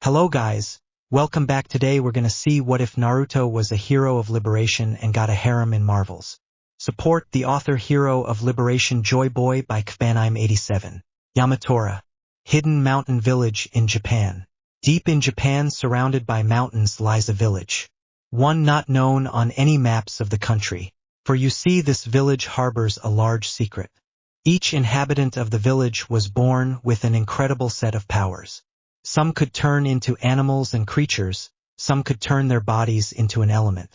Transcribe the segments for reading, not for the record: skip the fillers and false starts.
Hello guys, welcome back. Today we're gonna see what if Naruto was a hero of liberation and got a harem in Marvels. Support the author. Hero of Liberation Joyboy by Kfanime87. Yamatora. Hidden mountain village in Japan. Deep in Japan, surrounded by mountains, lies a village. One not known on any maps of the country. For you see, this village harbors a large secret. Each inhabitant of the village was born with an incredible set of powers. Some could turn into animals and creatures, some could turn their bodies into an element,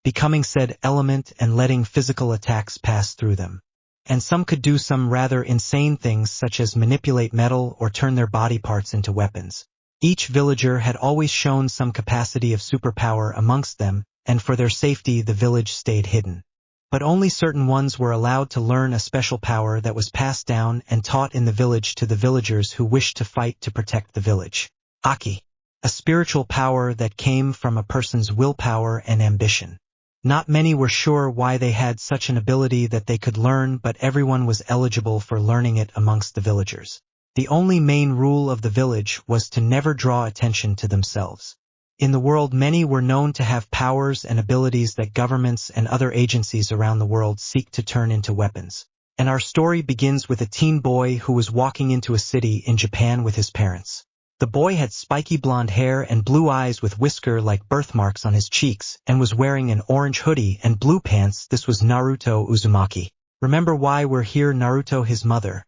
becoming said element and letting physical attacks pass through them. And some could do some rather insane things such as manipulate metal or turn their body parts into weapons. Each villager had always shown some capacity of superpower amongst them, and for their safety the village stayed hidden. But only certain ones were allowed to learn a special power that was passed down and taught in the village to the villagers who wished to fight to protect the village. Aki. A spiritual power that came from a person's willpower and ambition. Not many were sure why they had such an ability that they could learn, but everyone was eligible for learning it amongst the villagers. The only main rule of the village was to never draw attention to themselves. In the world, many were known to have powers and abilities that governments and other agencies around the world seek to turn into weapons. And our story begins with a teen boy who was walking into a city in Japan with his parents. The boy had spiky blonde hair and blue eyes with whisker-like birthmarks on his cheeks and was wearing an orange hoodie and blue pants. This was Naruto Uzumaki. Remember why we're here? Naruto, his mother,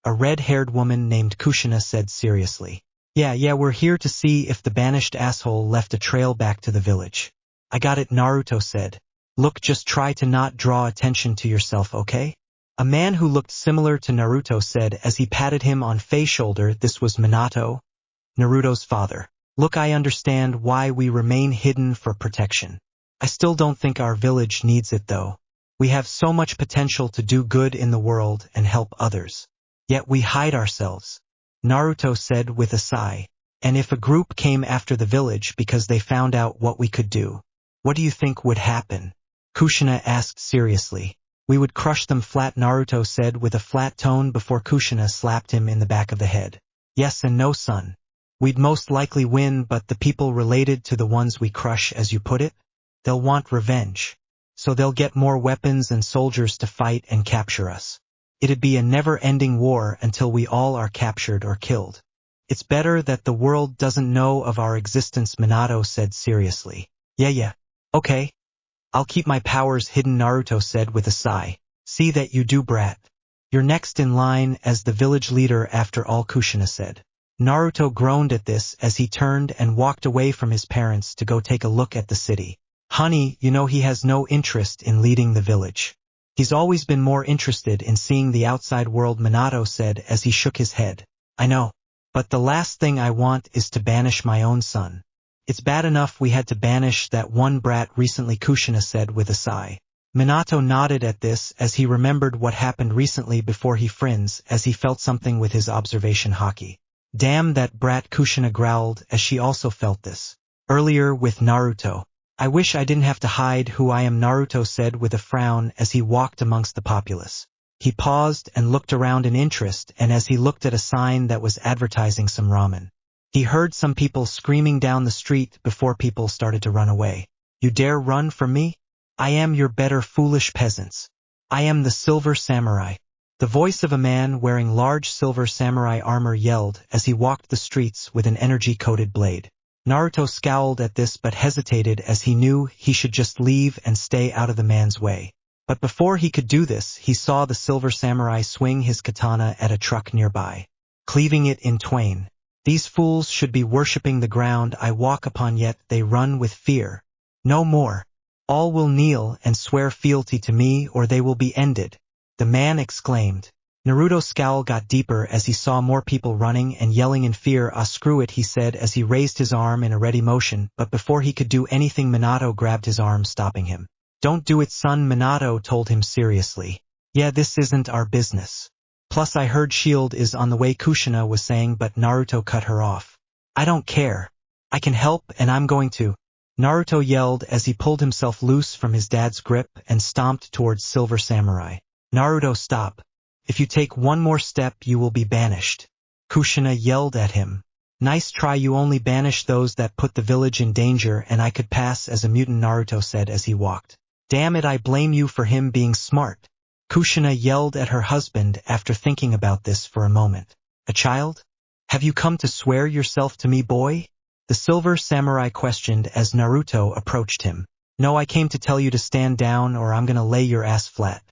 a red-haired woman named Kushina, said seriously. Yeah, we're here to see if the banished asshole left a trail back to the village. I got it, Naruto said. Look, just try to not draw attention to yourself, okay? A man who looked similar to Naruto said as he patted him on Faye's shoulder. This was Minato, Naruto's father. Look, I understand why we remain hidden for protection. I still don't think our village needs it though. We have so much potential to do good in the world and help others. Yet we hide ourselves. Naruto said with a sigh. And if a group came after the village because they found out what we could do, what do you think would happen? Kushina asked seriously. We would crush them flat, Naruto said with a flat tone before Kushina slapped him in the back of the head. Yes and no, son. We'd most likely win, but the people related to the ones we crush, as you put it, they'll want revenge. So they'll get more weapons and soldiers to fight and capture us. It'd be a never-ending war until we all are captured or killed. It's better that the world doesn't know of our existence, Minato said seriously. Yeah. Okay. I'll keep my powers hidden, Naruto said with a sigh. See that you do, brat. You're next in line as the village leader after all, Kushina said. Naruto groaned at this as he turned and walked away from his parents to go take a look at the city. Honey, you know he has no interest in leading the village. He's always been more interested in seeing the outside world, Minato said as he shook his head. I know. But the last thing I want is to banish my own son. It's bad enough we had to banish that one brat recently, Kushina said with a sigh. Minato nodded at this as he remembered what happened recently before he froze as he felt something with his observation haki. Damn that brat, Kushina growled as she also felt this. Earlier with Naruto. I wish I didn't have to hide who I am, Naruto said with a frown as he walked amongst the populace. He paused and looked around in interest, and as he looked at a sign that was advertising some ramen, he heard some people screaming down the street before people started to run away. You dare run from me? I am your better, foolish peasants. I am the Silver Samurai. The voice of a man wearing large silver samurai armor yelled as he walked the streets with an energy-coated blade. Naruto scowled at this but hesitated as he knew he should just leave and stay out of the man's way. But before he could do this, he saw the silver samurai swing his katana at a truck nearby, cleaving it in twain. These fools should be worshipping the ground I walk upon, yet they run with fear. No more. All will kneel and swear fealty to me or they will be ended, the man exclaimed. Naruto's scowl got deeper as he saw more people running and yelling in fear. Screw it, he said as he raised his arm in a ready motion, but before he could do anything Minato grabbed his arm, stopping him. Don't do it, son, Minato told him seriously. Yeah, this isn't our business. Plus I heard Shield is on the way, Kushina was saying, but Naruto cut her off. I don't care. I can help and I'm going to. Naruto yelled as he pulled himself loose from his dad's grip and stomped towards Silver Samurai. Naruto, stop. If you take one more step you will be banished. Kushina yelled at him. Nice try, you only banish those that put the village in danger and I could pass as a mutant, Naruto said as he walked. Damn it, I blame you for him being smart. Kushina yelled at her husband after thinking about this for a moment. A child? Have you come to swear yourself to me, boy? The silver samurai questioned as Naruto approached him. No, I came to tell you to stand down or I'm gonna lay your ass flat,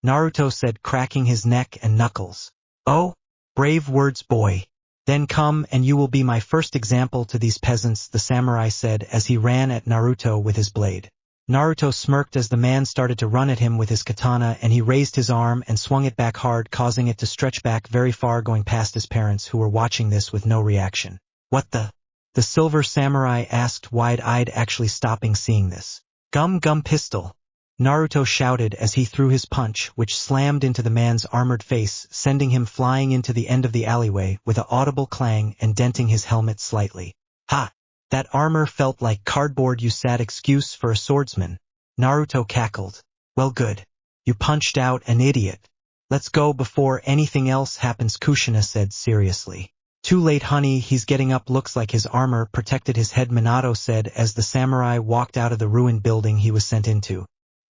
Naruto said, cracking his neck and knuckles. Oh, brave words, boy. Then come and you will be my first example to these peasants, the samurai said as he ran at Naruto with his blade. Naruto smirked as the man started to run at him with his katana, and he raised his arm and swung it back hard, causing it to stretch back very far, going past his parents who were watching this with no reaction. What the? The silver samurai asked, wide-eyed, actually stopping seeing this. Gum pistol, Naruto shouted as he threw his punch, which slammed into the man's armored face, sending him flying into the end of the alleyway with an audible clang and denting his helmet slightly. Ha! That armor felt like cardboard, you sad excuse for a swordsman, Naruto cackled. Well, good. You punched out an idiot. Let's go before anything else happens, Kushina said seriously. Too late, honey, he's getting up. Looks like his armor protected his head, Minato said as the samurai walked out of the ruined building he was sent into.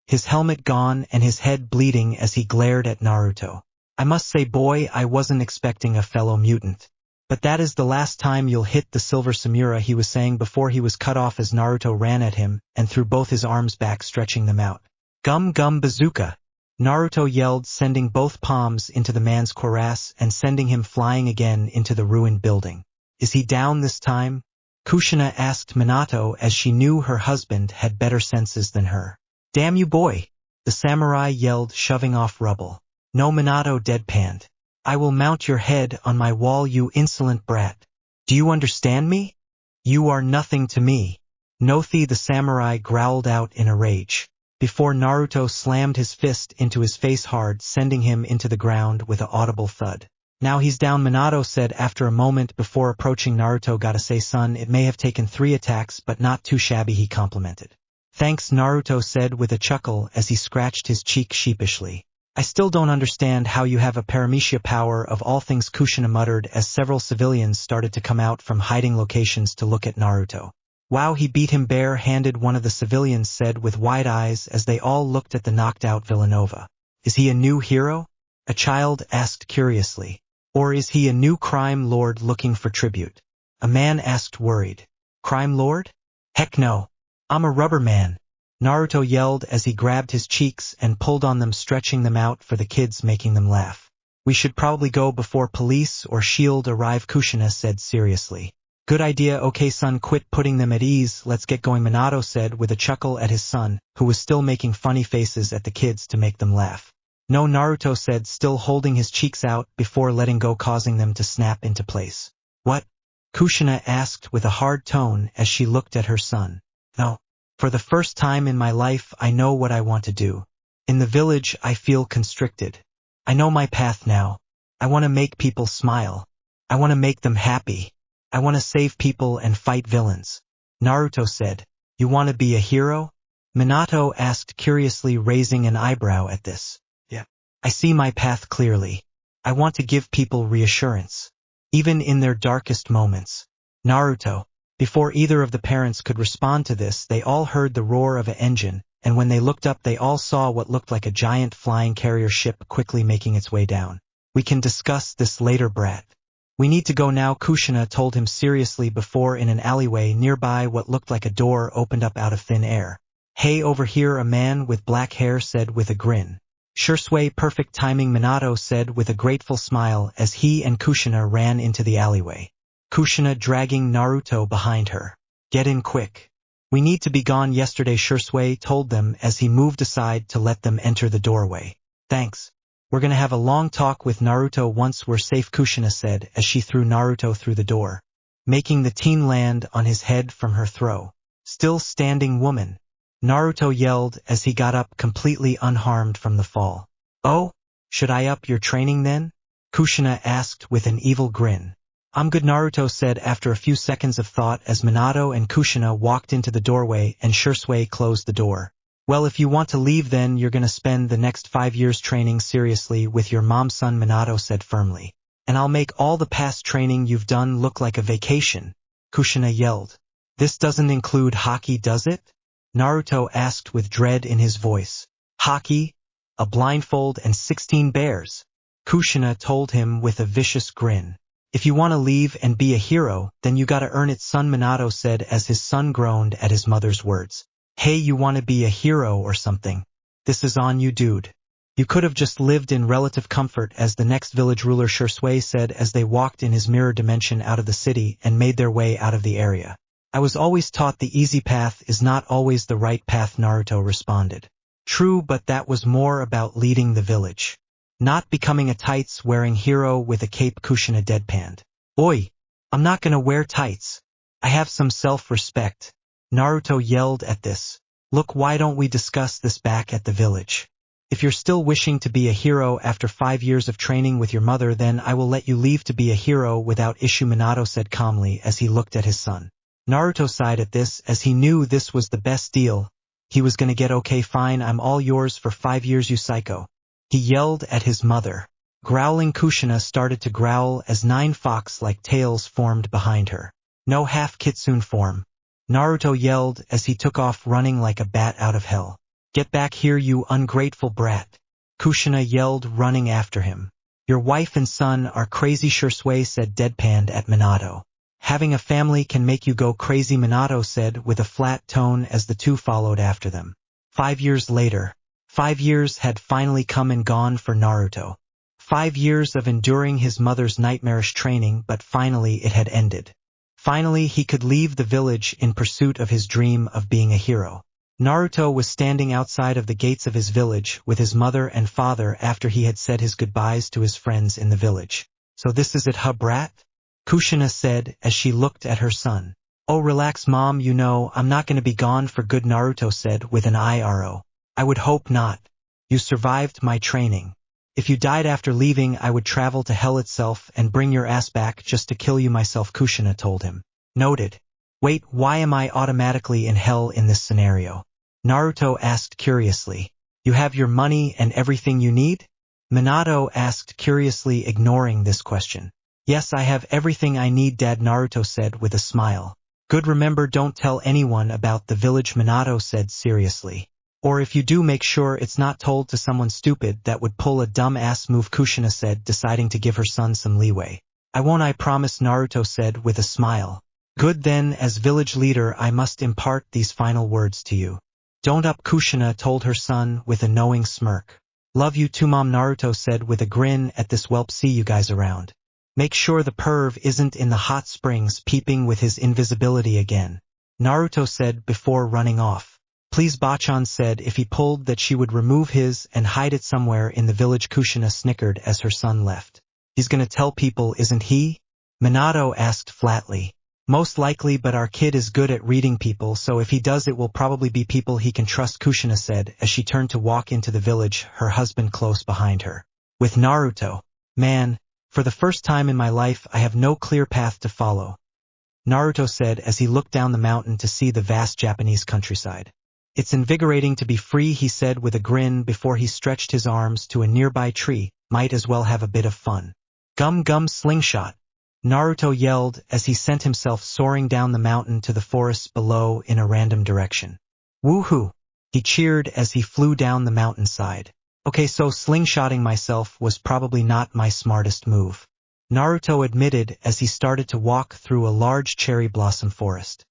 His helmet gone and his head bleeding as he glared at Naruto. I must say, boy, I wasn't expecting a fellow mutant. But that is the last time you'll hit the silver samurai, he was saying before he was cut off as Naruto ran at him and threw both his arms back, stretching them out. Gum bazooka, Naruto yelled, sending both palms into the man's cuirass and sending him flying again into the ruined building. Is he down this time? Kushina asked Minato as she knew her husband had better senses than her. Damn you, boy, the samurai yelled, shoving off rubble. No, Minato deadpanned. I will mount your head on my wall, you insolent brat. Do you understand me? You are nothing to me. Nothi, the samurai growled out in a rage, before Naruto slammed his fist into his face hard, sending him into the ground with an audible thud. Now he's down, Minato said after a moment before approaching Naruto. Gotta say, son, it may have taken 3 attacks, but not too shabby, he complimented. Thanks, Naruto said with a chuckle as he scratched his cheek sheepishly. I still don't understand how you have a paramecia power of all things, Kushina muttered as several civilians started to come out from hiding locations to look at Naruto. Wow, he beat him bare-handed, one of the civilians said with wide eyes as they all looked at the knocked-out Villanova. Is he a new hero? A child asked curiously. Or is he a new crime lord looking for tribute? A man asked, worried. Crime lord? Heck no. I'm a rubber man, Naruto yelled as he grabbed his cheeks and pulled on them, stretching them out for the kids, making them laugh. We should probably go before police or shield arrive, Kushina said seriously. Good idea, okay son, quit putting them at ease, let's get going, Minato said with a chuckle at his son, who was still making funny faces at the kids to make them laugh. No, Naruto said, still holding his cheeks out before letting go, causing them to snap into place. What? Kushina asked with a hard tone as she looked at her son. No. For the first time in my life, I know what I want to do. In the village, I feel constricted. I know my path now. I want to make people smile. I want to make them happy. I want to save people and fight villains. Naruto said. You want to be a hero? Minato asked curiously, raising an eyebrow at this. Yeah. I see my path clearly. I want to give people reassurance, even in their darkest moments. Naruto. Before either of the parents could respond to this, they all heard the roar of an engine, and when they looked up they all saw what looked like a giant flying carrier ship quickly making its way down. We can discuss this later, brat. We need to go now, Kushina told him seriously before in an alleyway nearby what looked like a door opened up out of thin air. Hey, over here, a man with black hair said with a grin. Shursui, perfect timing, Minato said with a grateful smile as he and Kushina ran into the alleyway. Kushina dragging Naruto behind her. Get in quick. We need to be gone yesterday, Shursui told them as he moved aside to let them enter the doorway. Thanks. We're gonna have a long talk with Naruto once we're safe, Kushina said as she threw Naruto through the door, making the teen land on his head from her throw. Still standing, woman, Naruto yelled as he got up completely unharmed from the fall. Oh, should I up your training then? Kushina asked with an evil grin. I'm good, Naruto said after a few seconds of thought as Minato and Kushina walked into the doorway and Shursui closed the door. Well, if you want to leave then you're gonna spend the next 5 years training seriously with your mom, son, Minato said firmly. and I'll make all the past training you've done look like a vacation, Kushina yelled. This doesn't include hockey, does it? Naruto asked with dread in his voice. Hockey? A blindfold and 16 bears? Kushina told him with a vicious grin. If you want to leave and be a hero, then you gotta earn it, son, Minato said as his son groaned at his mother's words. Hey, you want to be a hero or something? This is on you, dude. You could have just lived in relative comfort, as the next village ruler Shursui said as they walked in his mirror dimension out of the city and made their way out of the area. I was always taught the easy path is not always the right path, Naruto responded. True, but that was more about leading the village, not becoming a tights-wearing hero with a cape, Kushina deadpanned. Oi! I'm not gonna wear tights. I have some self-respect. Naruto yelled at this. Look, why don't we discuss this back at the village? If you're still wishing to be a hero after 5 years of training with your mother, then I will let you leave to be a hero without issue, Minato said calmly as he looked at his son. Naruto sighed at this as he knew this was the best deal. He was gonna get. Okay, fine, I'm all yours for 5 years, you psycho. He yelled at his mother. Growling Kushina started to growl as 9 fox-like tails formed behind her. No half kitsune form. Naruto yelled as he took off running like a bat out of hell. Get back here, you ungrateful brat. Kushina yelled, running after him. Your wife and son are crazy, Shursui said deadpanned at Minato. Having a family can make you go crazy, Minato said with a flat tone as the two followed after them. 5 years later. 5 years had finally come and gone for Naruto. 5 years of enduring his mother's nightmarish training, but finally it had ended. Finally he could leave the village in pursuit of his dream of being a hero. Naruto was standing outside of the gates of his village with his mother and father after he had said his goodbyes to his friends in the village. So this is it, huh, brat? Kushina said as she looked at her son. Oh, relax, Mom, you know I'm not going to be gone for good, Naruto said with an IRO. I would hope not. You survived my training. If you died after leaving, I would travel to hell itself and bring your ass back just to kill you myself, Kushina told him. Noted. Wait, why am I automatically in hell in this scenario? Naruto asked curiously. You have your money and everything you need? Minato asked curiously, ignoring this question. Yes, I have everything I need, Dad, Naruto said with a smile. Good, remember, don't tell anyone about the village, Minato said seriously. Or if you do, make sure it's not told to someone stupid that would pull a dumb-ass move, Kushina said, deciding to give her son some leeway. I won't, I promise, Naruto said with a smile. Good, then, as village leader I must impart these final words to you. Don't up, Kushina told her son with a knowing smirk. Love you too, Mom, Naruto said with a grin at this whelp. See you guys around. Make sure the perv isn't in the hot springs peeping with his invisibility again, Naruto said before running off. Please, Bachan said if he pulled that she would remove his and hide it somewhere in the village. Kushina snickered as her son left. He's gonna tell people, isn't he? Minato asked flatly. Most likely, but our kid is good at reading people, so if he does it will probably be people he can trust, Kushina said as she turned to walk into the village, her husband close behind her. With Naruto. Man, for the first time in my life I have no clear path to follow, Naruto said as he looked down the mountain to see the vast Japanese countryside. It's invigorating to be free, he said with a grin before he stretched his arms to a nearby tree. Might as well have a bit of fun. Gum gum slingshot, Naruto yelled as he sent himself soaring down the mountain to the forests below in a random direction. Woohoo! He cheered as he flew down the mountainside. Okay, so slingshotting myself was probably not my smartest move, Naruto admitted as he started to walk through a large cherry blossom forest.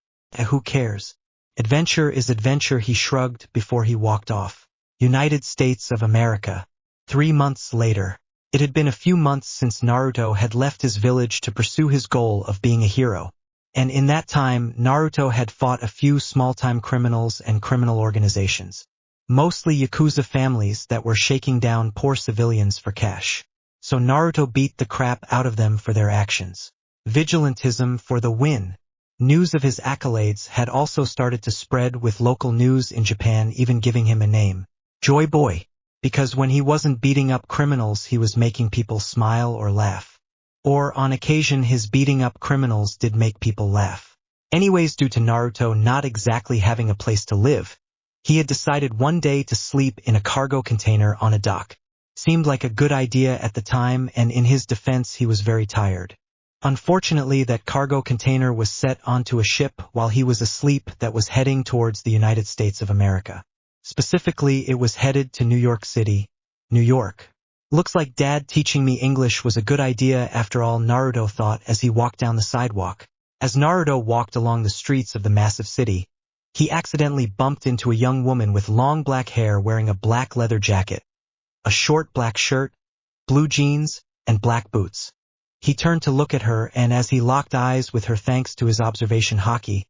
Who cares? Adventure is adventure, he shrugged before he walked off. United States of America. 3 months later. It had been a few months since Naruto had left his village to pursue his goal of being a hero. And in that time, Naruto had fought a few small-time criminals and criminal organizations. Mostly Yakuza families that were shaking down poor civilians for cash. So Naruto beat the crap out of them for their actions. Vigilantism for the win. News of his accolades had also started to spread, with local news in Japan even giving him a name. Joyboy. Because when he wasn't beating up criminals he was making people smile or laugh. Or on occasion his beating up criminals did make people laugh. Anyways, due to Naruto not exactly having a place to live, he had decided one day to sleep in a cargo container on a dock. Seemed like a good idea at the time, and in his defense he was very tired. Unfortunately, that cargo container was set onto a ship while he was asleep that was heading towards the United States of America. Specifically, it was headed to New York City, New York. Looks like Dad teaching me English was a good idea after all, Naruto thought as he walked down the sidewalk. As Naruto walked along the streets of the massive city, he accidentally bumped into a young woman with long black hair wearing a black leather jacket, a short black shirt, blue jeans, and black boots. He turned to look at her, and as he locked eyes with her thanks to his observation haki,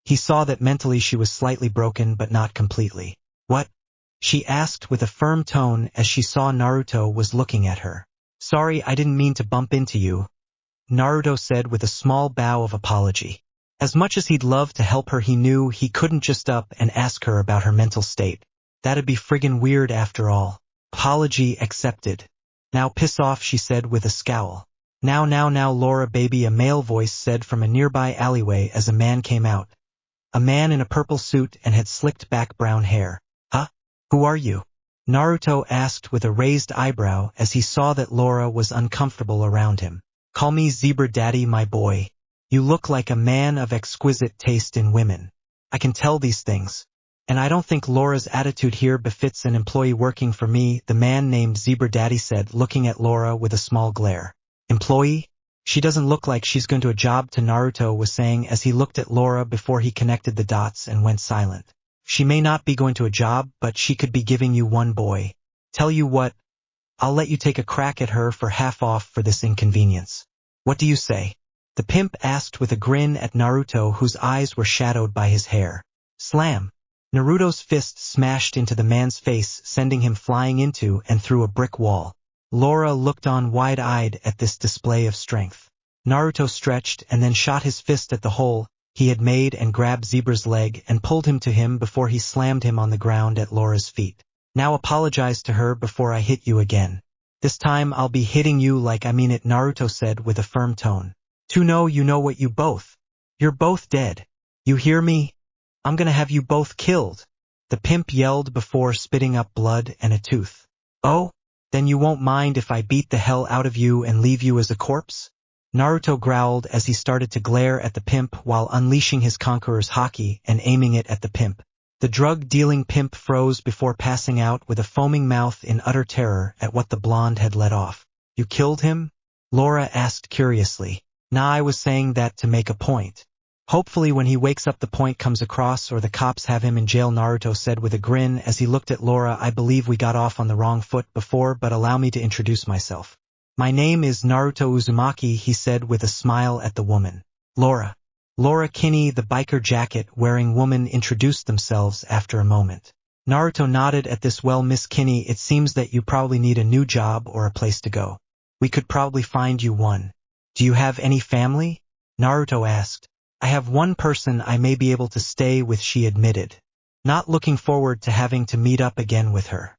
he saw that mentally she was slightly broken but not completely. "What?" she asked with a firm tone as she saw Naruto was looking at her. "Sorry, I didn't mean to bump into you," Naruto said with a small bow of apology. As much as he'd love to help her, he knew he couldn't just up and ask her about her mental state. That'd be friggin' weird after all. Apology accepted. "Now piss off," she said with a scowl. Now, Laura baby," a male voice said from a nearby alleyway as a man came out. A man in a purple suit and had slicked back brown hair. "Huh? Who are you?" Naruto asked with a raised eyebrow as he saw that Laura was uncomfortable around him. "Call me Zebra Daddy, my boy. You look like a man of exquisite taste in women. I can tell these things. And I don't think Laura's attitude here befits an employee working for me," the man named Zebra Daddy said, looking at Laura with a small glare. "Employee? She doesn't look like she's going to a job," to Naruto was saying as he looked at Laura before he connected the dots and went silent. "She may not be going to a job, but she could be giving you one, boy. Tell you what, I'll let you take a crack at her for half off for this inconvenience. What do you say?" The pimp asked with a grin at Naruto, whose eyes were shadowed by his hair. Slam! Naruto's fist smashed into the man's face, sending him flying into and through a brick wall. Laura looked on wide-eyed at this display of strength. Naruto stretched and then shot his fist at the hole he had made and grabbed Zebra's leg and pulled him to him before he slammed him on the ground at Laura's feet. "Now apologize to her before I hit you again. This time I'll be hitting you like I mean it," Naruto said with a firm tone. "To know you know what you both. You're both dead. You hear me? I'm gonna have you both killed," the pimp yelled before spitting up blood and a tooth. "Oh? Then you won't mind if I beat the hell out of you and leave you as a corpse?" Naruto growled as he started to glare at the pimp while unleashing his conqueror's haki and aiming it at the pimp. The drug-dealing pimp froze before passing out with a foaming mouth in utter terror at what the blonde had let off. "You killed him?" Laura asked curiously. "Nah, I was saying that to make a point. Hopefully when he wakes up the point comes across or the cops have him in jail," Naruto said with a grin as he looked at Laura. "I believe we got off on the wrong foot before, but allow me to introduce myself. My name is Naruto Uzumaki," he said with a smile at the woman. Laura Kinney, the biker jacket-wearing woman, introduced themselves after a moment. Naruto nodded at this. "Well, Miss Kinney, it seems that you probably need a new job or a place to go. We could probably find you one. Do you have any family?" Naruto asked. "I have one person I may be able to stay with," she admitted, not looking forward to having to meet up again with her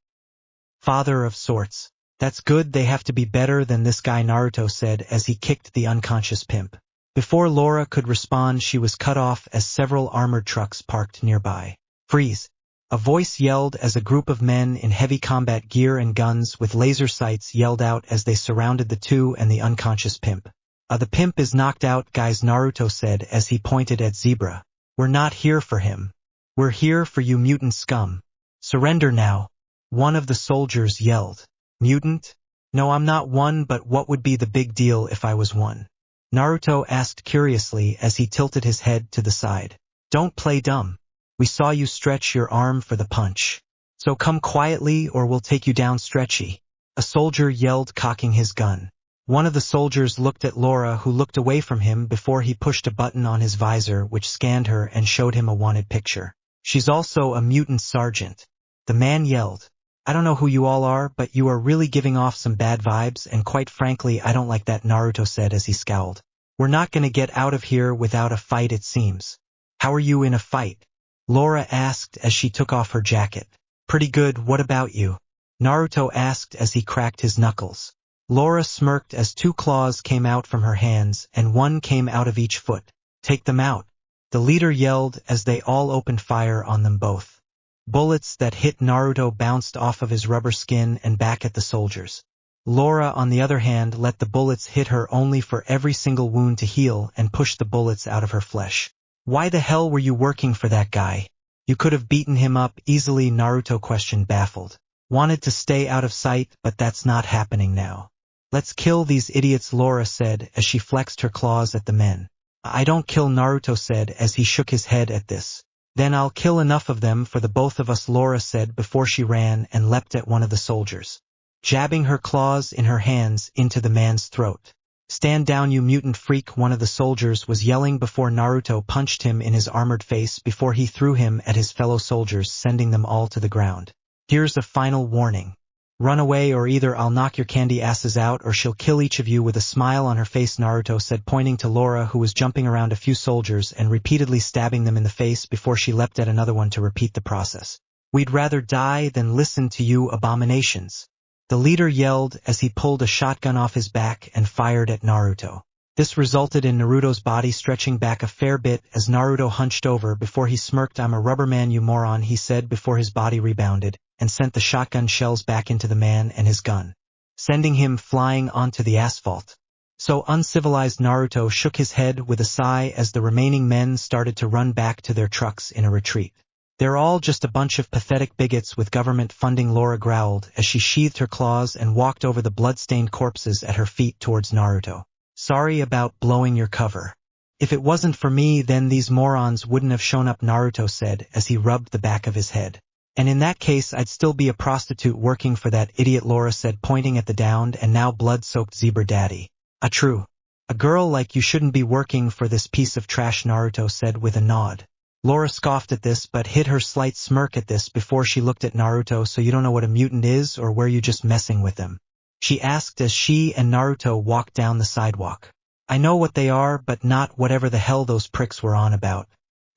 father of sorts. "That's good, they have to be better than this guy," Naruto said as he kicked the unconscious pimp. Before Laura could respond, she was cut off as several armored trucks parked nearby. "Freeze!" a voice yelled as a group of men in heavy combat gear and guns with laser sights yelled out as they surrounded the two and the unconscious pimp. The pimp is knocked out, guys," Naruto said as he pointed at Zebra. "We're not here for him. We're here for you mutant scum. Surrender now," one of the soldiers yelled. "Mutant? No, I'm not one, but what would be the big deal if I was one?" Naruto asked curiously as he tilted his head to the side. "Don't play dumb. We saw you stretch your arm for the punch. So come quietly or we'll take you down stretchy," a soldier yelled, cocking his gun. One of the soldiers looked at Laura, who looked away from him before he pushed a button on his visor which scanned her and showed him a wanted picture. "She's also a mutant sergeant," the man yelled. "I don't know who you all are, but you are really giving off some bad vibes, and quite frankly I don't like that," Naruto said as he scowled. "We're not gonna get out of here without a fight, it seems." "How are you in a fight?" Laura asked as she took off her jacket. "Pretty good, what about you?" Naruto asked as he cracked his knuckles. Laura smirked as two claws came out from her hands and one came out of each foot. "Take them out," the leader yelled as they all opened fire on them both. Bullets that hit Naruto bounced off of his rubber skin and back at the soldiers. Laura, on the other hand, let the bullets hit her only for every single wound to heal and pushed the bullets out of her flesh. Why the hell were you working for that guy? You could have beaten him up easily, Naruto questioned, baffled. Wanted to stay out of sight, but that's not happening now. Let's kill these idiots, Laura said as she flexed her claws at the men. I don't kill, Naruto said as he shook his head at this. Then I'll kill enough of them for the both of us, Laura said before she ran and leapt at one of the soldiers, jabbing her claws in her hands into the man's throat. Stand down, you mutant freak, one of the soldiers was yelling before Naruto punched him in his armored face before he threw him at his fellow soldiers, sending them all to the ground. Here's a final warning. Run away or either I'll knock your candy asses out or she'll kill each of you with a smile on her face, Naruto said, pointing to Laura, who was jumping around a few soldiers and repeatedly stabbing them in the face before she leapt at another one to repeat the process. We'd rather die than listen to you abominations. The leader yelled as he pulled a shotgun off his back and fired at Naruto. This resulted in Naruto's body stretching back a fair bit as Naruto hunched over before he smirked. I'm a rubber man, you moron, he said before his body rebounded and sent the shotgun shells back into the man and his gun, sending him flying onto the asphalt. So uncivilized, Naruto shook his head with a sigh as the remaining men started to run back to their trucks in a retreat. They're all just a bunch of pathetic bigots with government funding, Laura growled as she sheathed her claws and walked over the blood-stained corpses at her feet towards Naruto. Sorry about blowing your cover. If it wasn't for me, then these morons wouldn't have shown up, Naruto said as he rubbed the back of his head. And in that case, I'd still be a prostitute working for that idiot, Laura said, pointing at the downed and now blood-soaked zebra daddy. True. A girl like you shouldn't be working for this piece of trash, Naruto said with a nod. Laura scoffed at this but hid her slight smirk at this before she looked at Naruto. So you don't know what a mutant is, or were you just messing with them? She asked as she and Naruto walked down the sidewalk. I know what they are, but not whatever the hell those pricks were on about.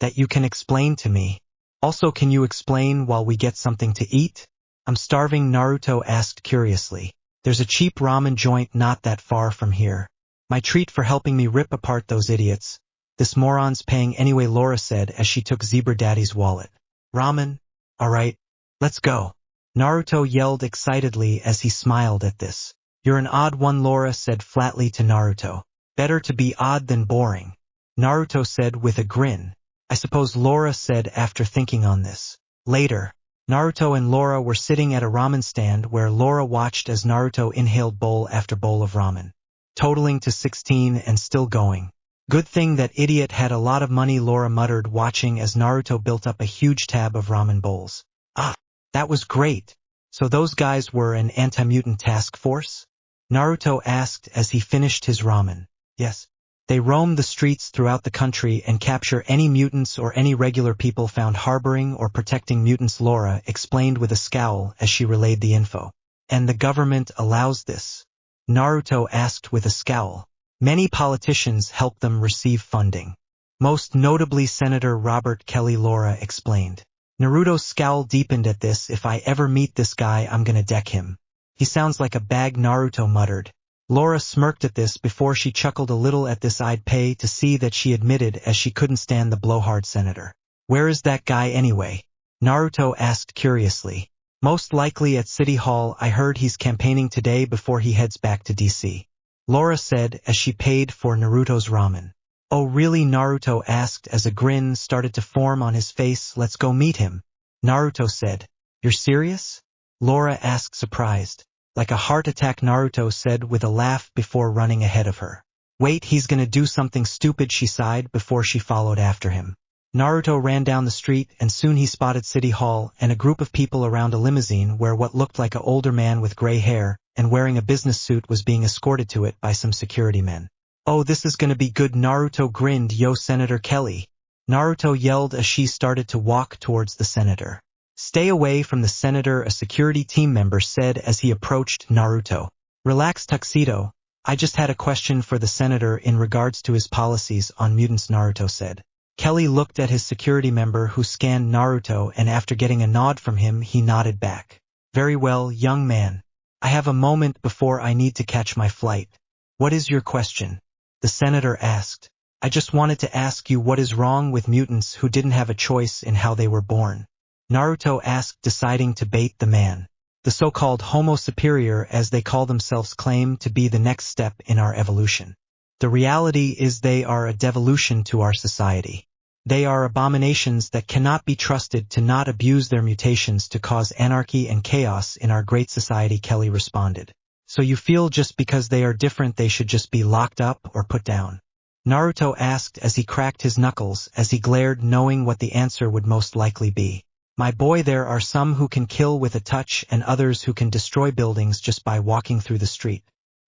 That you can explain to me. Also, can you explain while we get something to eat? I'm starving, Naruto asked curiously. There's a cheap ramen joint not that far from here. My treat for helping me rip apart those idiots. This moron's paying anyway, Laura said as she took Zebra Daddy's wallet. Ramen? Alright, let's go. Naruto yelled excitedly as he smiled at this. You're an odd one, Laura said flatly to Naruto. Better to be odd than boring, Naruto said with a grin. I suppose, Laura said after thinking on this. Later, Naruto and Laura were sitting at a ramen stand where Laura watched as Naruto inhaled bowl after bowl of ramen, totaling to 16 and still going. Good thing that idiot had a lot of money, Laura muttered, watching as Naruto built up a huge tab of ramen bowls. Ah, that was great. So those guys were an anti-mutant task force? Naruto asked as he finished his ramen. Yes. They roam the streets throughout the country and capture any mutants or any regular people found harboring or protecting mutants, Laura explained with a scowl as she relayed the info. And the government allows this? Naruto asked with a scowl. Many politicians help them receive funding. Most notably Senator Robert Kelly, Laura explained. Naruto's scowl deepened at this. If I ever meet this guy, I'm gonna deck him. He sounds like a bag, Naruto muttered. Laura smirked at this before she chuckled a little at this. I'd pay to see that, she admitted as she couldn't stand the blowhard senator. Where is that guy anyway? Naruto asked curiously. Most likely at City Hall. I heard he's campaigning today before he heads back to DC. Laura said as she paid for Naruto's ramen. Oh really? Naruto asked as a grin started to form on his face. Let's go meet him, Naruto said. You're serious? Laura asked, surprised. Like a heart attack, Naruto said with a laugh before running ahead of her. Wait, he's gonna do something stupid, she sighed before she followed after him. Naruto ran down the street and soon he spotted City Hall and a group of people around a limousine where what looked like an older man with gray hair and wearing a business suit was being escorted to it by some security men. Oh, this is gonna be good, Naruto grinned. Yo, Senator Kelly, Naruto yelled as she started to walk towards the senator. Stay away from the senator, a security team member said as he approached Naruto. Relax, Tuxedo. I just had a question for the senator in regards to his policies on mutants, Naruto said. Kelly looked at his security member who scanned Naruto and after getting a nod from him, he nodded back. Very well, young man. I have a moment before I need to catch my flight. What is your question? The senator asked. I just wanted to ask you what is wrong with mutants who didn't have a choice in how they were born. Naruto asked, deciding to bait the man. The so-called Homo superior, as they call themselves, claim to be the next step in our evolution. The reality is they are a devolution to our society. They are abominations that cannot be trusted to not abuse their mutations to cause anarchy and chaos in our great society, Kelly responded. So you feel just because they are different they should just be locked up or put down? Naruto asked as he cracked his knuckles as he glared, knowing what the answer would most likely be. My boy, there are some who can kill with a touch and others who can destroy buildings just by walking through the street.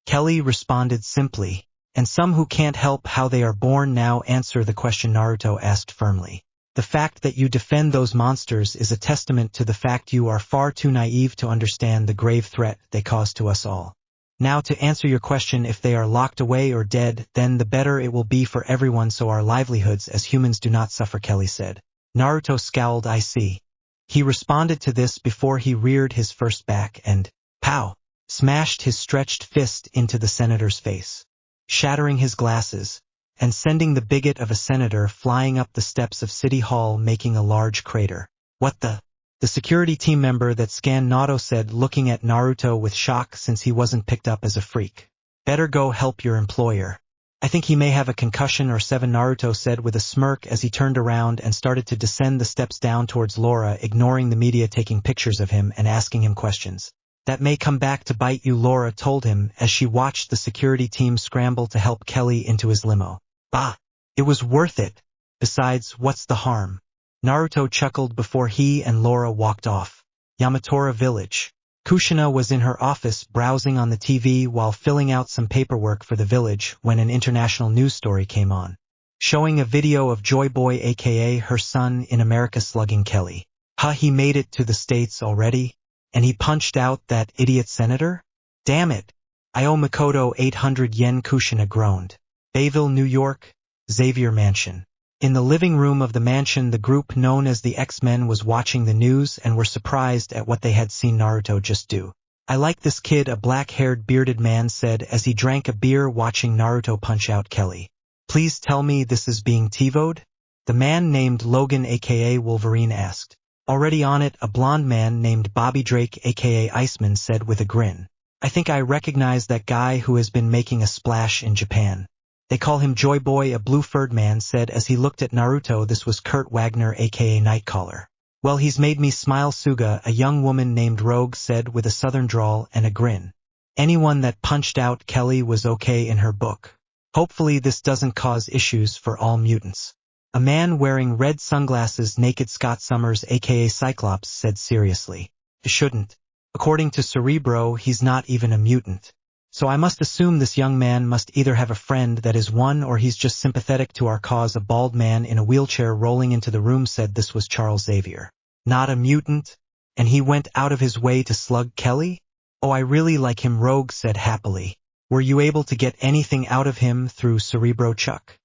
Kelly responded simply. And some who can't help how they are born. Now answer the question, Naruto asked firmly. The fact that you defend those monsters is a testament to the fact you are far too naive to understand the grave threat they cause to us all. Now to answer your question, if they are locked away or dead, then the better it will be for everyone, so our livelihoods as humans do not suffer, Kelly said. Naruto scowled. I see. He responded to this before he reared his first back and, pow, smashed his stretched fist into the senator's face, shattering his glasses, and sending the bigot of a senator flying up the steps of City Hall, making a large crater. What the? The security team member that scanned Naruto said, looking at Naruto with shock since he wasn't picked up as a freak. Better go help your employer. I think he may have a concussion or 7, Naruto said with a smirk as he turned around and started to descend the steps down towards Laura, ignoring the media taking pictures of him and asking him questions. That may come back to bite you, Laura told him as she watched the security team scramble to help Kelly into his limo. Bah! It was worth it. Besides, what's the harm? Naruto chuckled before he and Laura walked off. Yamatora Village. Kushina was in her office browsing on the TV while filling out some paperwork for the village when an international news story came on, showing a video of Joyboy, aka her son in America, slugging Kelly. He made it to the States already? And he punched out that idiot senator? Damn it! I owe Makoto 800 yen, Kushina groaned. Bayville, New York, Xavier Mansion. In the living room of the mansion, the group known as the X-Men was watching the news and were surprised at what they had seen Naruto just do. I like this kid, a black-haired bearded man said as he drank a beer watching Naruto punch out Kelly. Please tell me this is being TiVo'd? The man named Logan aka Wolverine asked. Already on it, a blonde man named Bobby Drake aka Iceman said with a grin. I think I recognize that guy who has been making a splash in Japan. They call him Joyboy, a blue-furred man said as he looked at Naruto. This was Kurt Wagner aka Nightcaller. Well, he's made me smile, Suga, a young woman named Rogue said with a southern drawl and a grin. Anyone that punched out Kelly was okay in her book. Hopefully this doesn't cause issues for all mutants. A man wearing red sunglasses, Naked Scott Summers aka Cyclops, said seriously. It shouldn't. According to Cerebro, he's not even a mutant. So I must assume this young man must either have a friend that is one or he's just sympathetic to our cause. A bald man in a wheelchair rolling into the room said this was Charles Xavier. Not a mutant? And he went out of his way to slug Kelly? Oh, I really like him, Rogue said happily. Were you able to get anything out of him through Cerebro, Chuck?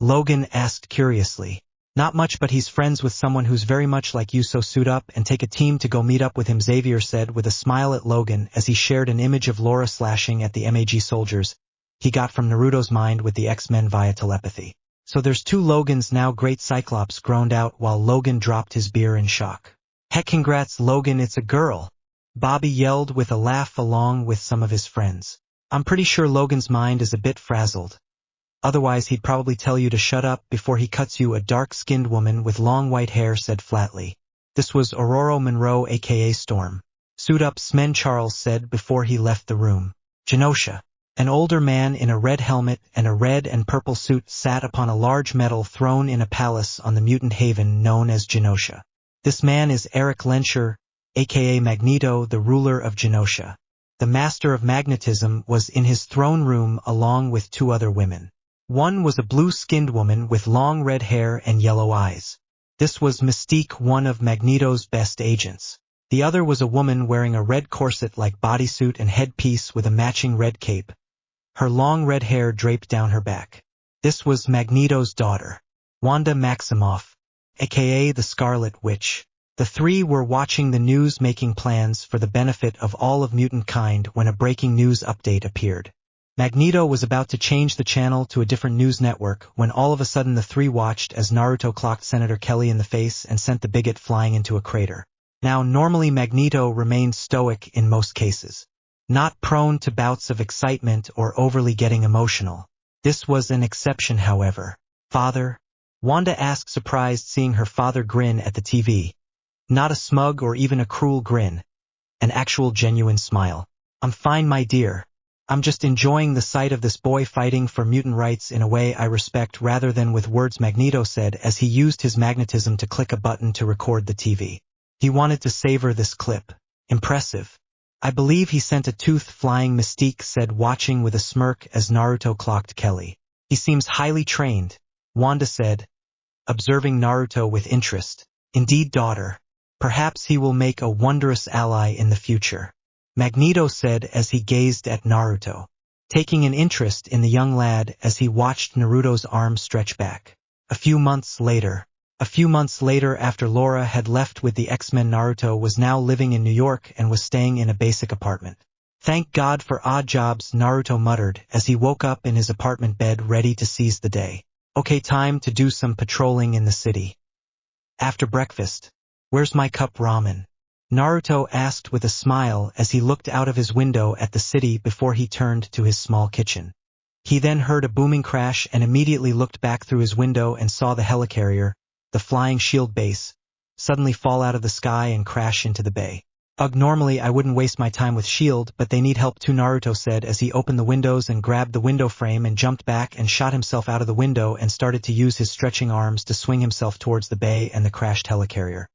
Logan asked curiously. Not much, but he's friends with someone who's very much like you, so suit up and take a team to go meet up with him, Xavier said with a smile at Logan as he shared an image of Laura slashing at the MAG soldiers he got from Naruto's mind with the X-Men via telepathy. So there's 2 Logans now, great, Cyclops groaned out while Logan dropped his beer in shock. Heck, congrats, Logan, it's a girl, Bobby yelled with a laugh along with some of his friends. I'm pretty sure Logan's mind is a bit frazzled. Otherwise he'd probably tell you to shut up before he cuts you, a dark-skinned woman with long white hair said flatly. This was Aurora Monroe aka Storm. Suit up, Smen, Charles said before he left the room. Genosha. An older man in a red helmet and a red and purple suit sat upon a large metal throne in a palace on the mutant haven known as Genosha. This man is Eric Lensher, aka Magneto, the ruler of Genosha. The master of magnetism was in his throne room along with 2 other women. One was a blue-skinned woman with long red hair and yellow eyes. This was Mystique, one of Magneto's best agents. The other was a woman wearing a red corset-like bodysuit and headpiece with a matching red cape. Her long red hair draped down her back. This was Magneto's daughter, Wanda Maximoff, aka the Scarlet Witch. The 3 were watching the news, making plans for the benefit of all of mutant kind when a breaking news update appeared. Magneto was about to change the channel to a different news network when all of a sudden the three watched as Naruto clocked Senator Kelly in the face and sent the bigot flying into a crater. Now, normally Magneto remained stoic in most cases, not prone to bouts of excitement or overly getting emotional. This was an exception, however. "Father?" Wanda asked, surprised seeing her father grin at the TV. Not a smug or even a cruel grin. An actual genuine smile. "I'm fine, my dear. I'm just enjoying the sight of this boy fighting for mutant rights in a way I respect rather than with words," Magneto said as he used his magnetism to click a button to record the TV. He wanted to savor this clip. "Impressive. I believe he sent a tooth flying," Mystique said, watching with a smirk as Naruto clocked Kelly. "He seems highly trained," Wanda said, observing Naruto with interest. "Indeed, daughter. Perhaps he will make a wondrous ally in the future," Magneto said as he gazed at Naruto, taking an interest in the young lad as he watched Naruto's arm stretch back. A few months later, after Laura had left with the X-Men, Naruto was now living in New York and was staying in a basic apartment. "Thank God for odd jobs," Naruto muttered as he woke up in his apartment bed ready to seize the day. "Okay, time to do some patrolling in the city." After breakfast, "Where's my cup ramen?" Naruto asked with a smile as he looked out of his window at the city before he turned to his small kitchen. He then heard a booming crash and immediately looked back through his window and saw the helicarrier, the flying shield base, suddenly fall out of the sky and crash into the bay. "Ugh, normally I wouldn't waste my time with shield, but they need help too," Naruto said as he opened the windows and grabbed the window frame and jumped back and shot himself out of the window and started to use his stretching arms to swing himself towards the bay and the crashed helicarrier.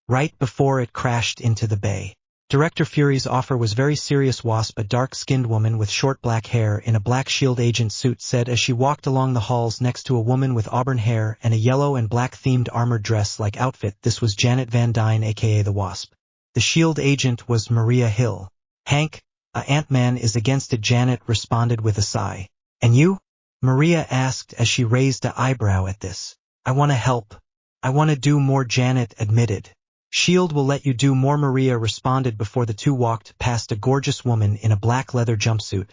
Right before it crashed into the bay. Director Fury's offer was very serious, Wasp, a dark-skinned woman with short black hair in a black SHIELD agent suit, said as she walked along the halls next to a woman with auburn hair and a yellow and black-themed armored dress-like outfit. This was Janet Van Dyne, aka the Wasp. The SHIELD agent was Maria Hill. "Hank, Ant-Man is against it," Janet responded with a sigh. "And you?" Maria asked as she raised an eyebrow at this. "I want to help. I want to do more," Janet admitted. "SHIELD will let you do more," Maria responded before the two walked past a gorgeous woman in a black leather jumpsuit,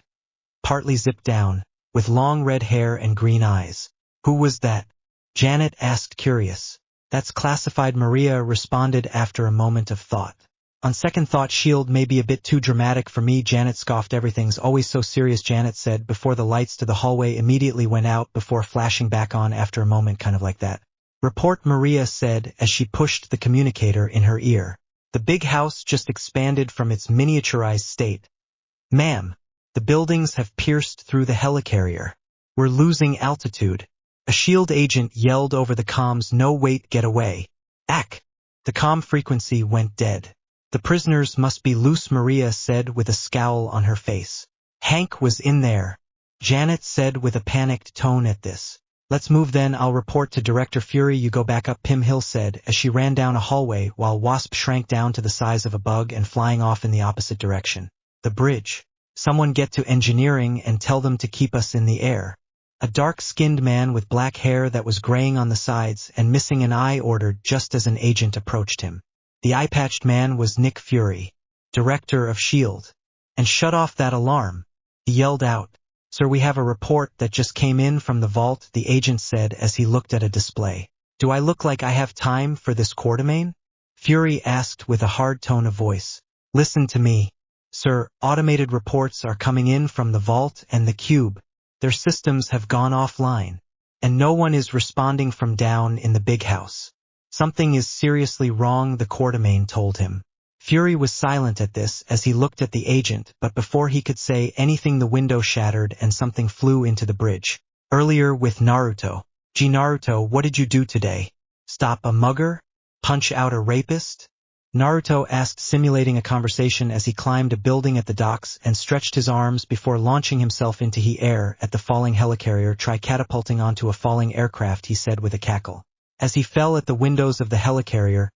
partly zipped down, with long red hair and green eyes. "Who was that?" Janet asked, curious. "That's classified," Maria responded after a moment of thought. "On second thought, SHIELD may be a bit too dramatic for me," Janet scoffed. "Everything's always so serious," Janet said before the lights to the hallway immediately went out before flashing back on after a moment. "Kind of like that." "Report," Maria said as she pushed the communicator in her ear. The big house just expanded from its miniaturized state. "Ma'am, the buildings have pierced through the helicarrier. We're losing altitude." A SHIELD agent yelled over the comms. "No, wait, get away." "Ack!" The comm frequency went dead. "The prisoners must be loose," Maria said with a scowl on her face. "Hank was in there," Janet said with a panicked tone at this. "Let's move then. I'll report to Director Fury. You go back up," Pim Hill said as she ran down a hallway while Wasp shrank down to the size of a bug and flying off in the opposite direction. "The bridge. Someone get to engineering and tell them to keep us in the air." A dark-skinned man with black hair that was graying on the sides and missing an eye ordered just as an agent approached him. The eye-patched man was Nick Fury, director of SHIELD. "And shut off that alarm," he yelled out. "Sir, we have a report that just came in from the vault," the agent said as he looked at a display. "Do I look like I have time for this Quartermain?" Fury asked with a hard tone of voice. "Listen to me, sir. Automated reports are coming in from the vault and the cube. Their systems have gone offline, and no one is responding from down in the big house. Something is seriously wrong," the Quartermain told him. Fury was silent at this as he looked at the agent, but before he could say anything the window shattered and something flew into the bridge. Earlier with Naruto. "Gee, Naruto, what did you do today? Stop a mugger? Punch out a rapist?" Naruto asked, simulating a conversation as he climbed a building at the docks and stretched his arms before launching himself into the air at the falling helicarrier. "Try catapulting onto a falling aircraft," he said with a cackle. As he fell at the windows of the helicarrier,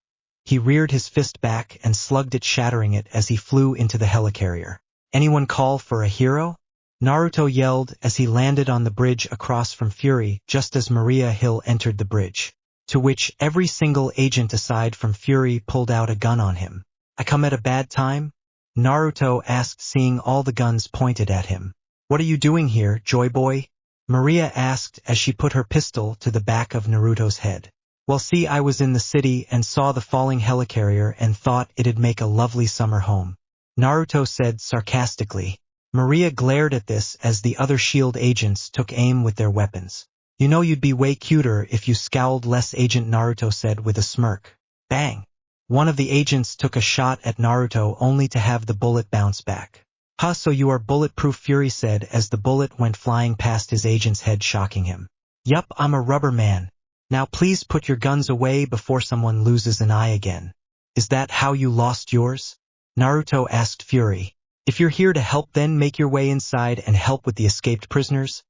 he reared his fist back and slugged it, shattering it as he flew into the helicarrier. "Anyone call for a hero?" Naruto yelled as he landed on the bridge across from Fury just as Maria Hill entered the bridge, to which every single agent aside from Fury pulled out a gun on him. "I come at a bad time?" Naruto asked, seeing all the guns pointed at him. What are you doing here, Joyboy? Maria asked as she put her pistol to the back of Naruto's head. Well, see, I was in the city and saw the falling helicarrier and thought it'd make a lovely summer home, Naruto said sarcastically. Maria glared at this as the other SHIELD agents took aim with their weapons. You know you'd be way cuter if you scowled less, Agent Naruto said with a smirk. Bang! One of the agents took a shot at Naruto only to have the bullet bounce back. Huh, so you are bulletproof, Fury said as the bullet went flying past his agent's head, shocking him. Yup, I'm a rubber man. Now please put your guns away before someone loses an eye again. Is that how you lost yours? Naruto asked Fury. If you're here to help, then make your way inside and help with the escaped prisoners.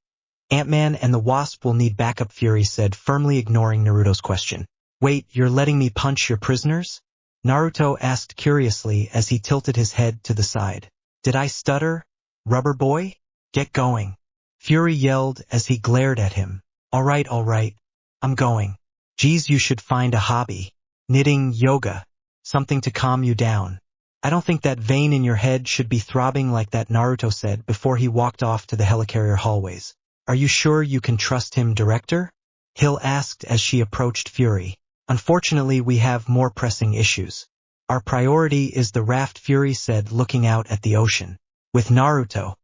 Ant-Man and the Wasp will need backup, Fury said, firmly ignoring Naruto's question. Wait, you're letting me punch your prisoners? Naruto asked curiously as he tilted his head to the side. Did I stutter? Rubber boy? Get going. Fury yelled as he glared at him. All right, I'm going. Geez, you should find a hobby. Knitting, yoga. Something to calm you down. I don't think that vein in your head should be throbbing like that, Naruto said before he walked off to the helicarrier hallways. Are you sure you can trust him, Director? Hill asked as she approached Fury. Unfortunately, we have more pressing issues. Our priority is the raft, Fury said, looking out at the ocean. With Naruto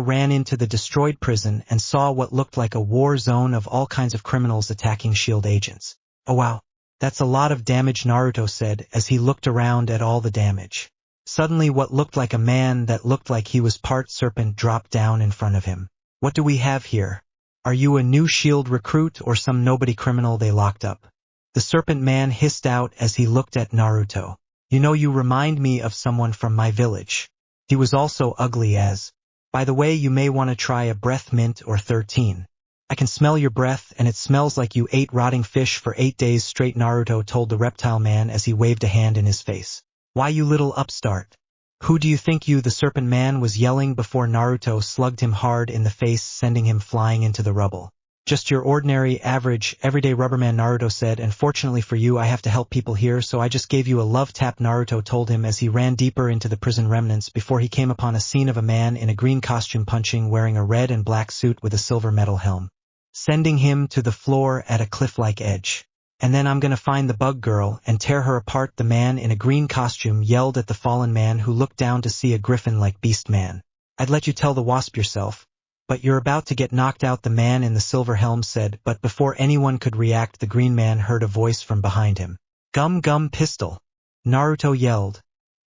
ran into the destroyed prison and saw what looked like a war zone of all kinds of criminals attacking SHIELD agents. Oh wow, that's a lot of damage, Naruto said as he looked around at all the damage. Suddenly what looked like a man that looked like he was part serpent dropped down in front of him. What do we have here? Are you a new SHIELD recruit or some nobody criminal they locked up? The serpent man hissed out as he looked at Naruto. You know, you remind me of someone from my village. He was also ugly as. By the way, you may want to try a breath mint or 13. I can smell your breath and it smells like you ate rotting fish for 8 days straight, Naruto told the reptile man as he waved a hand in his face. Why, you little upstart? Who do you think you, the serpent man was yelling before Naruto slugged him hard in the face, sending him flying into the rubble. Just your ordinary, average, everyday rubberman, Naruto said, and fortunately for you I have to help people here, so I just gave you a love tap, Naruto told him as he ran deeper into the prison remnants before he came upon a scene of a man in a green costume punching, wearing a red and black suit with a silver metal helm, sending him to the floor at a cliff-like edge. And then I'm gonna find the bug girl and tear her apart, the man in a green costume yelled at the fallen man who looked down to see a griffin-like beast man. I'd let you tell the Wasp yourself. But you're about to get knocked out, the man in the silver helm said, but before anyone could react the green man heard a voice from behind him. Gum gum pistol! Naruto yelled,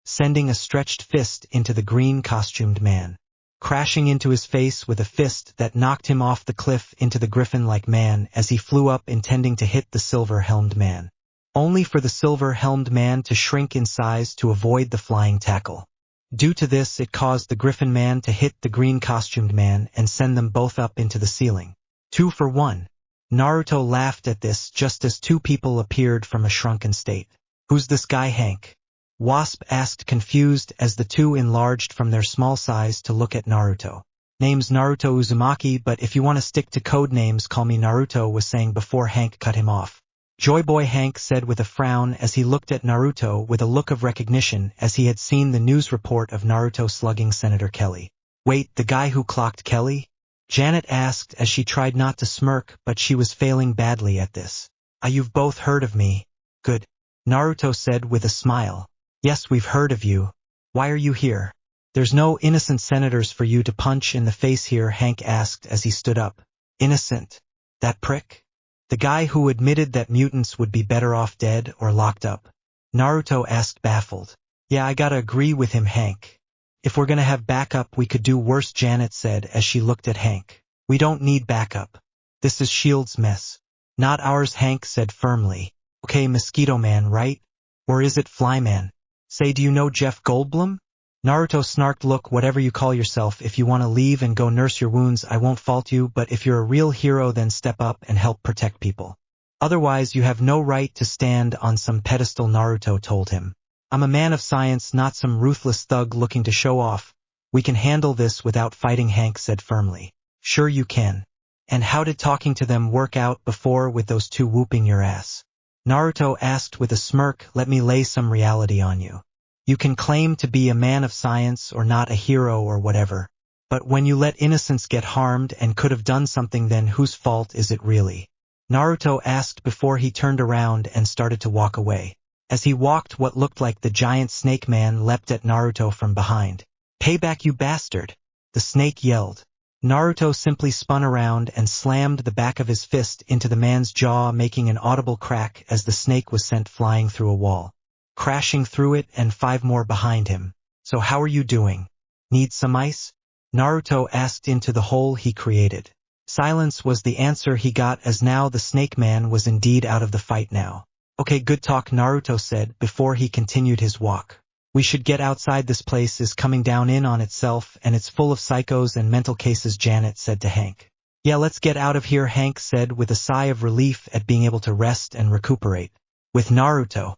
sending a stretched fist into the green costumed man, crashing into his face with a fist that knocked him off the cliff into the griffin-like man as he flew up intending to hit the silver-helmed man, only for the silver-helmed man to shrink in size to avoid the flying tackle. Due to this, it caused the griffin man to hit the green-costumed man and send them both up into the ceiling. 2 for 1. Naruto laughed at this just as two people appeared from a shrunken state. Who's this guy, Hank? Wasp asked, confused as the two enlarged from their small size to look at Naruto. Name's Naruto Uzumaki, but if you want to stick to code names, call me Naruto, was saying before Hank cut him off. Joyboy, Hank said with a frown as he looked at Naruto with a look of recognition as he had seen the news report of Naruto slugging Senator Kelly. Wait, the guy who clocked Kelly? Janet asked as she tried not to smirk, but she was failing badly at this. You've both heard of me. Good. Naruto said with a smile. Yes, we've heard of you. Why are you here? There's no innocent senators for you to punch in the face here, Hank asked as he stood up. Innocent? That prick? The guy who admitted that mutants would be better off dead or locked up? Naruto asked, baffled. Yeah, I gotta agree with him, Hank. If we're gonna have backup, we could do worse, Janet said as she looked at Hank. We don't need backup. This is SHIELD's mess. Not ours, Hank said firmly. Okay, Mosquito Man, right? Or is it Flyman? Say, do you know Jeff Goldblum? Naruto snarked, look, whatever you call yourself, if you want to leave and go nurse your wounds, I won't fault you, but if you're a real hero, then step up and help protect people. Otherwise, you have no right to stand on some pedestal, Naruto told him. I'm a man of science, not some ruthless thug looking to show off. We can handle this without fighting, Hank said firmly. Sure you can. And how did talking to them work out before with those two whooping your ass? Naruto asked with a smirk, let me lay some reality on you. You can claim to be a man of science or not a hero or whatever, but when you let innocents get harmed and could have done something, then whose fault is it really? Naruto asked before he turned around and started to walk away. As he walked, what looked like the giant snake man leapt at Naruto from behind. "Payback, you bastard!" the snake yelled. Naruto simply spun around and slammed the back of his fist into the man's jaw, making an audible crack as the snake was sent flying through a wall, crashing through it and 5 more behind him. "So how are you doing? Need some ice?" Naruto asked into the hole he created. Silence was the answer he got, as now the snake man was indeed out of the fight now. "Okay, good talk," Naruto said before he continued his walk. "We should get outside. This place is coming down in on itself and it's full of psychos and mental cases," Janet said to Hank. "Yeah, let's get out of here," Hank said with a sigh of relief at being able to rest and recuperate. With Naruto,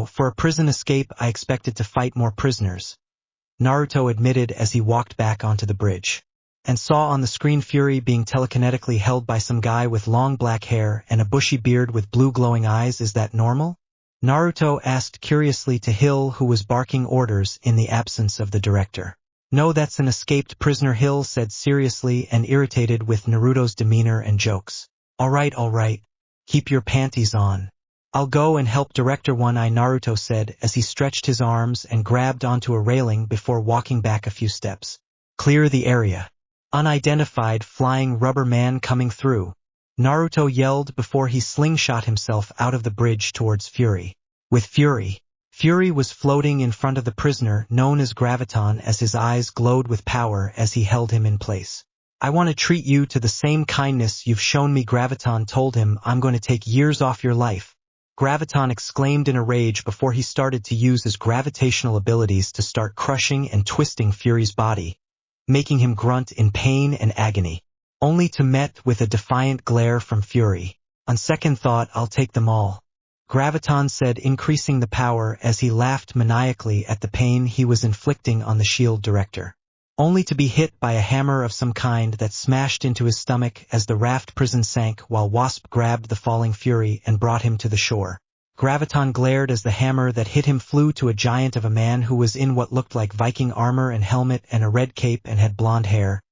for a prison escape I expected to fight more prisoners, Naruto admitted as he walked back onto the bridge, and saw on the screen Fury being telekinetically held by some guy with long black hair and a bushy beard with blue glowing eyes. "Is that normal?" Naruto asked curiously to Hill, who was barking orders in the absence of the director. "No, that's an escaped prisoner," Hill said seriously and irritated with Naruto's demeanor and jokes. All right, keep your panties on. I'll go and help Director One-Eye," Naruto said as he stretched his arms and grabbed onto a railing before walking back a few steps. "Clear the area. Unidentified flying rubber man coming through," Naruto yelled before he slingshot himself out of the bridge towards Fury. With Fury was floating in front of the prisoner known as Graviton as his eyes glowed with power as he held him in place. "I want to treat you to the same kindness you've shown me," Graviton told him. "I'm going to take years off your life," Graviton exclaimed in a rage before he started to use his gravitational abilities to start crushing and twisting Fury's body, making him grunt in pain and agony, only to met with a defiant glare from Fury. "On second thought, I'll take them all," Graviton said, increasing the power as he laughed maniacally at the pain he was inflicting on the shield director, only to be hit by a hammer of some kind that smashed into his stomach as the raft prison sank while Wasp grabbed the falling Fury and brought him to the shore. Graviton glared as the hammer that hit him flew to a giant of a man who was in what looked like Viking armor and helmet and a red cape and had blonde hair.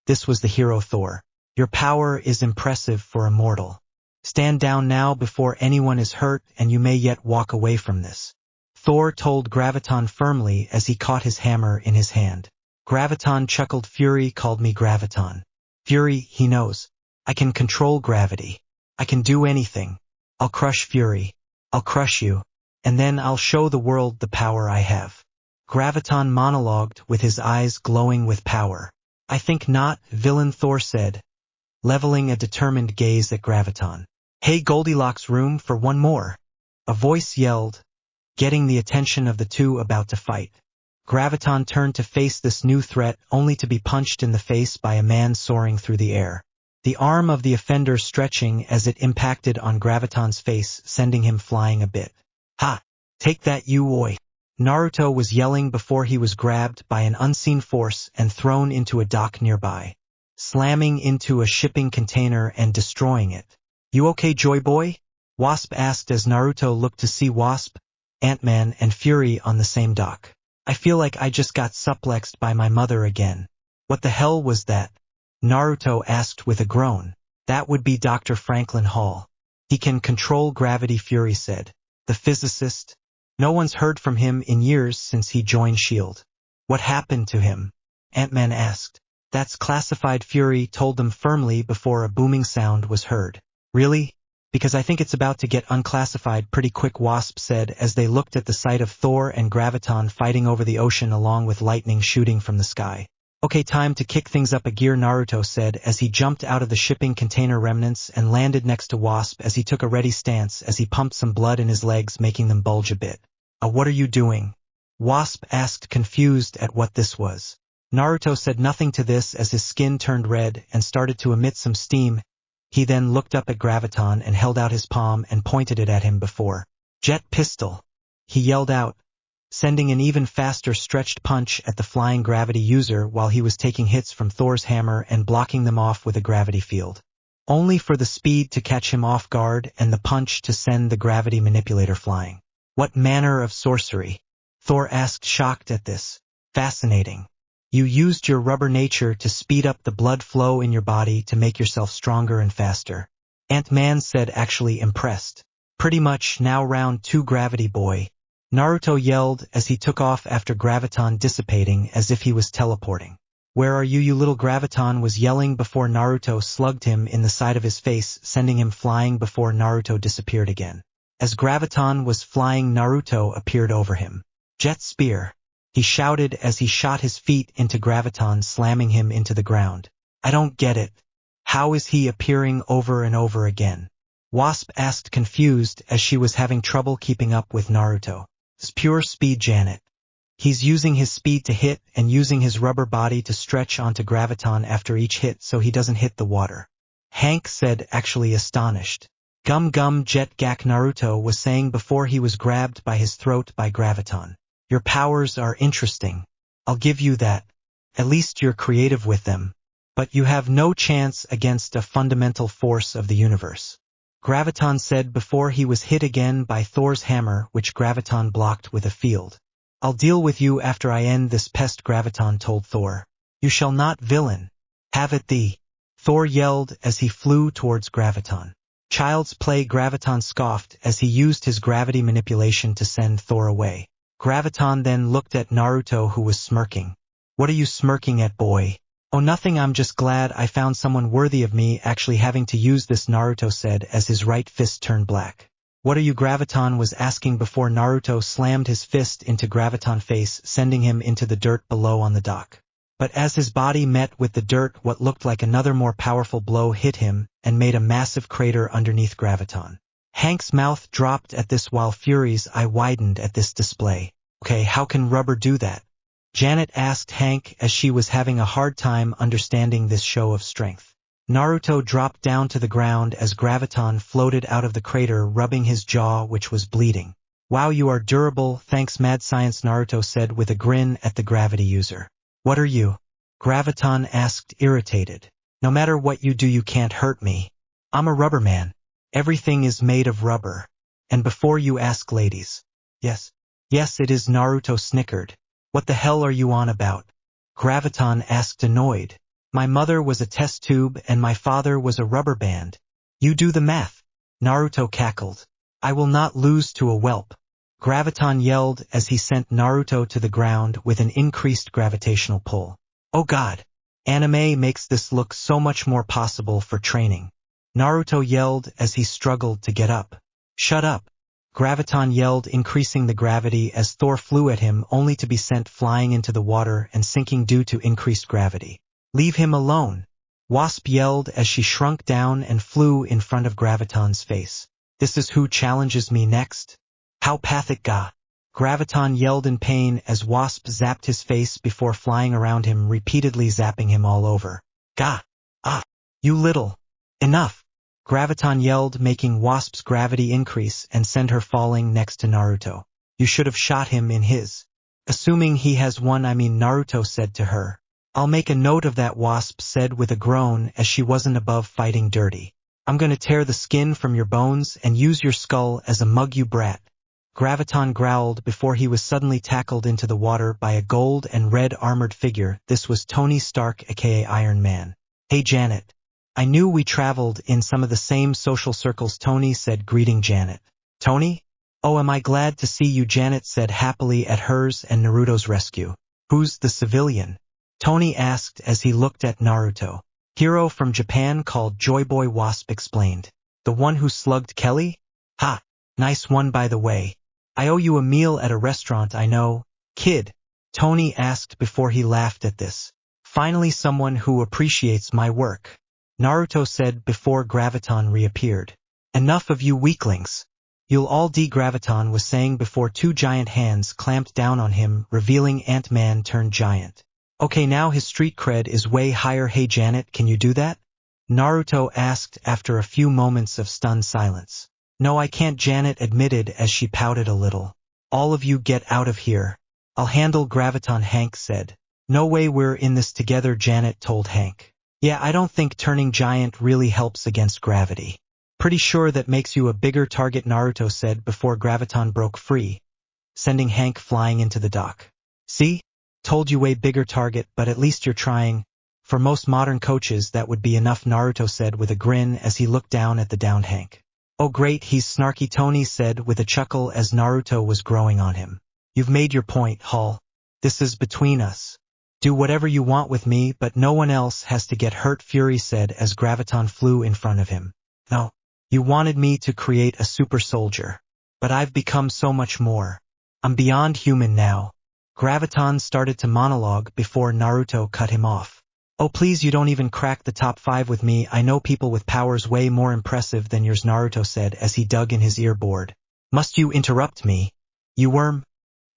This was the hero Thor. "Your power is impressive for a mortal. Stand down now before anyone is hurt, and you may yet walk away from this," Thor told Graviton firmly as he caught his hammer in his hand. Graviton chuckled. "Fury called me Graviton. Fury, he knows. I can control gravity. I can do anything. I'll crush Fury. I'll crush you. And then I'll show the world the power I have." Graviton monologued with his eyes glowing with power. "I think not," villain Thor said, leveling a determined gaze at Graviton. "Hey Goldilocks, room for one more," a voice yelled, getting the attention of the two about to fight. Graviton turned to face this new threat only to be punched in the face by a man soaring through the air, the arm of the offender stretching as it impacted on Graviton's face, sending him flying a bit. "Ha! Take that, you oi!" Naruto was yelling before he was grabbed by an unseen force and thrown into a dock nearby, slamming into a shipping container and destroying it. "You okay, Joyboy?" Wasp asked as Naruto looked to see Wasp, Ant-Man, and Fury on the same dock. "I feel like I just got suplexed by my mother again." "What the hell was that?" Naruto asked with a groan. "That would be Dr. Franklin Hall. He can control gravity," Fury said. "The physicist. No one's heard from him in years since he joined S.H.I.E.L.D. "What happened to him?" Ant-Man asked. "That's classified," Fury told them firmly before a booming sound was heard. "Really? Because I think it's about to get unclassified pretty quick," Wasp said as they looked at the sight of Thor and Graviton fighting over the ocean along with lightning shooting from the sky. "Okay, time to kick things up a gear," Naruto said as he jumped out of the shipping container remnants and landed next to Wasp as he took a ready stance as he pumped some blood in his legs, making them bulge a bit. What are you doing?" Wasp asked, confused at what this was. Naruto said nothing to this as his skin turned red and started to emit some steam. He then looked up at Graviton and held out his palm and pointed it at him before. "Jet pistol!" he yelled out, sending an even faster stretched punch at the flying gravity user while he was taking hits from Thor's hammer and blocking them off with a gravity field, only for the speed to catch him off guard and the punch to send the gravity manipulator flying. "What manner of sorcery?" Thor asked, shocked at this. Fascinating. You used your rubber nature to speed up the blood flow in your body to make yourself stronger and faster. Ant-Man said, actually impressed. Pretty much. Now round 2, Gravity Boy. Naruto yelled as he took off after graviton dissipating as if he was teleporting. Where are you, you little graviton? Was yelling before Naruto slugged him in the side of his face, sending him flying before Naruto disappeared again. As graviton was flying, Naruto appeared over him. Jet spear. He shouted as he shot his feet into graviton, slamming him into the ground. I don't get it. How is he appearing over and over again? Wasp asked, confused as she was having trouble keeping up with Naruto. It's pure speed, Janet. He's using his speed to hit and using his rubber body to stretch onto graviton after each hit so he doesn't hit the water. Hank said, actually astonished. Gum gum jet gak, Naruto was saying before he was grabbed by his throat by graviton. Your powers are interesting. I'll give you that. At least you're creative with them. But you have no chance against a fundamental force of the universe. Graviton said before he was hit again by Thor's hammer, which graviton blocked with a field. I'll deal with you after I end this pest, graviton told Thor. You shall not, villain. Have it thee. Thor yelled as he flew towards graviton. Child's play, graviton scoffed as he used his gravity manipulation to send Thor away. Graviton then looked at Naruto, who was smirking. What are you smirking at, boy? Oh, nothing, I'm just glad I found someone worthy of me actually having to use this, Naruto said as his right fist turned black. What are you, Graviton was asking before Naruto slammed his fist into Graviton's face, sending him into the dirt below on the dock. But as his body met with the dirt, what looked like another more powerful blow hit him and made a massive crater underneath Graviton. Hank's mouth dropped at this while Fury's eye widened at this display. Okay, how can rubber do that? Janet asked Hank as she was having a hard time understanding this show of strength. Naruto dropped down to the ground as Graviton floated out of the crater, rubbing his jaw, which was bleeding. Wow, you are durable, thanks mad science, Naruto said with a grin at the gravity user. What are you? Graviton asked, irritated. No matter what you do, you can't hurt me. I'm a rubber man. Everything is made of rubber. And before you ask, ladies. Yes. Yes, it is, Naruto snickered. What the hell are you on about? Graviton asked, annoyed. My mother was a test tube and my father was a rubber band. You do the math. Naruto cackled. I will not lose to a whelp. Graviton yelled as he sent Naruto to the ground with an increased gravitational pull. Oh god. Anime makes this look so much more possible for training. Naruto yelled as he struggled to get up. Shut up. Graviton yelled, increasing the gravity as Thor flew at him, only to be sent flying into the water and sinking due to increased gravity. Leave him alone. Wasp yelled as she shrunk down and flew in front of Graviton's face. This is who challenges me next? How pathic, ga. Graviton yelled in pain as Wasp zapped his face before flying around him, repeatedly zapping him all over. Ga. Ah. You little. Enough. Graviton yelled, making Wasp's gravity increase and send her falling next to Naruto. You should have shot him in his. Assuming he has one, Naruto said to her. I'll make a note of that, Wasp said with a groan as she wasn't above fighting dirty. I'm gonna tear the skin from your bones and use your skull as a mug, you brat. Graviton growled before he was suddenly tackled into the water by a gold and red armored figure. This was Tony Stark, aka Iron Man. Hey Janet. I knew we traveled in some of the same social circles, Tony said, greeting Janet. Tony? Oh, am I glad to see you, Janet said happily at hers and Naruto's rescue. Who's the civilian? Tony asked as he looked at Naruto. Hero from Japan called Joyboy, Wasp explained. The one who slugged Kelly? Ha! Nice one, by the way. I owe you a meal at a restaurant, I know. Kid? Tony asked before he laughed at this. Finally someone who appreciates my work. Naruto said before Graviton reappeared. Enough of you weaklings. You'll all die, Graviton was saying before two giant hands clamped down on him, revealing Ant-Man turned giant. Okay, now his street cred is way higher. Hey Janet, can you do that? Naruto asked after a few moments of stunned silence. No, I can't, Janet admitted as she pouted a little. All of you get out of here. I'll handle Graviton, Hank said. No way, we're in this together, Janet told Hank. Yeah, I don't think turning giant really helps against gravity. Pretty sure that makes you a bigger target, Naruto said before Graviton broke free. sending Hank flying into the dock. See? Told you way bigger target, but at least you're trying. For most modern coaches that would be enough, Naruto said with a grin as he looked down at the downed Hank. Oh great, he's snarky, Tony said with a chuckle as Naruto was growing on him. You've made your point, Hall. This is between us. Do whatever you want with me, but no one else has to get hurt, Fury said as Graviton flew in front of him. No. You wanted me to create a super soldier. But I've become so much more. I'm beyond human now. Graviton started to monologue before Naruto cut him off. Oh please, you don't even crack the top 5 with me. I know people with powers way more impressive than yours, Naruto said as he dug in his earboard. Must you interrupt me? You worm?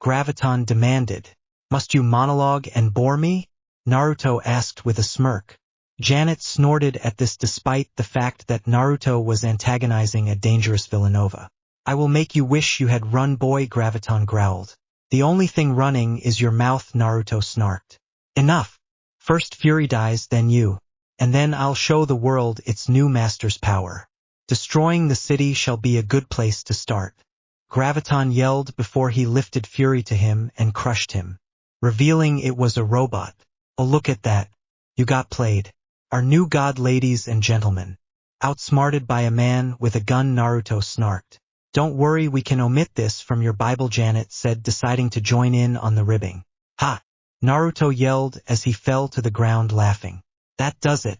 Graviton demanded. Must you monologue and bore me? Naruto asked with a smirk. Janet snorted at this despite the fact that Naruto was antagonizing a dangerous Villanova. I will make you wish you had run, boy, Graviton growled. The only thing running is your mouth, Naruto snarked. Enough. First Fury dies, then you. And then I'll show the world its new master's power. Destroying the city shall be a good place to start. Graviton yelled before he lifted Fury to him and crushed him, revealing it was a robot. Oh look at that. You got played. Our new god, ladies and gentlemen. Outsmarted by a man with a gun, Naruto snarked. Don't worry, we can omit this from your Bible, Janet said, deciding to join in on the ribbing. Ha! Naruto yelled as he fell to the ground laughing. That does it.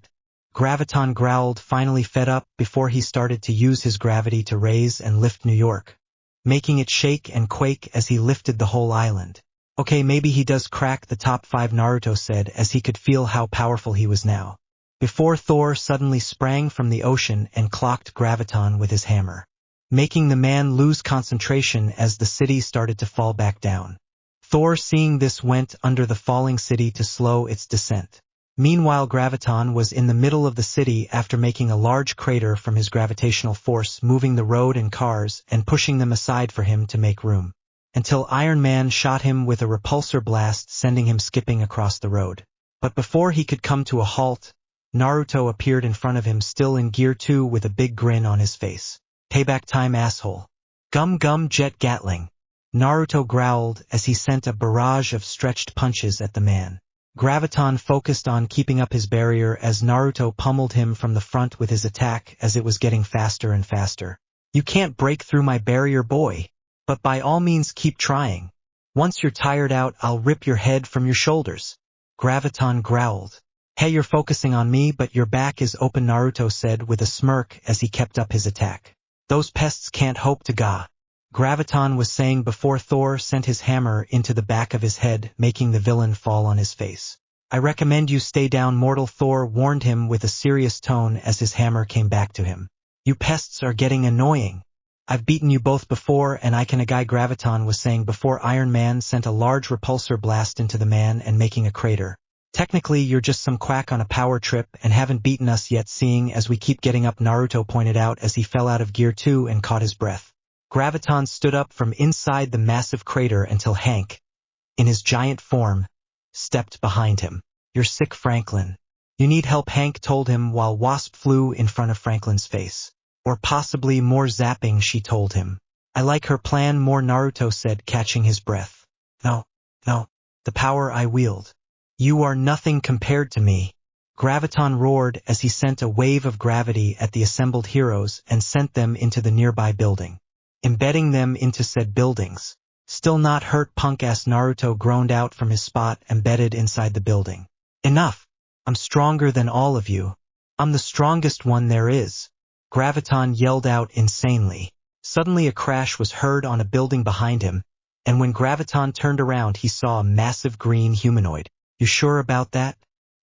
Graviton growled, finally fed up, before he started to use his gravity to raise and lift New York, making it shake and quake as he lifted the whole island. Okay, maybe he does crack the top 5, Naruto said as he could feel how powerful he was now. Before Thor suddenly sprang from the ocean and clocked Graviton with his hammer, making the man lose concentration as the city started to fall back down. Thor, seeing this, went under the falling city to slow its descent. Meanwhile, Graviton was in the middle of the city after making a large crater from his gravitational force, moving the road and cars and pushing them aside for him to make room, until Iron Man shot him with a repulsor blast, sending him skipping across the road. But before he could come to a halt, Naruto appeared in front of him, still in Gear 2 with a big grin on his face. Payback time, asshole. Gum gum jet Gatling. Naruto growled as he sent a barrage of stretched punches at the man. Graviton focused on keeping up his barrier as Naruto pummeled him from the front with his attack as it was getting faster and faster. You can't break through my barrier, boy. But by all means keep trying. Once you're tired out, I'll rip your head from your shoulders. Graviton growled. Hey, you're focusing on me, but your back is open, Naruto said with a smirk as he kept up his attack. Those pests can't hope to ga. Graviton was saying before Thor sent his hammer into the back of his head, making the villain fall on his face. I recommend you stay down, mortal, Thor warned him with a serious tone as his hammer came back to him. You pests are getting annoying. I've beaten you both before, and I can. A guy, Graviton was saying before Iron Man sent a large repulsor blast into the man and making a crater. Technically, you're just some quack on a power trip and haven't beaten us yet, seeing as we keep getting up, Naruto pointed out as he fell out of Gear 2 and caught his breath. Graviton stood up from inside the massive crater until Hank, in his giant form, stepped behind him. You're sick, Franklin. You need help, Hank told him while Wasp flew in front of Franklin's face. Or possibly more zapping, she told him. I like her plan more, Naruto said, catching his breath. No. The power I wield. You are nothing compared to me. Graviton roared as he sent a wave of gravity at the assembled heroes and sent them into the nearby building, embedding them into said buildings. Still not hurt, punk-ass, Naruto groaned out from his spot embedded inside the building. Enough. I'm stronger than all of you. I'm the strongest one there is. Graviton yelled out insanely. Suddenly a crash was heard on a building behind him, and when Graviton turned around he saw a massive green humanoid. You sure about that?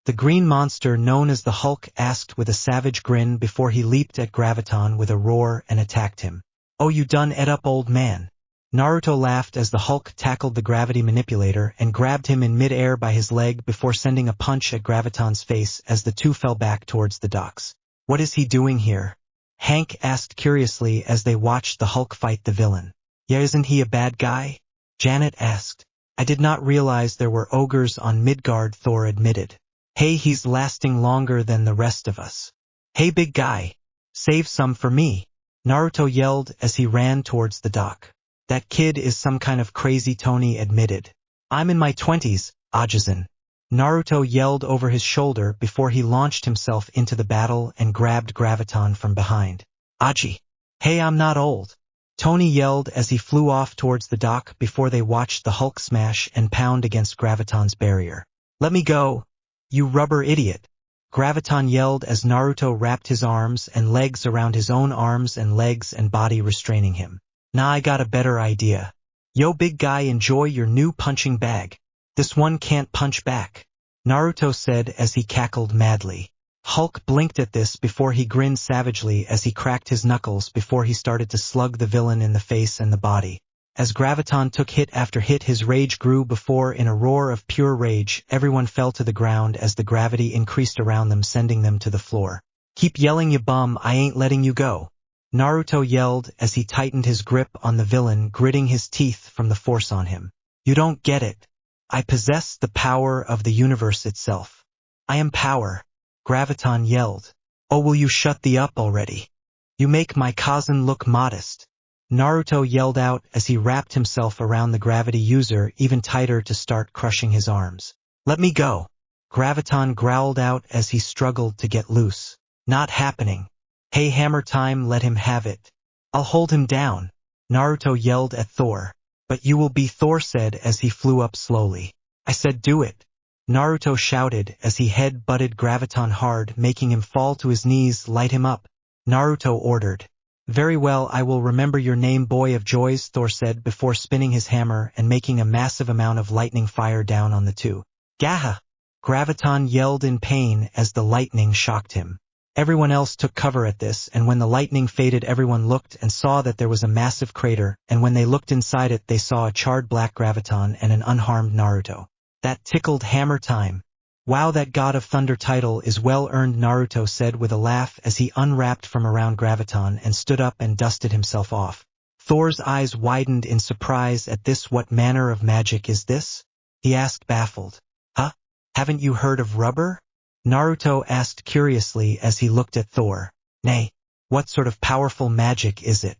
The green monster known as the Hulk asked with a savage grin before he leaped at Graviton with a roar and attacked him. Oh, you done et up, old man. Naruto laughed as the Hulk tackled the gravity manipulator and grabbed him in mid-air by his leg before sending a punch at Graviton's face as the two fell back towards the docks. What is he doing here? Hank asked curiously as they watched the Hulk fight the villain. Yeah, isn't he a bad guy? Janet asked. I did not realize there were ogres on Midgard, Thor admitted. Hey, he's lasting longer than the rest of us. Hey, big guy. Save some for me. Naruto yelled as he ran towards the dock. That kid is some kind of crazy, Tony admitted. I'm in my 20s, Ajisen. Naruto yelled over his shoulder before he launched himself into the battle and grabbed Graviton from behind. Aji. Hey, I'm not old. Tony yelled as he flew off towards the dock before they watched the Hulk smash and pound against Graviton's barrier. Let me go, you rubber idiot. Graviton yelled as Naruto wrapped his arms and legs around his own arms and legs and body, restraining him. Nah, I got a better idea. Yo, big guy, enjoy your new punching bag. This one can't punch back, Naruto said as he cackled madly. Hulk blinked at this before he grinned savagely as he cracked his knuckles before he started to slug the villain in the face and the body. As Graviton took hit after hit, his rage grew before in a roar of pure rage. Everyone fell to the ground as the gravity increased around them, sending them to the floor. Keep yelling, you bum, I ain't letting you go, Naruto yelled as he tightened his grip on the villain, gritting his teeth from the force on him. You don't get it. I possess the power of the universe itself. I am power, Graviton yelled. Oh, will you shut the up already? You make my cousin look modest, Naruto yelled out as he wrapped himself around the gravity user even tighter to start crushing his arms. Let me go, Graviton growled out as he struggled to get loose. Not happening. Hey, hammer time, let him have it. I'll hold him down, Naruto yelled at Thor. But you will be, Thor said as he flew up slowly. I said do it, Naruto shouted as he head-butted Graviton hard, making him fall to his knees. Light him up, Naruto ordered. Very well, I will remember your name, boy of joys, Thor said before spinning his hammer and making a massive amount of lightning fire down on the two. Gaha! Graviton yelled in pain as the lightning shocked him. Everyone else took cover at this, and when the lightning faded, everyone looked and saw that there was a massive crater, and when they looked inside it, they saw a charred black Graviton and an unharmed Naruto. That tickled hammer time. Wow, that God of Thunder title is well earned, Naruto said with a laugh as he unwrapped from around Graviton and stood up and dusted himself off. Thor's eyes widened in surprise at this. What manner of magic is this? He asked, baffled. Huh? Haven't you heard of rubber? Naruto asked curiously as he looked at Thor. Nay, what sort of powerful magic is it?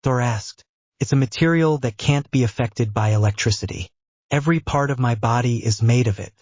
Thor asked. It's a material that can't be affected by electricity. Every part of my body is made of it,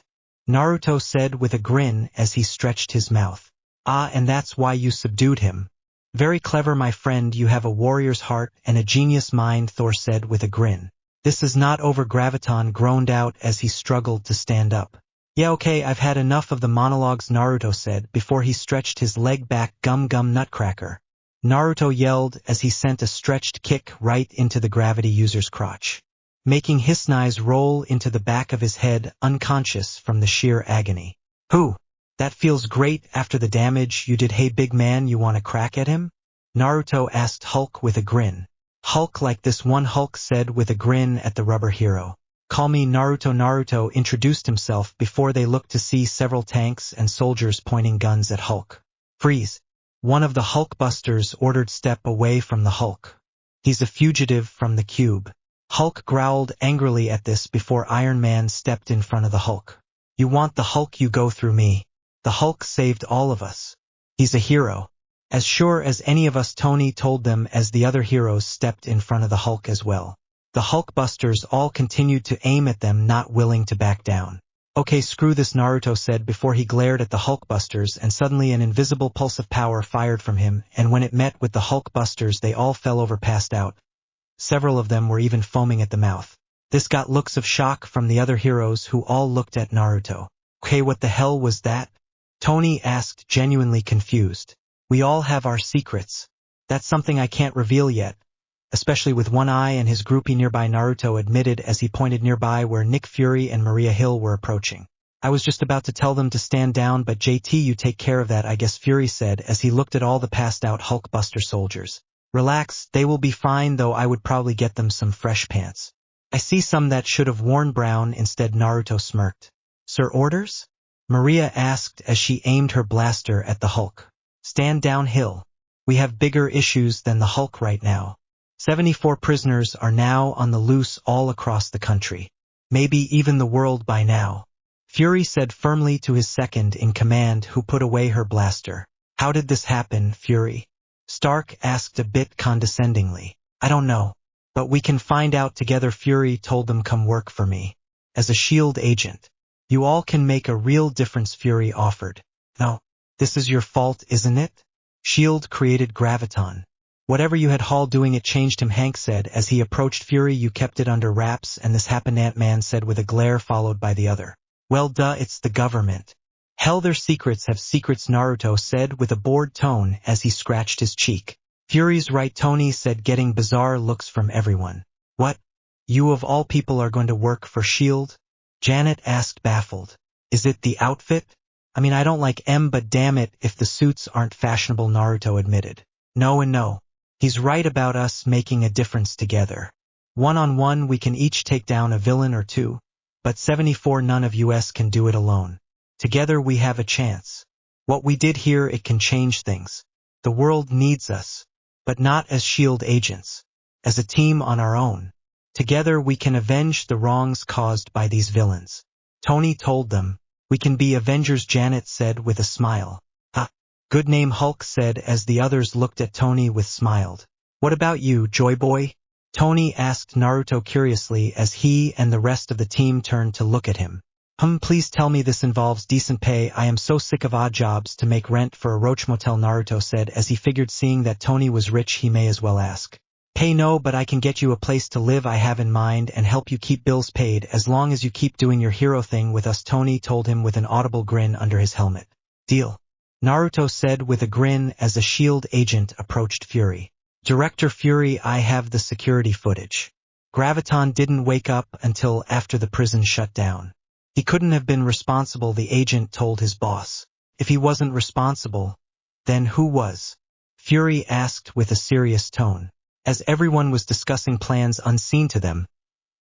Naruto said with a grin as he stretched his mouth. Ah, and that's why you subdued him. Very clever, my friend, you have a warrior's heart and a genius mind, Thor said with a grin. This is not over, Graviton groaned out as he struggled to stand up. Yeah, okay, I've had enough of the monologues, Naruto said before he stretched his leg back. Gum gum nutcracker, Naruto yelled as he sent a stretched kick right into the gravity user's crotch, making Hisnai's roll into the back of his head, unconscious from the sheer agony. Who? That feels great after the damage you did. Hey big man, you want a crack at him? Naruto asked Hulk with a grin. Hulk like this one, Hulk said with a grin at the rubber hero. Call me Naruto. Naruto introduced himself before they looked to see several tanks and soldiers pointing guns at Hulk. Freeze! One of the Hulkbusters ordered. Step away from the Hulk. He's a fugitive from the cube. Hulk growled angrily at this before Iron Man stepped in front of the Hulk. You want the Hulk, you go through me. The Hulk saved all of us. He's a hero. As sure as any of us, Tony told them as the other heroes stepped in front of the Hulk as well. The Hulkbusters all continued to aim at them, not willing to back down. Okay, screw this, Naruto said before he glared at the Hulkbusters, and suddenly an invisible pulse of power fired from him, and when it met with the Hulkbusters they all fell over, passed out. Several of them were even foaming at the mouth. This got looks of shock from the other heroes who all looked at Naruto. Okay, what the hell was that? Tony asked, genuinely confused. We all have our secrets. That's something I can't reveal yet. Especially with One Eye and his groupie nearby, Naruto admitted as he pointed nearby where Nick Fury and Maria Hill were approaching. I was just about to tell them to stand down, but JT, you take care of that, I guess, Fury said as he looked at all the passed out Hulkbuster soldiers. Relax, they will be fine, though I would probably get them some fresh pants. I see some that should have worn brown instead, Naruto smirked. Sir, orders? Maria asked as she aimed her blaster at the Hulk. Stand down, Hill. We have bigger issues than the Hulk right now. 74 prisoners are now on the loose all across the country. Maybe even the world by now. Fury said firmly to his second in command, who put away her blaster. How did this happen, Fury? Stark asked a bit condescendingly. I don't know. But we can find out together. Fury told them, come work for me. As a SHIELD agent. You all can make a real difference, Fury offered. No, this is your fault, isn't it? SHIELD created Graviton. Whatever you had Hall doing it changed him, Hank said as he approached Fury. You kept it under wraps and this happened, Ant-Man said with a glare followed by the other. Well duh, it's the government. Hell, their secrets have secrets, Naruto said with a bored tone as he scratched his cheek. Fury's right, Tony said, getting bizarre looks from everyone. What? You of all people are going to work for SHIELD? Janet asked, baffled. Is it the outfit? I mean, I don't like M, but damn it if the suits aren't fashionable, Naruto admitted. No and no. He's right about us making a difference together. One-on-one we can each take down a villain or two, but 74 none of us can do it alone. Together we have a chance. What we did here, it can change things. The world needs us, but not as SHIELD agents. As a team on our own. Together we can avenge the wrongs caused by these villains. Tony told them. We can be Avengers, Janet said with a smile. Ah, good name, Hulk said as the others looked at Tony with smiled. What about you, Joyboy? Tony asked Naruto curiously as he and the rest of the team turned to look at him. Please tell me this involves decent pay. I am so sick of odd jobs to make rent for a roach motel, Naruto said as he figured seeing that Tony was rich he may as well ask. Pay no, but I can get you a place to live I have in mind and help you keep bills paid as long as you keep doing your hero thing with us, Tony told him with an audible grin under his helmet. Deal. Naruto said with a grin as a SHIELD agent approached Fury. Director Fury, I have the security footage. Graviton didn't wake up until after the prison shut down. He couldn't have been responsible, the agent told his boss. If he wasn't responsible, then who was? Fury asked with a serious tone. As everyone was discussing plans unseen to them,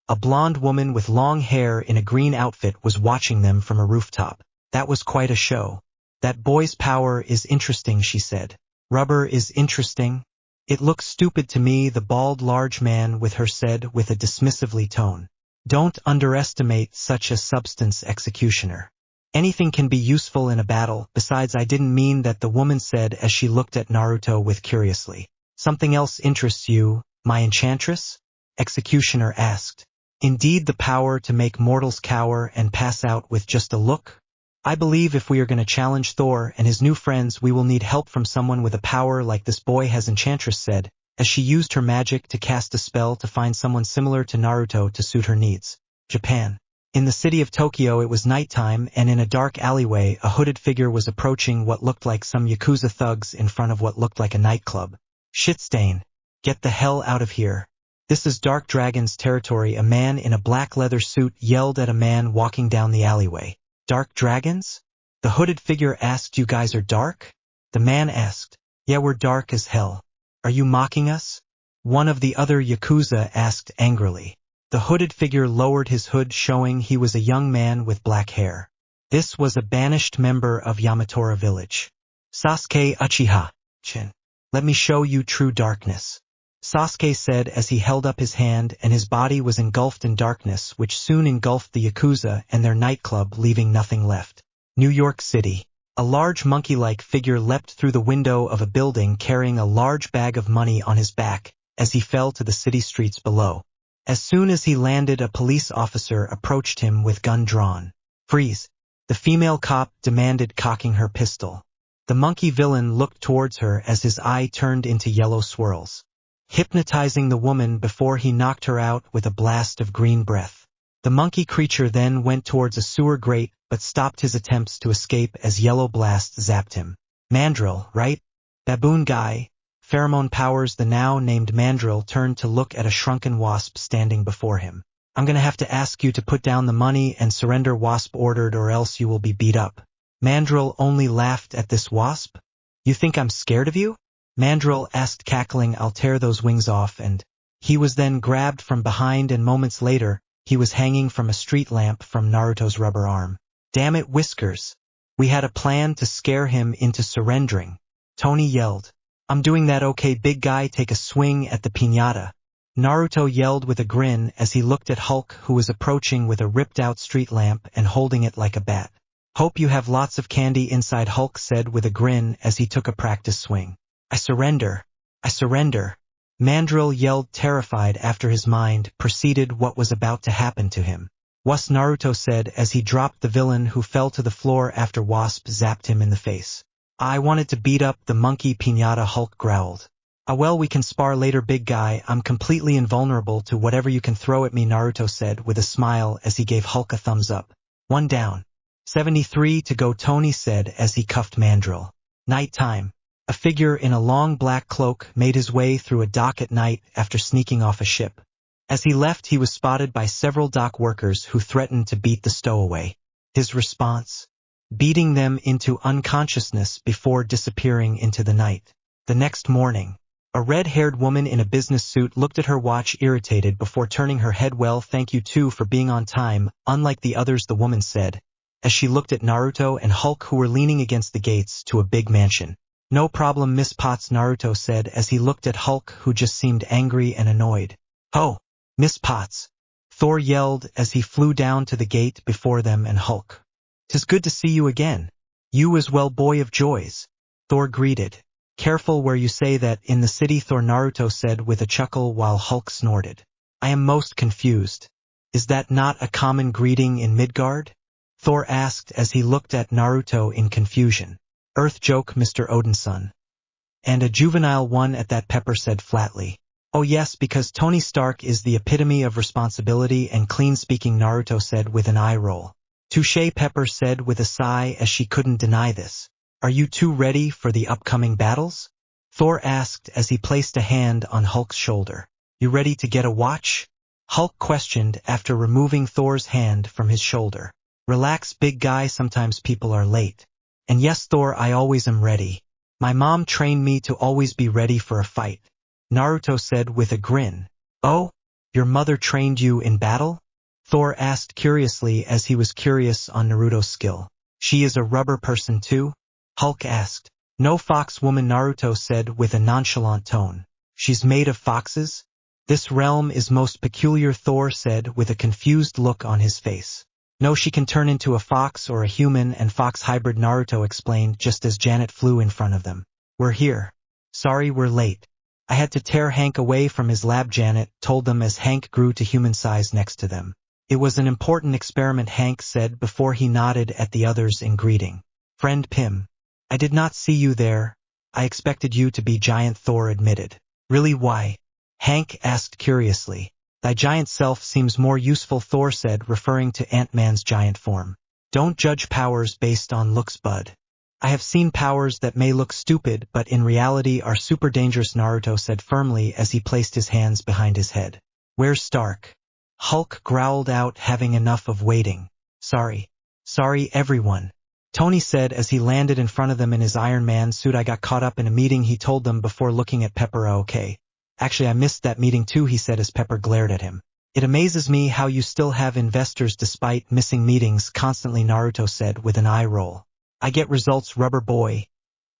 a blonde woman with long hair in a green outfit was watching them from a rooftop. That was quite a show. That boy's power is interesting, she said. Rubber is interesting? It looks stupid to me, the bald large man with her said with a dismissively tone. Don't underestimate such a substance, executioner. Anything can be useful in a battle, besides I didn't mean that, the woman said as she looked at Naruto with curiously. Something else interests you, my enchantress? Executioner asked. Indeed, the power to make mortals cower and pass out with just a look? I believe if we are going to challenge Thor and his new friends we will need help from someone with a power like this boy has, enchantress said, as she used her magic to cast a spell to find someone similar to Naruto to suit her needs. Japan. In the city of Tokyo it was nighttime and in a dark alleyway a hooded figure was approaching what looked like some Yakuza thugs in front of what looked like a nightclub. Shitstain. Get the hell out of here. This is Dark Dragon's territory, a man in a black leather suit yelled at a man walking down the alleyway. Dark Dragons? The hooded figure asked. You guys are dark? The man asked. Yeah, we're dark as hell. Are you mocking us? One of the other Yakuza asked angrily. The hooded figure lowered his hood showing he was a young man with black hair. This was a banished member of Yamatora village. Sasuke Uchiha. Chin. Let me show you true darkness. Sasuke said as he held up his hand and his body was engulfed in darkness which soon engulfed the Yakuza and their nightclub leaving nothing left. New York City. A large monkey-like figure leapt through the window of a building carrying a large bag of money on his back as he fell to the city streets below. As soon as he landed a police officer approached him with gun drawn. Freeze. The female cop demanded, cocking her pistol. The monkey villain looked towards her as his eye turned into yellow swirls, hypnotizing the woman before he knocked her out with a blast of green breath. The monkey creature then went towards a sewer grate but stopped his attempts to escape as yellow blast zapped him. Mandrill, right? Baboon guy. Pheromone powers. The now named Mandrill turned to look at a shrunken wasp standing before him. I'm gonna have to ask you to put down the money and surrender, Wasp ordered, or else you will be beat up. Mandrill only laughed at this. Wasp? You think I'm scared of you? Mandrill asked, cackling. I'll tear those wings off. And he was then grabbed from behind and moments later, he was hanging from a street lamp from Naruto's rubber arm. Damn it, Whiskers. We had a plan to scare him into surrendering. Tony yelled. I'm doing that. Okay, big guy, take a swing at the piñata. Naruto yelled with a grin as he looked at Hulk, who was approaching with a ripped-out street lamp and holding it like a bat. Hope you have lots of candy inside, Hulk said with a grin as he took a practice swing. I surrender. I surrender. Mandrill yelled terrified after his mind proceeded what was about to happen to him. Was Naruto said as he dropped the villain who fell to the floor after Wasp zapped him in the face. I wanted to beat up the monkey piñata, Hulk growled. Ah well, we can spar later, big guy, I'm completely invulnerable to whatever you can throw at me, Naruto said with a smile as he gave Hulk a thumbs up. One down. 73 to go, Tony said as he cuffed Mandrill. Night time. A figure in a long black cloak made his way through a dock at night after sneaking off a ship. As he left, he was spotted by several dock workers who threatened to beat the stowaway. His response? Beating them into unconsciousness before disappearing into the night. The next morning, a red-haired woman in a business suit looked at her watch irritated before turning her head. Well, thank you too for being on time, unlike the others, the woman said, as she looked at Naruto and Hulk who were leaning against the gates to a big mansion. No problem, Miss Potts, Naruto said as he looked at Hulk who just seemed angry and annoyed. Oh, Miss Potts, Thor yelled as he flew down to the gate before them and Hulk. 'Tis good to see you again. You as well, boy of joys, Thor greeted. Careful where you say that in the city, Thor, Naruto said with a chuckle while Hulk snorted. I am most confused. Is that not a common greeting in Midgard? Thor asked as he looked at Naruto in confusion. Earth joke, Mr. Odinson. And a juvenile one at that, Pepper said flatly. Oh yes, because Tony Stark is the epitome of responsibility and clean speaking, Naruto said with an eye roll. Touché, Pepper said with a sigh as she couldn't deny this. Are you two ready for the upcoming battles? Thor asked as he placed a hand on Hulk's shoulder. You ready to get a watch? Hulk questioned after removing Thor's hand from his shoulder. Relax, big guy, sometimes people are late. And yes, Thor, I always am ready. My mom trained me to always be ready for a fight, Naruto said with a grin. Oh, your mother trained you in battle? Thor asked curiously as he was curious on Naruto's skill. She is a rubber person too? Hulk asked. No, fox woman, Naruto said with a nonchalant tone. She's made of foxes? This realm is most peculiar, Thor said with a confused look on his face. No, she can turn into a fox or a human and fox hybrid, Naruto explained just as Janet flew in front of them. We're here. Sorry we're late. I had to tear Hank away from his lab, Janet told them as Hank grew to human size next to them. It was an important experiment, Hank said before he nodded at the others in greeting. Friend Pym. I did not see you there. I expected you to be giant, Thor admitted. Really, why? Hank asked curiously. Thy giant self seems more useful, Thor said, referring to Ant-Man's giant form. Don't judge powers based on looks, bud. I have seen powers that may look stupid but in reality are super dangerous, Naruto said firmly as he placed his hands behind his head. Where's Stark? Hulk growled out, having enough of waiting. Sorry, everyone. Tony said as he landed in front of them in his Iron Man suit. I got caught up in a meeting, he told them before looking at Pepper. Okay. Actually, I missed that meeting too, he said as Pepper glared at him. It amazes me how you still have investors despite missing meetings constantly, Naruto said with an eye roll. I get results, rubber boy,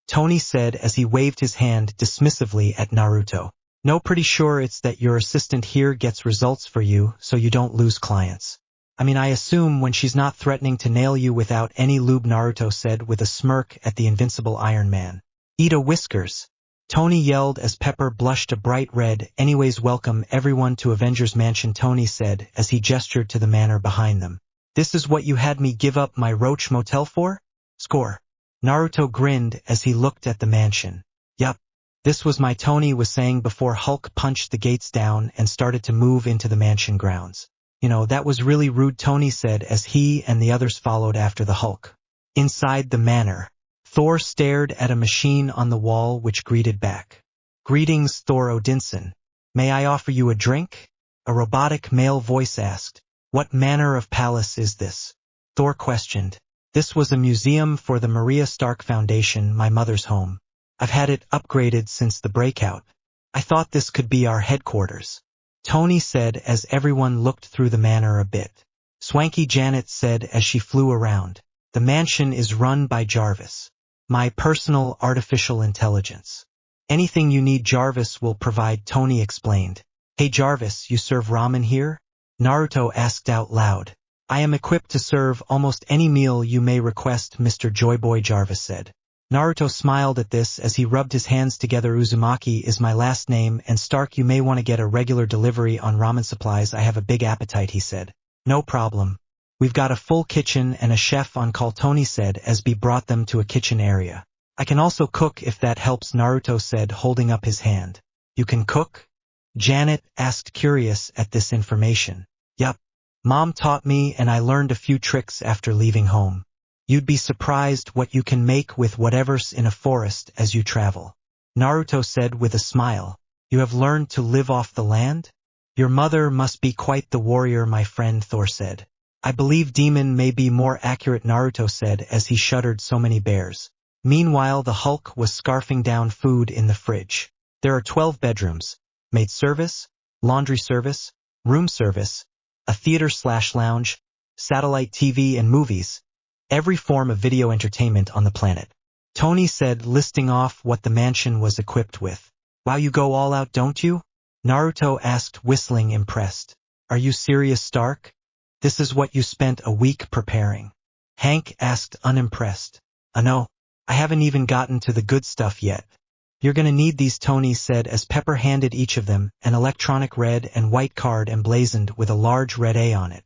Tony said as he waved his hand dismissively at Naruto. No, pretty sure it's that your assistant here gets results for you so you don't lose clients. I mean, I assume when she's not threatening to nail you without any lube, Naruto said with a smirk at the invincible Iron Man. Eat a whiskers, Tony yelled as Pepper blushed a bright red. Anyways, welcome everyone to Avengers Mansion, Tony said as he gestured to the manor behind them. This is what you had me give up my Roach Motel for? Score. Naruto grinned as he looked at the mansion. Yup. This was my, Tony was saying before Hulk punched the gates down and started to move into the mansion grounds. You know, that was really rude, Tony said as he and the others followed after the Hulk. Inside the manor, Thor stared at a machine on the wall which greeted back. Greetings, Thor Odinson. May I offer you a drink? A robotic male voice asked. What manner of palace is this? Thor questioned. This was a museum for the Maria Stark Foundation, my mother's home. I've had it upgraded since the breakout. I thought this could be our headquarters, Tony said as everyone looked through the manor a bit. Swanky, Janet said as she flew around. The mansion is run by Jarvis, my personal artificial intelligence. Anything you need Jarvis will provide, Tony explained. Hey Jarvis, you serve ramen here? Naruto asked out loud. I am equipped to serve almost any meal you may request, Mr. Joyboy, Jarvis said. Naruto smiled at this as he rubbed his hands together. Uzumaki is my last name, and Stark, you may want to get a regular delivery on ramen supplies. I have a big appetite, he said. No problem. We've got a full kitchen and a chef on call, Tony said as B brought them to a kitchen area. I can also cook if that helps, Naruto said, holding up his hand. You can cook? Janet asked, curious at this information. Yup. Mom taught me and I learned a few tricks after leaving home. You'd be surprised what you can make with whatever's in a forest as you travel. Naruto said with a smile. You have learned to live off the land? Your mother must be quite the warrior, my friend, Thor said. I believe demon may be more accurate, Naruto said as he shuddered, so many bears. Meanwhile, the Hulk was scarfing down food in the fridge. There are 12 bedrooms, maid service, laundry service, room service, a theater/lounge, satellite TV and movies, every form of video entertainment on the planet. Tony said, listing off what the mansion was equipped with. Wow, you go all out, don't you? Naruto asked, whistling, impressed. Are you serious, Stark? This is what you spent a week preparing? Hank asked, unimpressed. No, I haven't even gotten to the good stuff yet. You're gonna need these, Tony said as Pepper handed each of them an electronic red and white card emblazoned with a large red A on it.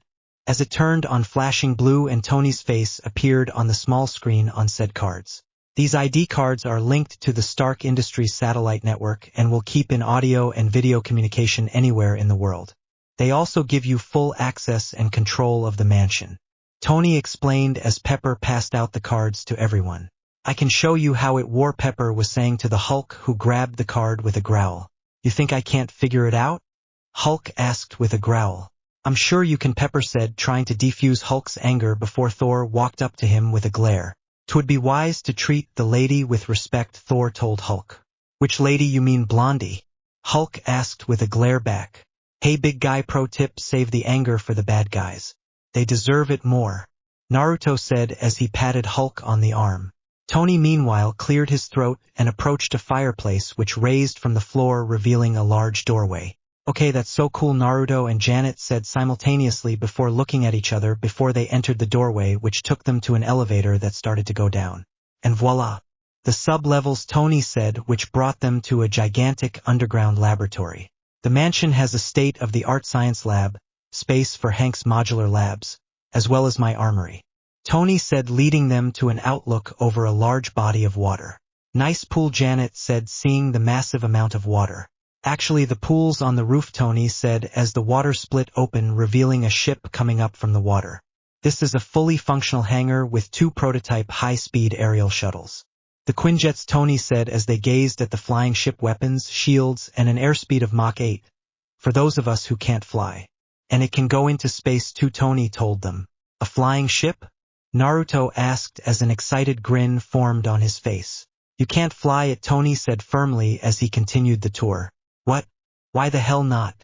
As it turned on, flashing blue, and Tony's face appeared on the small screen on said cards. These ID cards are linked to the Stark Industries satellite network and will keep in audio and video communication anywhere in the world. They also give you full access and control of the mansion. Tony explained as Pepper passed out the cards to everyone. I can show you how it works, Pepper was saying to the Hulk, who grabbed the card with a growl. You think I can't figure it out? Hulk asked with a growl. I'm sure you can, Pepper said, trying to defuse Hulk's anger before Thor walked up to him with a glare. 'Twould be wise to treat the lady with respect, Thor told Hulk. Which lady, you mean Blondie? Hulk asked with a glare back. Hey big guy, pro tip, save the anger for the bad guys. They deserve it more, Naruto said as he patted Hulk on the arm. Tony meanwhile cleared his throat and approached a fireplace which raised from the floor, revealing a large doorway. Okay, that's so cool, Naruto and Janet said simultaneously before looking at each other before they entered the doorway, which took them to an elevator that started to go down. And voila! The sub-levels, Tony said, which brought them to a gigantic underground laboratory. The mansion has a state-of-the-art science lab, space for Hank's modular labs, as well as my armory. Tony said, leading them to an outlook over a large body of water. Nice pool, Janet said, seeing the massive amount of water. Actually, the pool's on the roof, Tony said as the water split open, revealing a ship coming up from the water. This is a fully functional hangar with 2 prototype high-speed aerial shuttles. The Quinjets, Tony said as they gazed at the flying ship, weapons, shields, and an airspeed of Mach 8. For those of us who can't fly. And it can go into space too, Tony told them. A flying ship? Naruto asked as an excited grin formed on his face. You can't fly it, Tony said firmly as he continued the tour. What? Why the hell not?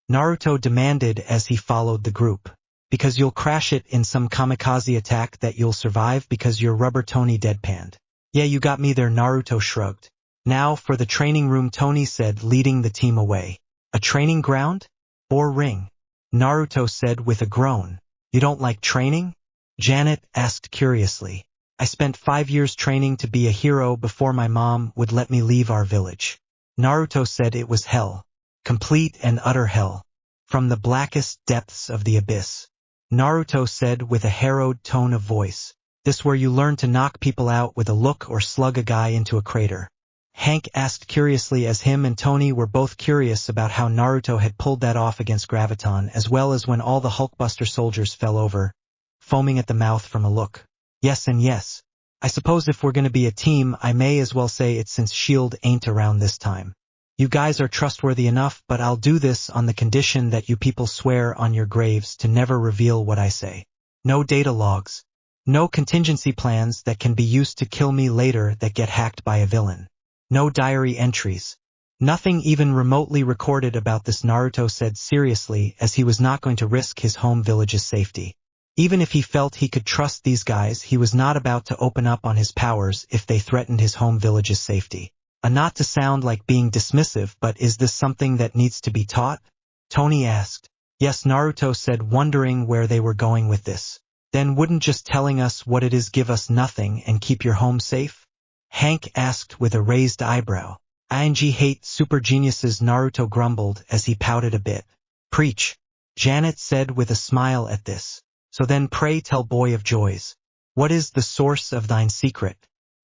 Naruto demanded as he followed the group. Because you'll crash it in some kamikaze attack that you'll survive because you're rubber, Tony deadpanned. Yeah, you got me there, Naruto shrugged. Now for the training room, Tony said, leading the team away. A training ground? Or ring? Naruto said with a groan. You don't like training? Janet asked curiously. I spent 5 years training to be a hero before my mom would let me leave our village. Naruto said it was hell. Complete and utter hell. From the blackest depths of the abyss. Naruto said with a harrowed tone of voice. This where you learn to knock people out with a look or slug a guy into a crater? Hank asked curiously as him and Tony were both curious about how Naruto had pulled that off against Graviton, as well as when all the Hulkbuster soldiers fell over, foaming at the mouth from a look. Yes and yes. I suppose if we're gonna be a team, I may as well say it since S.H.I.E.L.D. ain't around this time. You guys are trustworthy enough, but I'll do this on the condition that you people swear on your graves to never reveal what I say. No data logs. No contingency plans that can be used to kill me later that get hacked by a villain. No diary entries. Nothing even remotely recorded about this, Naruto said seriously as he was not going to risk his home village's safety. Even if he felt he could trust these guys, he was not about to open up on his powers if they threatened his home village's safety. Not to sound like being dismissive, but is this something that needs to be taught? Tony asked. Yes, Naruto said, wondering where they were going with this. Then wouldn't just telling us what it is give us nothing and keep your home safe? Hank asked with a raised eyebrow. "Ing hate super geniuses," Naruto grumbled as he pouted a bit. "Preach," Janet said with a smile at this. "So then pray tell, boy of joys, what is the source of thine secret?"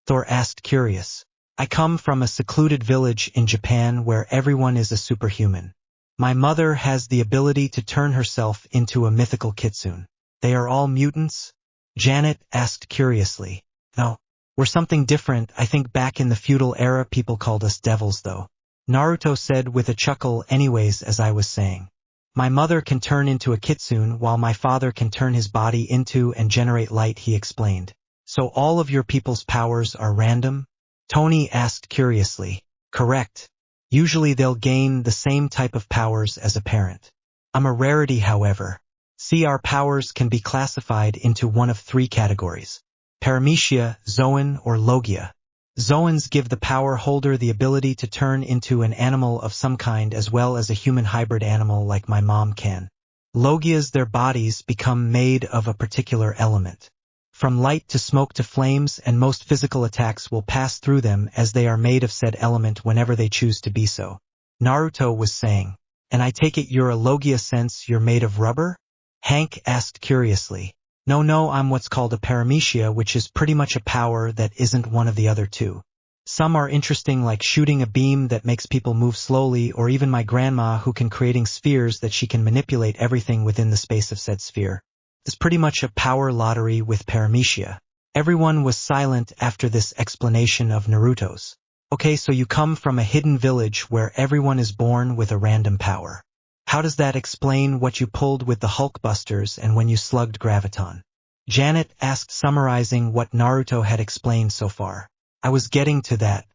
Thor asked, curious. "I come from a secluded village in Japan where everyone is a superhuman. My mother has the ability to turn herself into a mythical kitsune." "They are all mutants?" Janet asked curiously. "No. We're something different. I think back in the feudal era people called us devils though," Naruto said with a chuckle. "Anyways, as I was saying, my mother can turn into a kitsune while my father can turn his body into and generate light," he explained. "So all of your people's powers are random?" Tony asked curiously. "Correct. Usually they'll gain the same type of powers as a parent. I'm a rarity, however. See, our powers can be classified into one of three categories: paramecia, zoan, or logia. Zoans give the power holder the ability to turn into an animal of some kind as well as a human hybrid animal like my mom can. Logias, their bodies become made of a particular element. From light to smoke to flames, and most physical attacks will pass through them as they are made of said element whenever they choose to be so," Naruto was saying. "And I take it you're a logia since you're made of rubber?" Hank asked curiously. No, I'm what's called a paramecia, which is pretty much a power that isn't one of the other two. Some are interesting, like shooting a beam that makes people move slowly, or even my grandma who can creating spheres that she can manipulate everything within the space of said sphere. It's pretty much a power lottery with paramecia." Everyone was silent after this explanation of Naruto's. "Okay, so you come from a hidden village where everyone is born with a random power. How does that explain what you pulled with the Hulkbusters and when you slugged Graviton?" Janet asked, summarizing what Naruto had explained so far. "I was getting to that.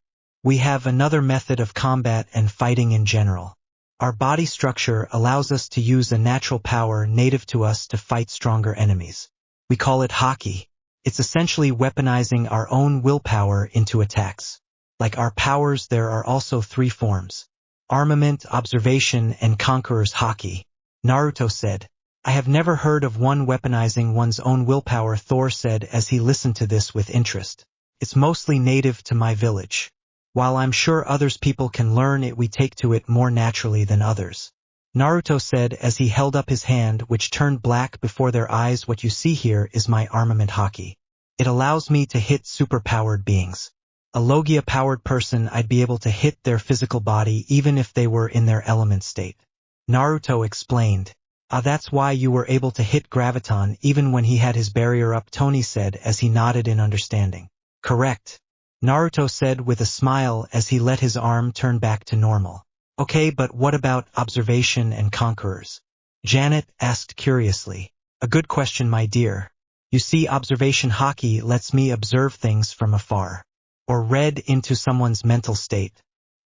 We have another method of combat and fighting in general. Our body structure allows us to use a natural power native to us to fight stronger enemies. We call it haki. It's essentially weaponizing our own willpower into attacks. Like our powers, there are also three forms: armament, observation, and conqueror's haki," Naruto said. "I have never heard of one weaponizing one's own willpower," Thor said as he listened to this with interest. "It's mostly native to my village. While I'm sure others people can learn it, we take to it more naturally than others," Naruto said as he held up his hand, which turned black before their eyes. "What you see here is my armament haki. It allows me to hit super-powered beings. A Logia-powered person, I'd be able to hit their physical body even if they were in their element state," Naruto explained. That's why you were able to hit Graviton even when he had his barrier up," Tony said as he nodded in understanding. "Correct," Naruto said with a smile as he let his arm turn back to normal. "Okay, but what about observation and conquerors?" Janet asked curiously. "A good question, my dear. You see, observation haki lets me observe things from afar, or read into someone's mental state.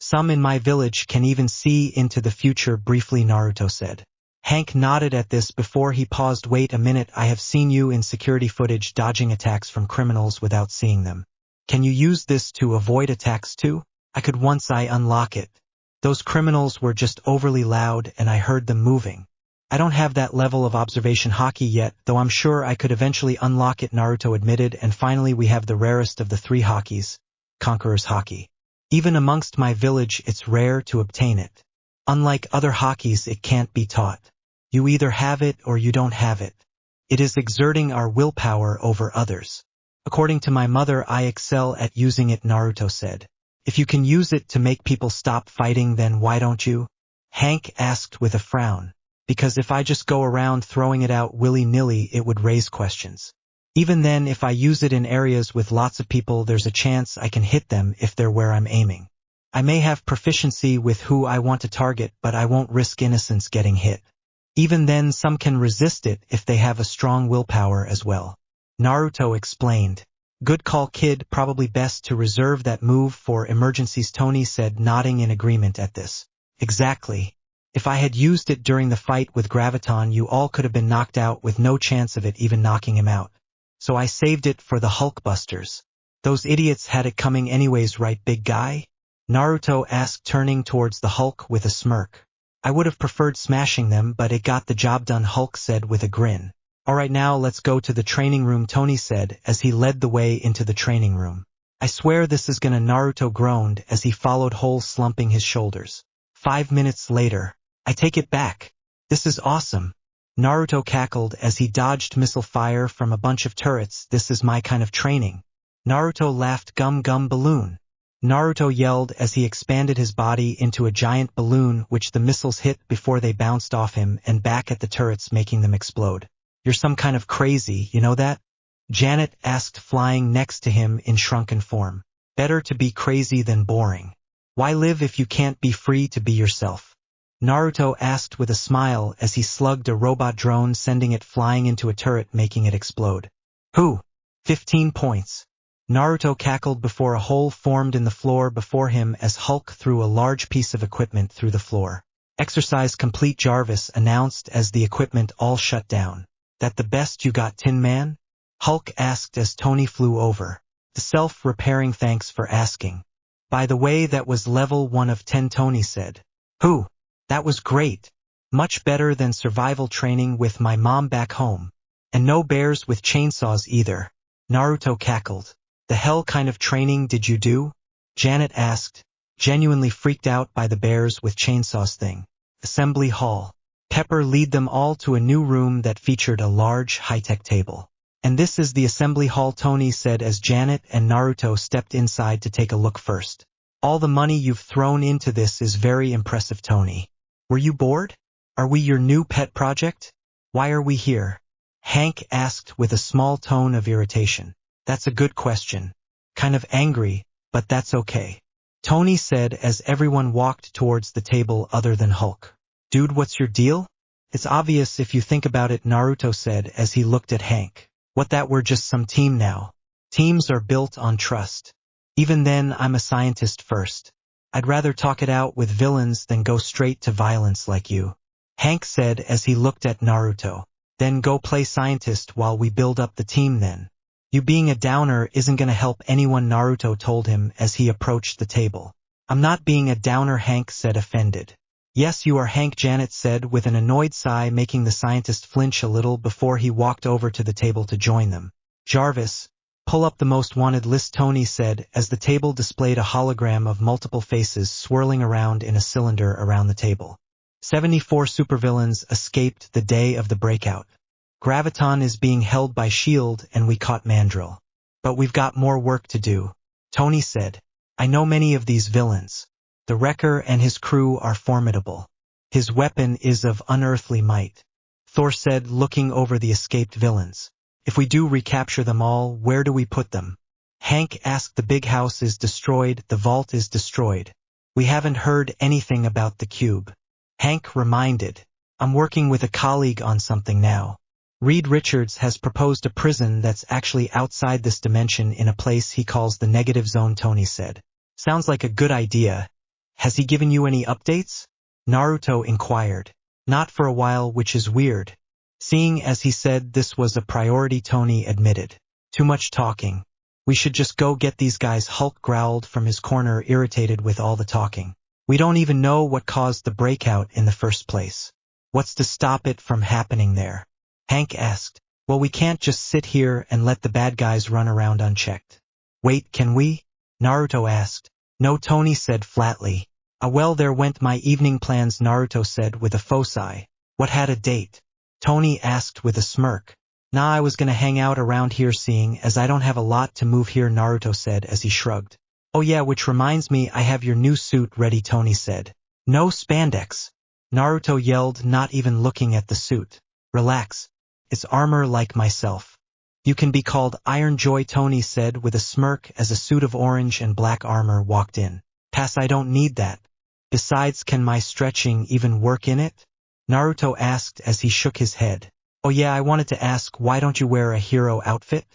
Some in my village can even see into the future," briefly Naruto said. Hank nodded at this before he paused. "Wait a minute, I have seen you in security footage dodging attacks from criminals without seeing them. Can you use this to avoid attacks too?" "I could once I unlock it. Those criminals were just overly loud and I heard them moving. I don't have that level of observation haki yet, though I'm sure I could eventually unlock it," Naruto admitted. "And finally we have the rarest of the three hakis, conqueror's haki. Even amongst my village it's rare to obtain it. Unlike other hakis, it can't be taught. You either have it or you don't have it. It is exerting our willpower over others. According to my mother, I excel at using it," Naruto said. "If you can use it to make people stop fighting, then why don't you?" Hank asked with a frown. "Because if I just go around throwing it out willy-nilly, it would raise questions. Even then, if I use it in areas with lots of people, there's a chance I can hit them if they're where I'm aiming. I may have proficiency with who I want to target, but I won't risk innocents getting hit. Even then, some can resist it if they have a strong willpower as well," Naruto explained. "Good call, kid. Probably best to reserve that move for emergencies," Tony said, nodding in agreement at this. "Exactly. If I had used it during the fight with Graviton, you all could have been knocked out with no chance of it even knocking him out. So I saved it for the Hulkbusters. Those idiots had it coming anyways, right, big guy?" Naruto asked, turning towards the Hulk with a smirk. "I would have preferred smashing them, but it got the job done," Hulk said with a grin. "Alright, now let's go to the training room," Tony said as he led the way into the training room. I swear this is gonna, Naruto groaned as he followed Hole, slumping his shoulders. 5 minutes later. I take it back. This is awesome. Naruto cackled as he dodged missile fire from a bunch of turrets. This is my kind of training. Naruto laughed. Gum gum balloon. Naruto yelled as he expanded his body into a giant balloon which the missiles hit before they bounced off him and back at the turrets, making them explode. You're some kind of crazy, you know that? Janet asked, flying next to him in shrunken form. Better to be crazy than boring. Why live if you can't be free to be yourself? Naruto asked with a smile as he slugged a robot drone, sending it flying into a turret, making it explode. Who? 15 points. Naruto cackled before a hole formed in the floor before him as Hulk threw a large piece of equipment through the floor. Exercise complete, Jarvis announced as the equipment all shut down. That the best you got, Tin Man? Hulk asked as Tony flew over. The self-repairing, thanks for asking. By the way, that was level 1 of 10, Tony said. Who? That was great. Much better than survival training with my mom back home. And no bears with chainsaws either. Naruto cackled. The hell kind of training did you do? Janet asked, genuinely freaked out by the bears with chainsaws thing. Assembly hall. Pepper lead them all to a new room that featured a large high-tech table. And this is the assembly hall, Tony said as Janet and Naruto stepped inside to take a look first. All the money you've thrown into this is very impressive, Tony. Were you bored? Are we your new pet project? Why are we here? Hank asked with a small tone of irritation. That's a good question. Kind of angry, but that's okay. Tony said as everyone walked towards the table other than Hulk. Dude, what's your deal? It's obvious if you think about it, Naruto said as he looked at Hank. What, that we're just some team now? Teams are built on trust. Even then, I'm a scientist first. I'd rather talk it out with villains than go straight to violence like you. Hank said as he looked at Naruto. Then go play scientist while we build up the team then. You being a downer isn't gonna help anyone, Naruto told him as he approached the table. I'm not being a downer, Hank said, offended. Yes, you are, Hank, Janet said with an annoyed sigh, making the scientist flinch a little before he walked over to the table to join them. Jarvis, pull up the most wanted list, Tony said as the table displayed a hologram of multiple faces swirling around in a cylinder around the table. 74 supervillains escaped the day of the breakout. Graviton is being held by S.H.I.E.L.D. and we caught Mandrill. But we've got more work to do. Tony said. I know many of these villains. The Wrecker and his crew are formidable. His weapon is of unearthly might. Thor said, looking over the escaped villains. If we do recapture them all, where do we put them? Hank asked. The big house is destroyed, the vault is destroyed. We haven't heard anything about the cube. Hank reminded. I'm working with a colleague on something now. Reed Richards has proposed a prison that's actually outside this dimension in a place he calls the negative zone, Tony said. Sounds like a good idea. Has he given you any updates? Naruto inquired. Not for a while, which is weird. Seeing as he said this was a priority, Tony admitted. Too much talking. We should just go get these guys, Hulk growled from his corner, irritated with all the talking. We don't even know what caused the breakout in the first place. What's to stop it from happening there? Hank asked. Well, we can't just sit here and let the bad guys run around unchecked. Wait, can we? Naruto asked. No, Tony said flatly. Well, there went my evening plans, Naruto said with a faux sigh. What, had a date? Tony asked with a smirk. Nah, I was gonna hang out around here, seeing as I don't have a lot to move here, Naruto said as he shrugged. Oh yeah, which reminds me, I have your new suit ready, Tony said. No spandex. Naruto yelled, not even looking at the suit. Relax. It's armor like myself. You can be called Iron Joy, Tony said with a smirk as a suit of orange and black armor walked in. Pass, I don't need that. Besides, can my stretching even work in it? Naruto asked as he shook his head. Oh yeah, I wanted to ask, why don't you wear a hero outfit?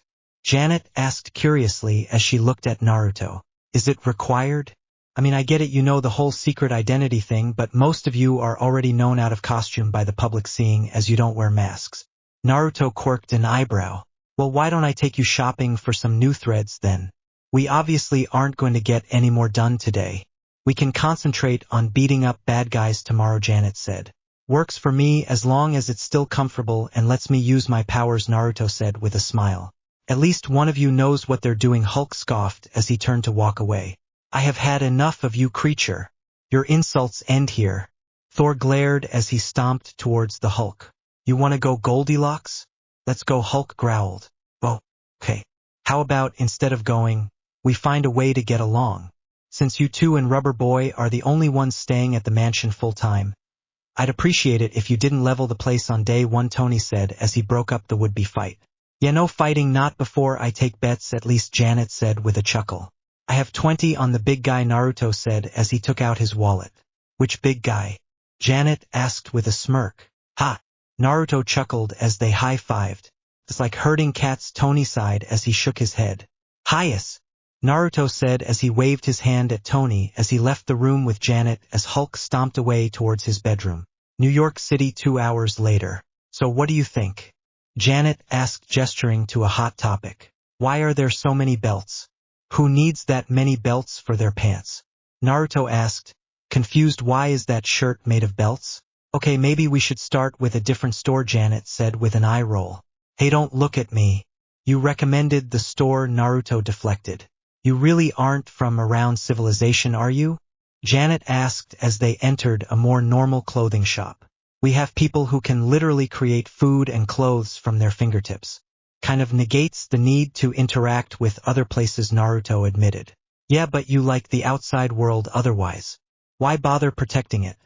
Janet asked curiously as she looked at Naruto. Is it required? I mean, I get it, you know, the whole secret identity thing, but most of you are already known out of costume by the public, seeing as you don't wear masks. Naruto quirked an eyebrow. Well, why don't I take you shopping for some new threads then? We obviously aren't going to get any more done today. We can concentrate on beating up bad guys tomorrow, Janet said. Works for me as long as it's still comfortable and lets me use my powers, Naruto said with a smile. At least one of you knows what they're doing, Hulk scoffed as he turned to walk away. I have had enough of you, creature. Your insults end here. Thor glared as he stomped towards the Hulk. You want to go Goldilocks? Let's go, Hulk growled. Oh, okay. How about instead of going, we find a way to get along? Since you two and Rubber Boy are the only ones staying at the mansion full-time, I'd appreciate it if you didn't level the place on day one, Tony said as he broke up the would-be fight. Yeah, no fighting, not before I take bets, at least, Janet said with a chuckle. I have 20 on the big guy, Naruto said as he took out his wallet. Which big guy? Janet asked with a smirk. Ha! Naruto chuckled as they high-fived. It's like herding cats, Tony sighed as he shook his head. Highest! Naruto said as he waved his hand at Tony as he left the room with Janet as Hulk stomped away towards his bedroom. New York City 2 hours later. So what do you think? Janet asked, gesturing to a hot topic. Why are there so many belts? Who needs that many belts for their pants? Naruto asked, confused. Why is that shirt made of belts? Okay, maybe we should start with a different store, Janet said with an eye roll. Hey, don't look at me. You recommended the store, Naruto deflected. You really aren't from around civilization, are you? Janet asked as they entered a more normal clothing shop. We have people who can literally create food and clothes from their fingertips. Kind of negates the need to interact with other places, Naruto admitted. Yeah, but you like the outside world otherwise. Why bother protecting it?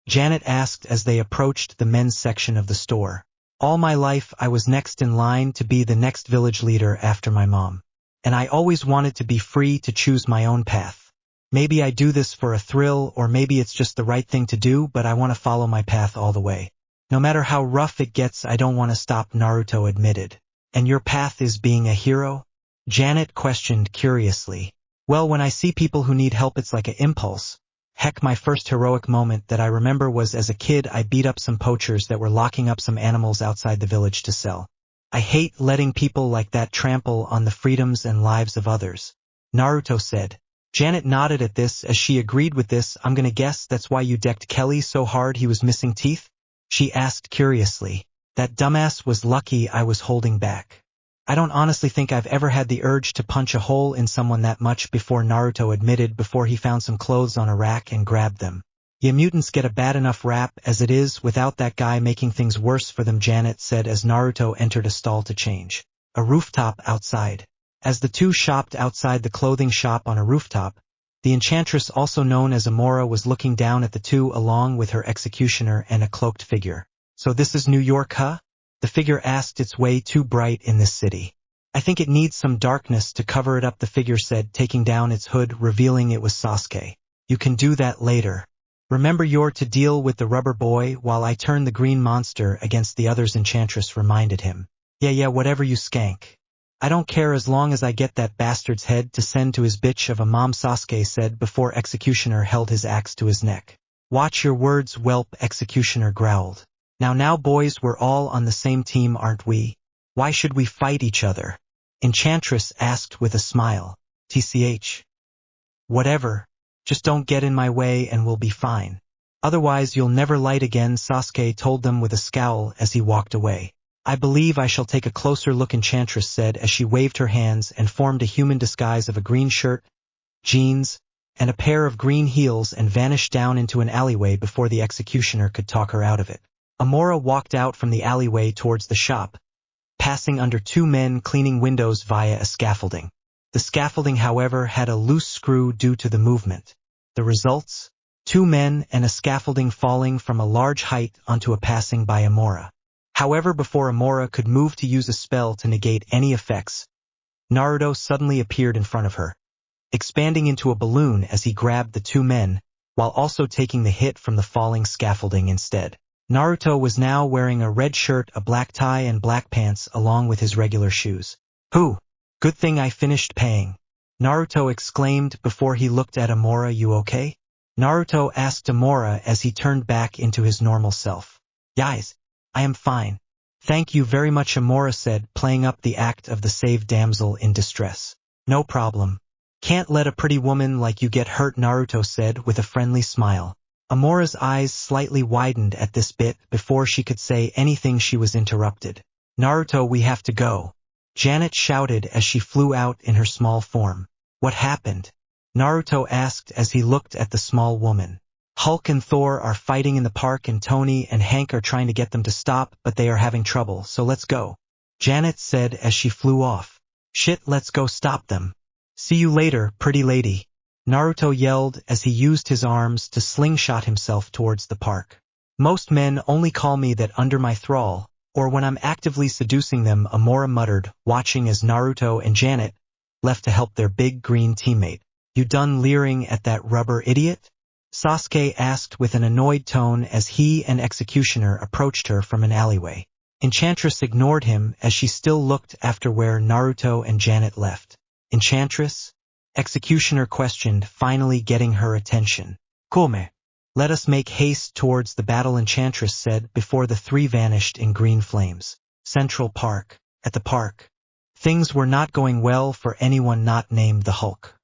Janet asked as they approached the men's section of the store. All my life I was next in line to be the next village leader after my mom. And I always wanted to be free to choose my own path. Maybe I do this for a thrill, or maybe it's just the right thing to do, but I want to follow my path all the way. No matter how rough it gets, I don't want to stop, Naruto admitted. And your path is being a hero? Janet questioned curiously. Well, when I see people who need help, it's like an impulse. Heck, my first heroic moment that I remember was as a kid. I beat up some poachers that were locking up some animals outside the village to sell. I hate letting people like that trample on the freedoms and lives of others, Naruto said. Janet nodded at this as she agreed with this. I'm gonna guess that's why you decked Kelly so hard he was missing teeth? She asked curiously. That dumbass was lucky I was holding back. I don't honestly think I've ever had the urge to punch a hole in someone that much before, Naruto admitted before he found some clothes on a rack and grabbed them. Yeah, mutants get a bad enough rap as it is without that guy making things worse for them, Janet said as Naruto entered a stall to change. A rooftop outside. As the two shopped outside the clothing shop on a rooftop, the enchantress, also known as Amora, was looking down at the two along with her executioner and a cloaked figure. So this is New York, huh? The figure asked. It's way too bright in this city. I think it needs some darkness to cover it up, the figure said, taking down its hood, revealing it was Sasuke. You can do that later. Remember, you're to deal with the Rubber Boy while I turn the green monster against the others, enchantress reminded him. Yeah, whatever, you skank. I don't care as long as I get that bastard's head to send to his bitch of a mom, Sasuke said before executioner held his axe to his neck. Watch your words, whelp, executioner growled. Now boys, we're all on the same team, aren't we? Why should we fight each other? Enchantress asked with a smile. TCH. Whatever. Just don't get in my way and we'll be fine. Otherwise you'll never light again, Sasuke told them with a scowl as he walked away. I believe I shall take a closer look, Enchantress said as she waved her hands and formed a human disguise of a green shirt, jeans, and a pair of green heels and vanished down into an alleyway before the executioner could talk her out of it. Amora walked out from the alleyway towards the shop, passing under two men cleaning windows via a scaffolding. The scaffolding, however, had a loose screw due to the movement. The results? 2 men and a scaffolding falling from a large height onto a passing by Amora. However, before Amora could move to use a spell to negate any effects, Naruto suddenly appeared in front of her, expanding into a balloon as he grabbed the 2 men, while also taking the hit from the falling scaffolding instead. Naruto was now wearing a red shirt, a black tie, and black pants along with his regular shoes. Whew! Good thing I finished paying, Naruto exclaimed before he looked at Amora. You okay? Naruto asked Amora as he turned back into his normal self. Guys, I am fine. Thank you very much, Amora said, playing up the act of the saved damsel in distress. No problem. Can't let a pretty woman like you get hurt, Naruto said with a friendly smile. Amora's eyes slightly widened at this bit before she could say anything. She was interrupted. Naruto, we have to go. Janet shouted as she flew out in her small form. What happened? Naruto asked as he looked at the small woman. Hulk and Thor are fighting in the park and Tony and Hank are trying to get them to stop, but they are having trouble, so let's go. Janet said as she flew off. Shit, let's go stop them. See you later, pretty lady. Naruto yelled as he used his arms to slingshot himself towards the park. Most men only call me that under my thrall, or when I'm actively seducing them, Amora muttered, watching as Naruto and Janet left to help their big green teammate. You done leering at that rubber idiot? Sasuke asked with an annoyed tone as he and Executioner approached her from an alleyway. Enchantress ignored him as she still looked after where Naruto and Janet left. Enchantress? Executioner questioned, finally getting her attention. Come. Let us make haste towards the battle, Enchantress said before the three vanished in green flames. Central Park. At the park, things were not going well for anyone not named the Hulk.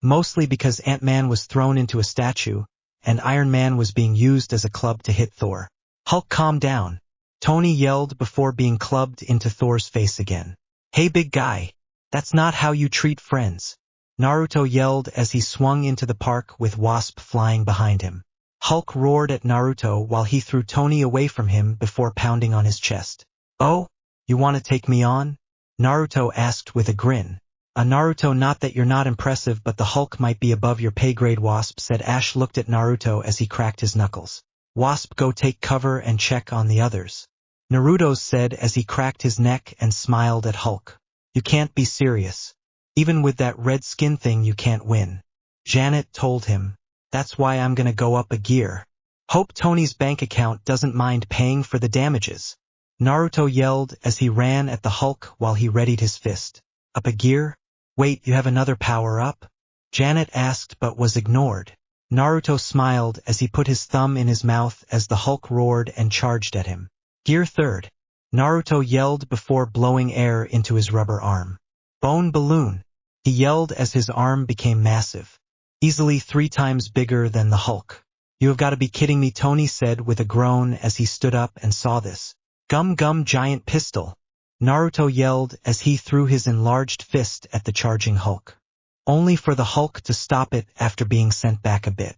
Mostly because Ant-Man was thrown into a statue, and Iron Man was being used as a club to hit Thor. Hulk, calm down. Tony yelled before being clubbed into Thor's face again. Hey big guy, that's not how you treat friends. Naruto yelled as he swung into the park with Wasp flying behind him. Hulk roared at Naruto while he threw Tony away from him before pounding on his chest. Oh, you want to take me on? Naruto asked with a grin. Naruto, not that you're not impressive, but the Hulk might be above your pay grade, Wasp said. Ash looked at Naruto as he cracked his knuckles. Wasp, go take cover and check on the others. Naruto said as he cracked his neck and smiled at Hulk. You can't be serious. Even with that red skin thing you can't win. Janet told him. That's why I'm gonna go up a gear. Hope Tony's bank account doesn't mind paying for the damages. Naruto yelled as he ran at the Hulk while he readied his fist. Up a gear? Wait, you have another power-up? Janet asked but was ignored. Naruto smiled as he put his thumb in his mouth as the Hulk roared and charged at him. Gear third. Naruto yelled before blowing air into his rubber arm. Bone balloon. He yelled as his arm became massive. Easily 3 times bigger than the Hulk. You have got to be kidding me, Tony said with a groan as he stood up and saw this. Gum giant pistol. Naruto yelled as he threw his enlarged fist at the charging Hulk. Only for the Hulk to stop it after being sent back a bit.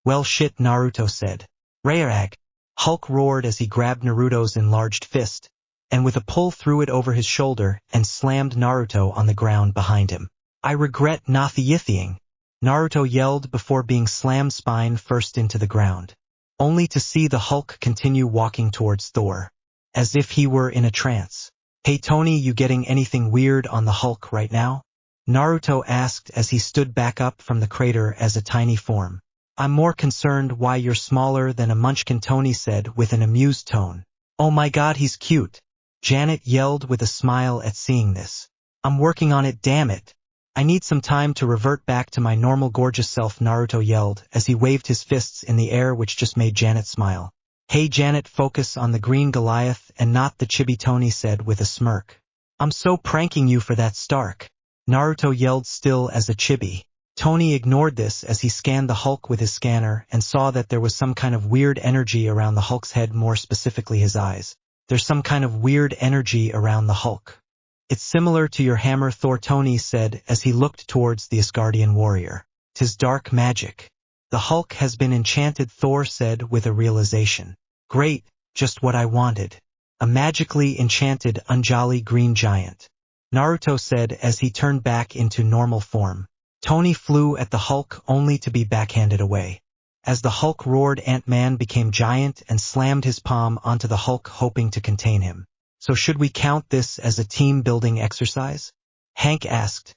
Well shit, Naruto said. Rearag. Hulk roared as he grabbed Naruto's enlarged fist, and with a pull threw it over his shoulder and slammed Naruto on the ground behind him. I regret nothing. Naruto yelled before being slammed spine first into the ground, only to see the Hulk continue walking towards Thor, as if he were in a trance. Hey Tony, you getting anything weird on the Hulk right now? Naruto asked as he stood back up from the crater as a tiny form. I'm more concerned why you're smaller than a munchkin, Tony said with an amused tone. Oh my god, he's cute. Janet yelled with a smile at seeing this. I'm working on it, damn it. I need some time to revert back to my normal gorgeous self, Naruto yelled as he waved his fists in the air, which just made Janet smile. Hey Janet, focus on the green Goliath and not the chibi, Tony said with a smirk. I'm so pranking you for that, Stark. Naruto yelled still as a chibi. Tony ignored this as he scanned the Hulk with his scanner and saw that there was some kind of weird energy around the Hulk's head, more specifically his eyes. There's some kind of weird energy around the Hulk. It's similar to your hammer, Thor, Tony said as he looked towards the Asgardian warrior. 'Tis dark magic. The Hulk has been enchanted, Thor said with a realization. Great, just what I wanted. A magically enchanted unjolly green giant. Naruto said as he turned back into normal form. Tony flew at the Hulk only to be backhanded away. As the Hulk roared, Ant-Man became giant and slammed his palm onto the Hulk, hoping to contain him. So should we count this as a team-building exercise? Hank asked,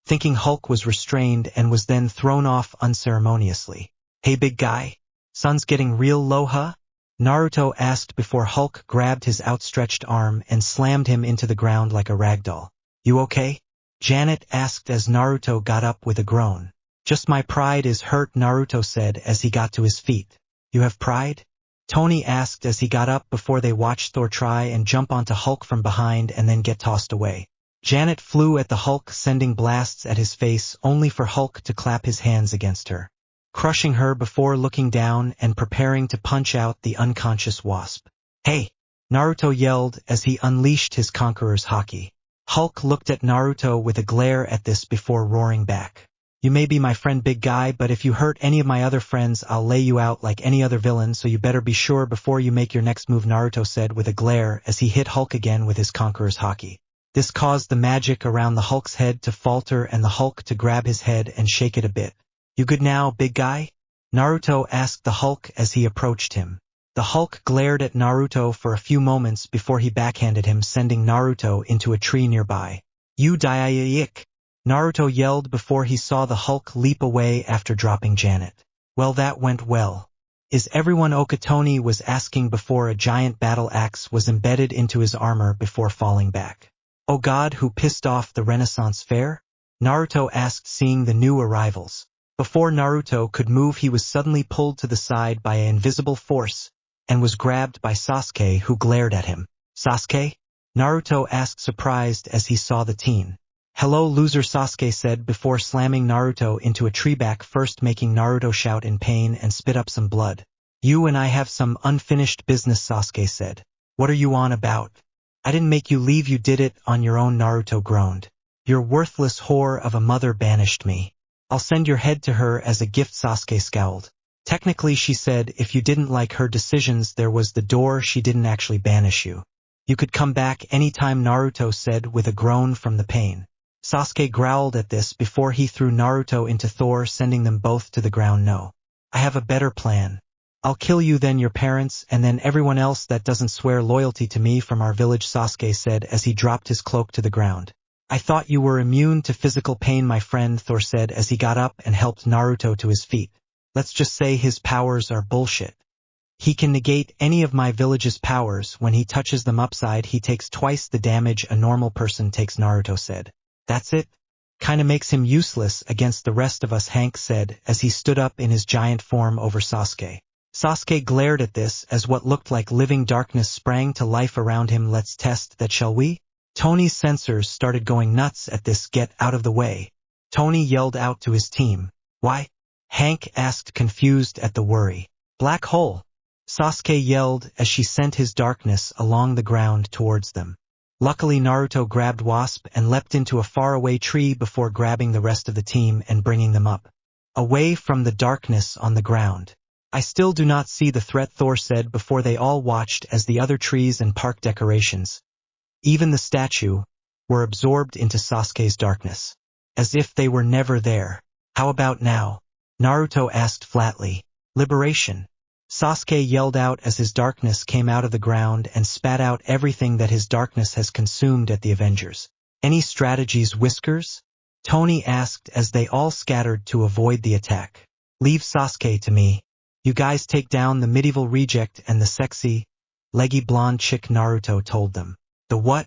thinking Hulk was restrained and was then thrown off unceremoniously. Hey big guy, sun's getting real low, huh? Naruto asked before Hulk grabbed his outstretched arm and slammed him into the ground like a ragdoll. You okay? Janet asked as Naruto got up with a groan. Just my pride is hurt, Naruto said as he got to his feet. You have pride? Tony asked as he got up before they watched Thor try and jump onto Hulk from behind and then get tossed away. Janet flew at the Hulk, sending blasts at his face only for Hulk to clap his hands against her, crushing her before looking down and preparing to punch out the unconscious Wasp. Hey! Naruto yelled as he unleashed his Conqueror's Haki. Hulk looked at Naruto with a glare at this before roaring back. You may be my friend big guy, but if you hurt any of my other friends I'll lay you out like any other villain, so you better be sure before you make your next move, Naruto said with a glare as he hit Hulk again with his Conqueror's Haki. This caused the magic around the Hulk's head to falter and the Hulk to grab his head and shake it a bit. You good now, big guy? Naruto asked the Hulk as he approached him. The Hulk glared at Naruto for a few moments before he backhanded him, sending Naruto into a tree nearby. You die-yik! Naruto yelled before he saw the Hulk leap away after dropping Janet. Well, that went well. Is everyone Okatoni was asking before a giant battle axe was embedded into his armor before falling back. Oh God, who pissed off the Renaissance Fair? Naruto asked, seeing the new arrivals. Before Naruto could move, he was suddenly pulled to the side by an invisible force and was grabbed by Sasuke, who glared at him. Sasuke? Naruto asked, surprised as he saw the teen. Hello loser, Sasuke said before slamming Naruto into a tree back first, making Naruto shout in pain and spit up some blood. You and I have some unfinished business, Sasuke said. What are you on about? I didn't make you leave, you did it on your own, Naruto groaned. Your worthless whore of a mother banished me. I'll send your head to her as a gift, Sasuke scowled. Technically, she said, if you didn't like her decisions there was the door, she didn't actually banish you. You could come back anytime, Naruto said with a groan from the pain. Sasuke growled at this before he threw Naruto into Thor, sending them both to the ground. No. I have a better plan. I'll kill you, then your parents, and then everyone else that doesn't swear loyalty to me from our village, Sasuke said as he dropped his cloak to the ground. I thought you were immune to physical pain, my friend, Thor said as he got up and helped Naruto to his feet. Let's just say his powers are bullshit. He can negate any of my village's powers. When he touches them upside, he takes twice the damage a normal person takes, Naruto said. That's it? Kinda makes him useless against the rest of us, Hank said as he stood up in his giant form over Sasuke. Sasuke glared at this as what looked like living darkness sprang to life around him. Let's test that, shall we? Tony's sensors started going nuts at this. Get out of the way. Tony yelled out to his team. Why? Hank asked, confused at the worry. Black hole. Sasuke yelled as she sent his darkness along the ground towards them. Luckily, Naruto grabbed Wasp and leapt into a faraway tree before grabbing the rest of the team and bringing them up, away from the darkness on the ground. I still do not see the threat, Thor said before they all watched as the other trees and park decorations, even the statue, were absorbed into Sasuke's darkness, as if they were never there. How about now? Naruto asked flatly. Liberation. Sasuke yelled out as his darkness came out of the ground and spat out everything that his darkness has consumed at the Avengers. Any strategies, Whiskers? Tony asked as they all scattered to avoid the attack. Leave Sasuke to me. You guys take down the medieval reject and the sexy, leggy blonde chick, Naruto told them. The what?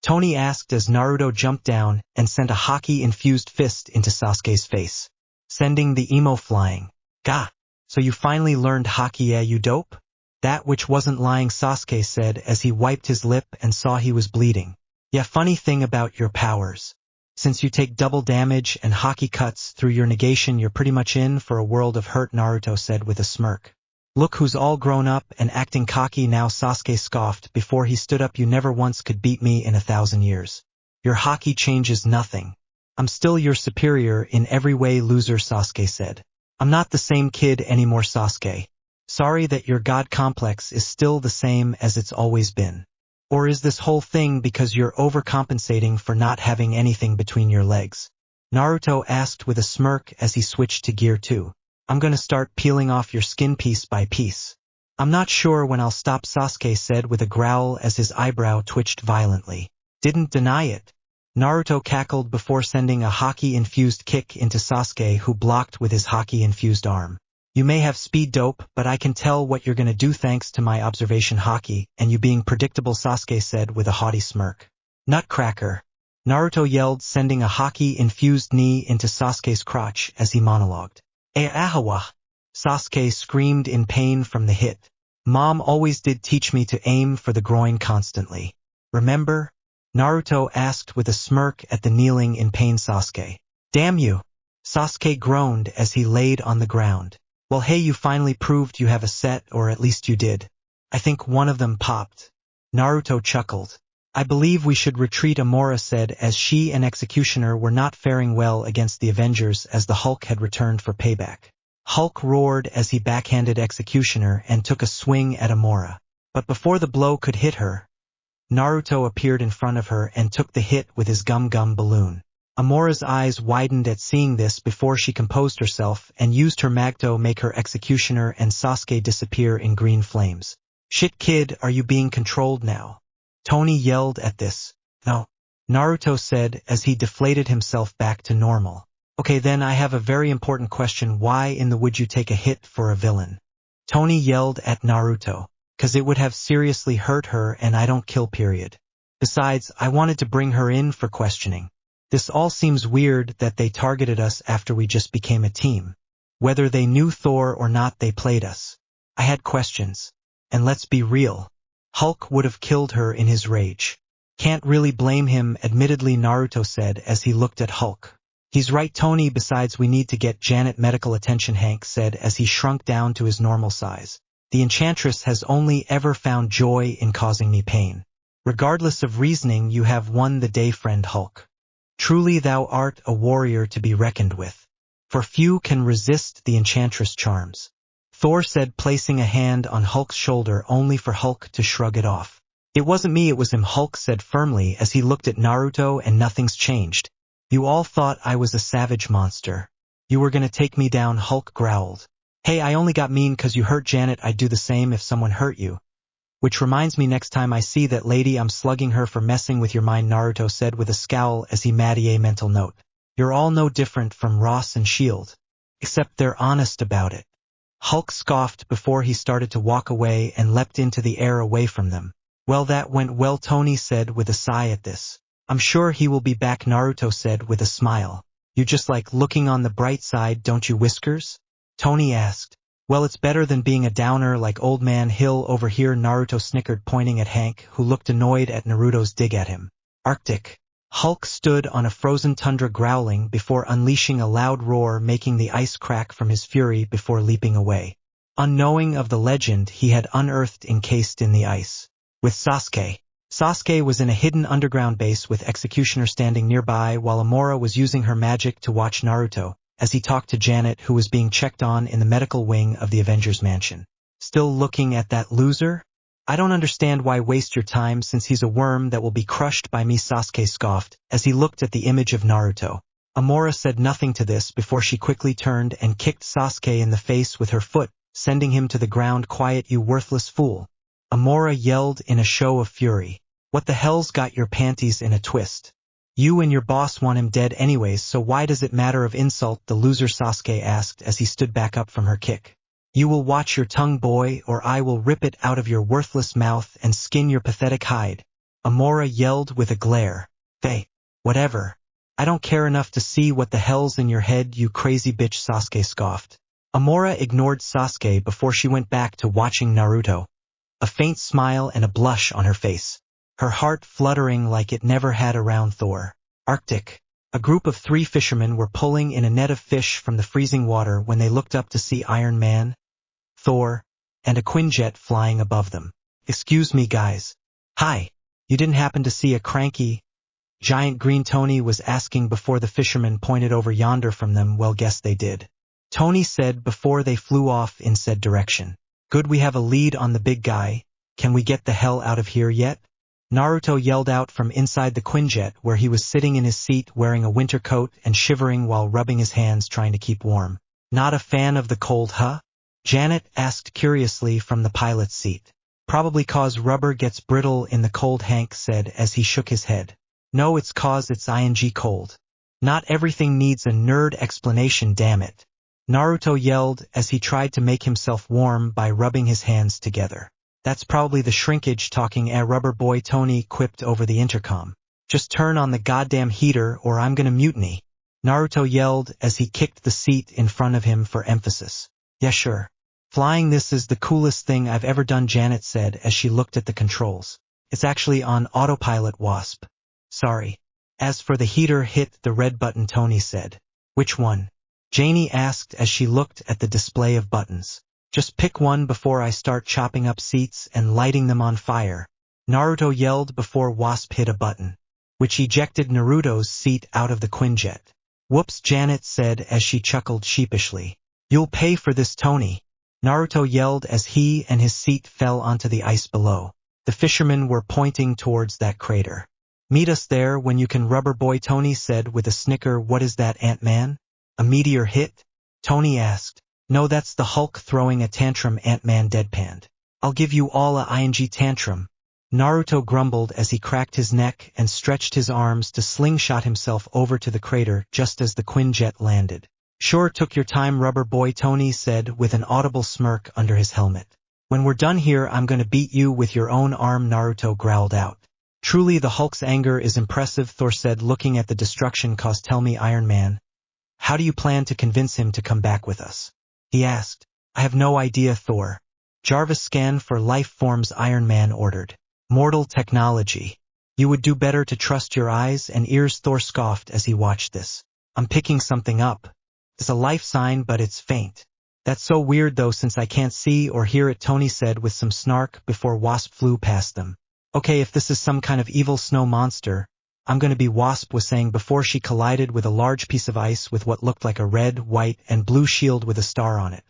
Tony asked as Naruto jumped down and sent a Haki-infused fist into Sasuke's face, sending the emo flying. Gah! So you finally learned Haki, yeah, you dope? That which wasn't lying, Sasuke said as he wiped his lip and saw he was bleeding. Yeah, funny thing about your powers. Since you take double damage and Haki cuts through your negation, you're pretty much in for a world of hurt, Naruto said with a smirk. Look who's all grown up and acting cocky now, Sasuke scoffed before he stood up. You never once could beat me in 1,000 years. Your Haki changes nothing. I'm still your superior in every way, loser, Sasuke said. I'm not the same kid anymore, Sasuke. Sorry that your god complex is still the same as it's always been. Or is this whole thing because you're overcompensating for not having anything between your legs? Naruto asked with a smirk as he switched to gear 2. I'm gonna start peeling off your skin piece by piece. I'm not sure when I'll stop, Sasuke said with a growl as his eyebrow twitched violently. Didn't deny it. Naruto cackled before sending a Haki-infused kick into Sasuke, who blocked with his Haki-infused arm. You may have speed, dope, but I can tell what you're gonna do thanks to my observation Haki, and you being predictable, Sasuke said with a haughty smirk. Nutcracker. Naruto yelled, sending a Haki-infused knee into Sasuke's crotch as he monologued. Ahawa! Sasuke screamed in pain from the hit. Mom always did teach me to aim for the groin constantly. Remember? Naruto asked with a smirk at the kneeling in pain Sasuke. Damn you! Sasuke groaned as he laid on the ground. Well, hey, you finally proved you have a set, or at least you did. I think one of them popped. Naruto chuckled. I believe we should retreat, Amora said as she and Executioner were not faring well against the Avengers as the Hulk had returned for payback. Hulk roared as he backhanded Executioner and took a swing at Amora. But before the blow could hit her, Naruto appeared in front of her and took the hit with his gum-gum balloon. Amora's eyes widened at seeing this before she composed herself and used her Magto make her Executioner and Sasuke disappear in green flames. Shit kid, are you being controlled now? Tony yelled at this. No, Naruto said as he deflated himself back to normal. Okay then, I have a very important question. Why in the would you take a hit for a villain? Tony yelled at Naruto. 'Cause it would have seriously hurt her and I don't kill period. Besides, I wanted to bring her in for questioning. This all seems weird that they targeted us after we just became a team. Whether they knew Thor or not, they played us. I had questions. And let's be real. Hulk would have killed her in his rage. Can't really blame him, admittedly, Naruto said as he looked at Hulk. He's right, Tony. Besides, we need to get Janet medical attention, Hank said as he shrunk down to his normal size. The Enchantress has only ever found joy in causing me pain. Regardless of reasoning, you have won the day, friend Hulk. Truly thou art a warrior to be reckoned with. For few can resist the Enchantress' charms. Thor said, placing a hand on Hulk's shoulder only for Hulk to shrug it off. It wasn't me, it was him, Hulk said firmly as he looked at Naruto, and nothing's changed. You all thought I was a savage monster. You were gonna take me down, Hulk growled. Hey, I only got mean 'cause you hurt Janet. I'd do the same if someone hurt you. Which reminds me, next time I see that lady, I'm slugging her for messing with your mind, Naruto said with a scowl as he made a mental note. You're all no different from Ross and S.H.I.E.L.D. Except they're honest about it. Hulk scoffed before he started to walk away and leapt into the air away from them. Well, that went well, Tony said with a sigh at this. I'm sure he will be back, Naruto said with a smile. You just like looking on the bright side, don't you, Whiskers? Tony asked. Well, it's better than being a downer like Old Man Hill over here, Naruto snickered, pointing at Hank, who looked annoyed at Naruto's dig at him. Arctic. Hulk stood on a frozen tundra growling before unleashing a loud roar, making the ice crack from his fury before leaping away. Unknowing of the legend he had unearthed encased in the ice. With Sasuke. Sasuke was in a hidden underground base with Executioner standing nearby while Amora was using her magic to watch Naruto, as he talked to Janet, who was being checked on in the medical wing of the Avengers Mansion. Still looking at that loser? I don't understand why waste your time since he's a worm that will be crushed by me, Sasuke scoffed, as he looked at the image of Naruto. Amora said nothing to this before she quickly turned and kicked Sasuke in the face with her foot, sending him to the ground. Quiet, you worthless fool. Amora yelled in a show of fury. What the hell's got your panties in a twist? You and your boss want him dead anyways, so why does it matter of insult, the loser, Sasuke asked as he stood back up from her kick. You will watch your tongue, boy, or I will rip it out of your worthless mouth and skin your pathetic hide. Amora yelled with a glare. Hey, whatever. I don't care enough to see what the hell's in your head, you crazy bitch, Sasuke scoffed. Amora ignored Sasuke before she went back to watching Naruto. A faint smile and a blush on her face. Her heart fluttering like it never had around Thor. Arctic. A group of 3 fishermen were pulling in a net of fish from the freezing water when they looked up to see Iron Man, Thor, and a Quinjet flying above them. Excuse me, guys. Hi. You didn't happen to see a cranky, giant green? Tony was asking before the fishermen pointed over yonder from them. Well, guess they did. Tony said before they flew off in said direction. Good, we have a lead on the big guy. Can we get the hell out of here yet? Naruto yelled out from inside the Quinjet, where he was sitting in his seat wearing a winter coat and shivering while rubbing his hands trying to keep warm. Not a fan of the cold, huh? Janet asked curiously from the pilot's seat. Probably cause rubber gets brittle in the cold, Hank said as he shook his head. No, it's cause it's ing cold. Not everything needs a nerd explanation, damn it. Naruto yelled as he tried to make himself warm by rubbing his hands together. That's probably the shrinkage talking, rubber boy, Tony quipped over the intercom. Just turn on the goddamn heater or I'm gonna mutiny. Naruto yelled as he kicked the seat in front of him for emphasis. Yeah, sure. Flying this is the coolest thing I've ever done, Janet said as she looked at the controls. It's actually on autopilot, Wasp. Sorry. As for the heater, hit the red button, Tony said. Which one? Janie asked as she looked at the display of buttons. Just pick one before I start chopping up seats and lighting them on fire. Naruto yelled before Wasp hit a button, which ejected Naruto's seat out of the Quinjet. Whoops, Janet said as she chuckled sheepishly. You'll pay for this, Tony. Naruto yelled as he and his seat fell onto the ice below. The fishermen were pointing towards that crater. Meet us there when you can, Rubber Boy, Tony said with a snicker. What is that, Ant-Man? A meteor hit? Tony asked. No, that's the Hulk throwing a tantrum, Ant-Man deadpanned. I'll give you all a ing tantrum. Naruto grumbled as he cracked his neck and stretched his arms to slingshot himself over to the crater just as the Quinjet landed. Sure, took your time, Rubber Boy, Tony said with an audible smirk under his helmet. When we're done here, I'm gonna beat you with your own arm, Naruto growled out. Truly, the Hulk's anger is impressive, Thor said, looking at the destruction caused. Tell me, Iron Man, how do you plan to convince him to come back with us? He asked. I have no idea, Thor. Jarvis, scan for life forms, Iron Man ordered. Mortal technology. You would do better to trust your eyes and ears, Thor scoffed as he watched this. I'm picking something up. It's a life sign, but it's faint. That's so weird though, since I can't see or hear it, Tony said with some snark before Wasp flew past them. Okay, if this is some kind of evil snow monster, I'm gonna be, Wasp was saying before she collided with a large piece of ice with what looked like a red, white, and blue shield with a star on it.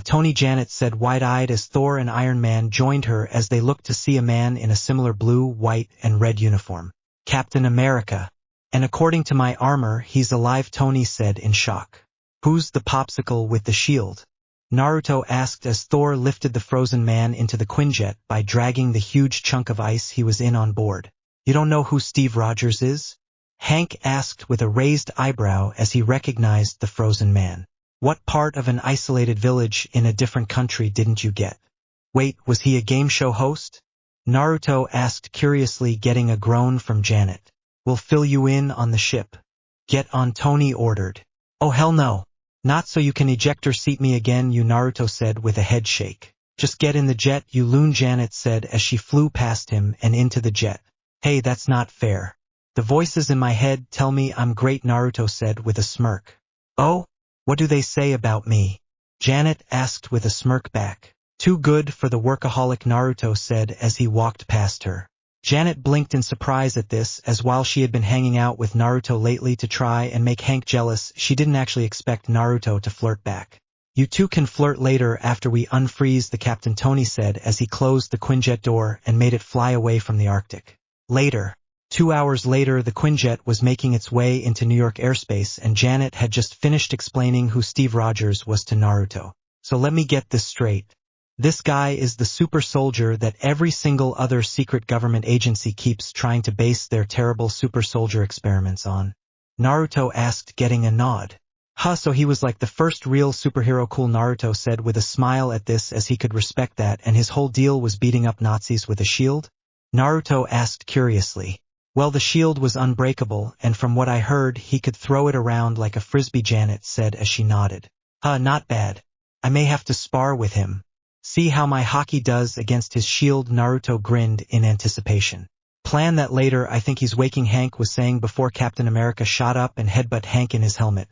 Tony, Janet said wide-eyed as Thor and Iron Man joined her as they looked to see a man in a similar blue, white, and red uniform. Captain America. And according to my armor, he's alive, Tony said in shock. Who's the popsicle with the shield? Naruto asked as Thor lifted the frozen man into the Quinjet by dragging the huge chunk of ice he was in on board. You don't know who Steve Rogers is? Hank asked with a raised eyebrow as he recognized the frozen man. What part of an isolated village in a different country didn't you get? Wait, was he a game show host? Naruto asked curiously, getting a groan from Janet. We'll fill you in on the ship. Get on, Tony ordered. Oh hell no. Not so you can ejector seat me again, you, Naruto said with a head shake. Just get in the jet, you loon, Janet said as she flew past him and into the jet. Hey, that's not fair. The voices in my head tell me I'm great, Naruto said with a smirk. Oh? What do they say about me? Janet asked with a smirk back. Too good for the workaholic, Naruto said as he walked past her. Janet blinked in surprise at this, as while she had been hanging out with Naruto lately to try and make Hank jealous, she didn't actually expect Naruto to flirt back. You two can flirt later after we unfreeze the captain, Tony said as he closed the Quinjet door and made it fly away from the Arctic. Later. 2 hours later, the Quinjet was making its way into New York airspace and Janet had just finished explaining who Steve Rogers was to Naruto. So let me get this straight. This guy is the super soldier that every single other secret government agency keeps trying to base their terrible super soldier experiments on. Naruto asked, getting a nod. Huh, so he was like the first real superhero, cool, Naruto said with a smile at this, as he could respect that, and his whole deal was beating up Nazis with a shield? Naruto asked curiously. Well, the shield was unbreakable, and from what I heard, he could throw it around like a frisbee, Janet said as she nodded. Not bad. I may have to spar with him. See how my hockey does against his shield, Naruto grinned in anticipation. Plan that later, I think he's waking, Hank was saying before Captain America shot up and headbutt Hank in his helmet,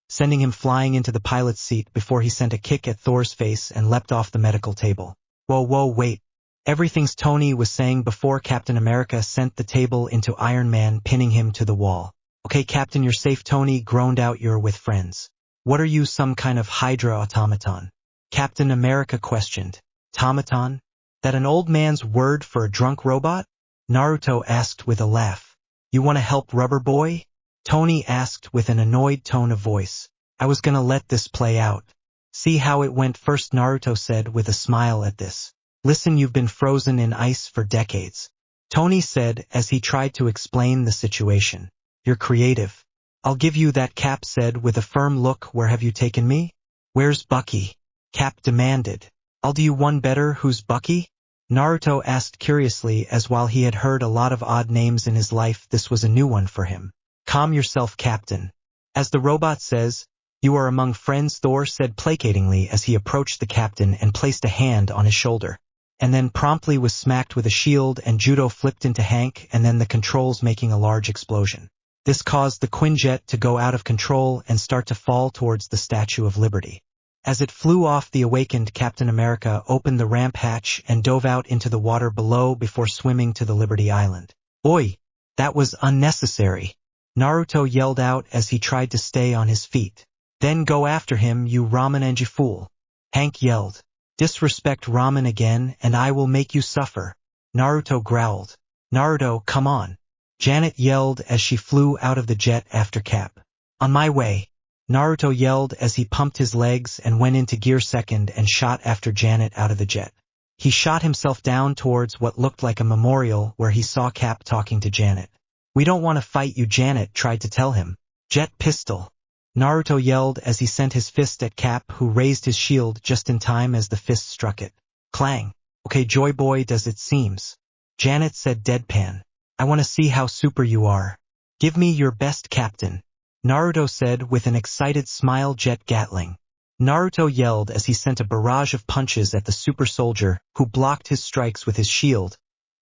sending him flying into the pilot's seat before he sent a kick at Thor's face and leapt off the medical table. Whoa, wait. Everything's, Tony was saying before Captain America sent the table into Iron Man, pinning him to the wall. Okay, Captain, you're safe, Tony groaned out. You're with friends. What are you, some kind of Hydra automaton? Captain America questioned. Automaton? That an old man's word for a drunk robot? Naruto asked with a laugh. You want to help, Rubber Boy? Tony asked with an annoyed tone of voice. I was gonna let this play out. See how it went first, Naruto said with a smile at this. Listen, you've been frozen in ice for decades, Tony said as he tried to explain the situation. You're creative. I'll give you that, Cap said with a firm look. Where have you taken me? Where's Bucky? Cap demanded. I'll do you one better. Who's Bucky? Naruto asked curiously, as while he had heard a lot of odd names in his life, this was a new one for him. Calm yourself, Captain. As the robot says, you are among friends, Thor said placatingly as he approached the captain and placed a hand on his shoulder. And then promptly was smacked with a shield and judo flipped into Hank, and then the controls making a large explosion. This caused the Quinjet to go out of control and start to fall towards the Statue of Liberty. As it flew off, the awakened Captain America opened the ramp hatch and dove out into the water below before swimming to the Liberty Island. "Oi! That was unnecessary," Naruto yelled out as he tried to stay on his feet. "Then go after him, you ramen enji fool," Hank yelled. "Disrespect ramen again and I will make you suffer," Naruto growled. "Naruto, come on," Janet yelled as she flew out of the jet after Cap. "On my way," Naruto yelled as he pumped his legs and went into gear second and shot after Janet out of the jet. He shot himself down towards what looked like a memorial where he saw Cap talking to Janet. "We don't want to fight you," Janet tried to tell him. "Jet pistol," Naruto yelled as he sent his fist at Cap, who raised his shield just in time as the fist struck it. Clang. "Okay, Joyboy, does it seems," Janet said deadpan. "I want to see how super you are. Give me your best, Captain," Naruto said with an excited smile. "Jet Gatling," Naruto yelled as he sent a barrage of punches at the super soldier, who blocked his strikes with his shield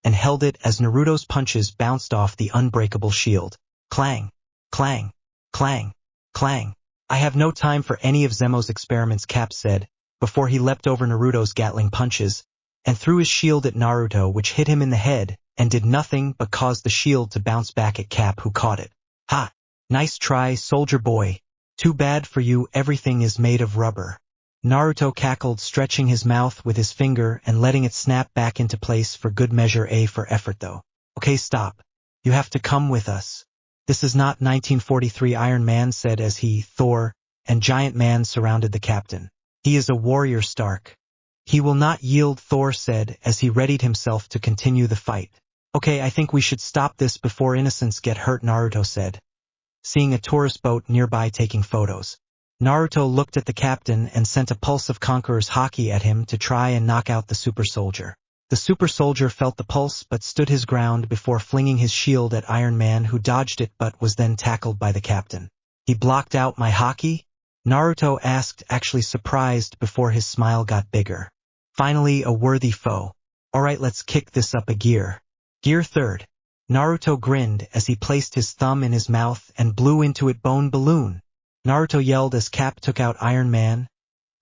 and held it as Naruto's punches bounced off the unbreakable shield. Clang, clang, clang, clang. "I have no time for any of Zemo's experiments," Cap said, before he leapt over Naruto's Gatling punches and threw his shield at Naruto, which hit him in the head and did nothing but cause the shield to bounce back at Cap, who caught it. "Ha! Nice try, soldier boy. Too bad for you, everything is made of rubber," Naruto cackled, stretching his mouth with his finger and letting it snap back into place for good measure. "A for effort, though. Okay, stop. You have to come with us. This is not 1943," Iron Man said as he, Thor, and Giant Man surrounded the captain. "He is a warrior, Stark. He will not yield," Thor said as he readied himself to continue the fight. "Okay, I think we should stop this before innocents get hurt," Naruto said, seeing a tourist boat nearby taking photos. Naruto looked at the captain and sent a pulse of Conqueror's Haki at him to try and knock out the super soldier. The super soldier felt the pulse but stood his ground before flinging his shield at Iron Man, who dodged it but was then tackled by the captain. "He blocked out my Haki?" Naruto asked, actually surprised before his smile got bigger. "Finally a worthy foe. Alright, let's kick this up a gear. Gear third." Naruto grinned as he placed his thumb in his mouth and blew into it. "Bone balloon," Naruto yelled as Cap took out Iron Man,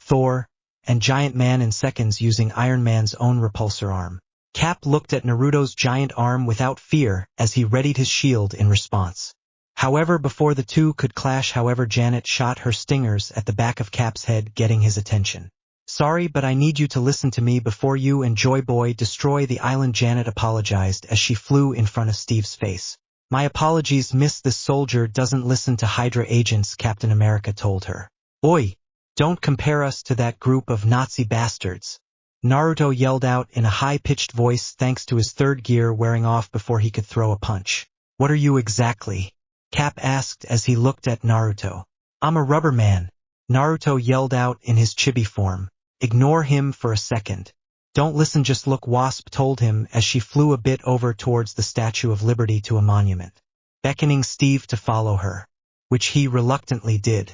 Thor, and Giant Man in seconds using Iron Man's own repulsor arm. Cap looked at Naruto's giant arm without fear as he readied his shield in response. However, before the two could clash, Janet shot her stingers at the back of Cap's head, getting his attention. "Sorry, but I need you to listen to me before you and Joyboy destroy the island," Janet apologized as she flew in front of Steve's face. "My apologies, miss. This soldier doesn't listen to Hydra agents," Captain America told her. "Oi! Don't compare us to that group of Nazi bastards," Naruto yelled out in a high-pitched voice, thanks to his third gear wearing off before he could throw a punch. "What are you exactly?" Cap asked as he looked at Naruto. "I'm a rubber man," Naruto yelled out in his chibi form. "Ignore him for a second. Don't listen, just look," Wasp told him as she flew a bit over towards the Statue of Liberty to a monument, beckoning Steve to follow her, which he reluctantly did.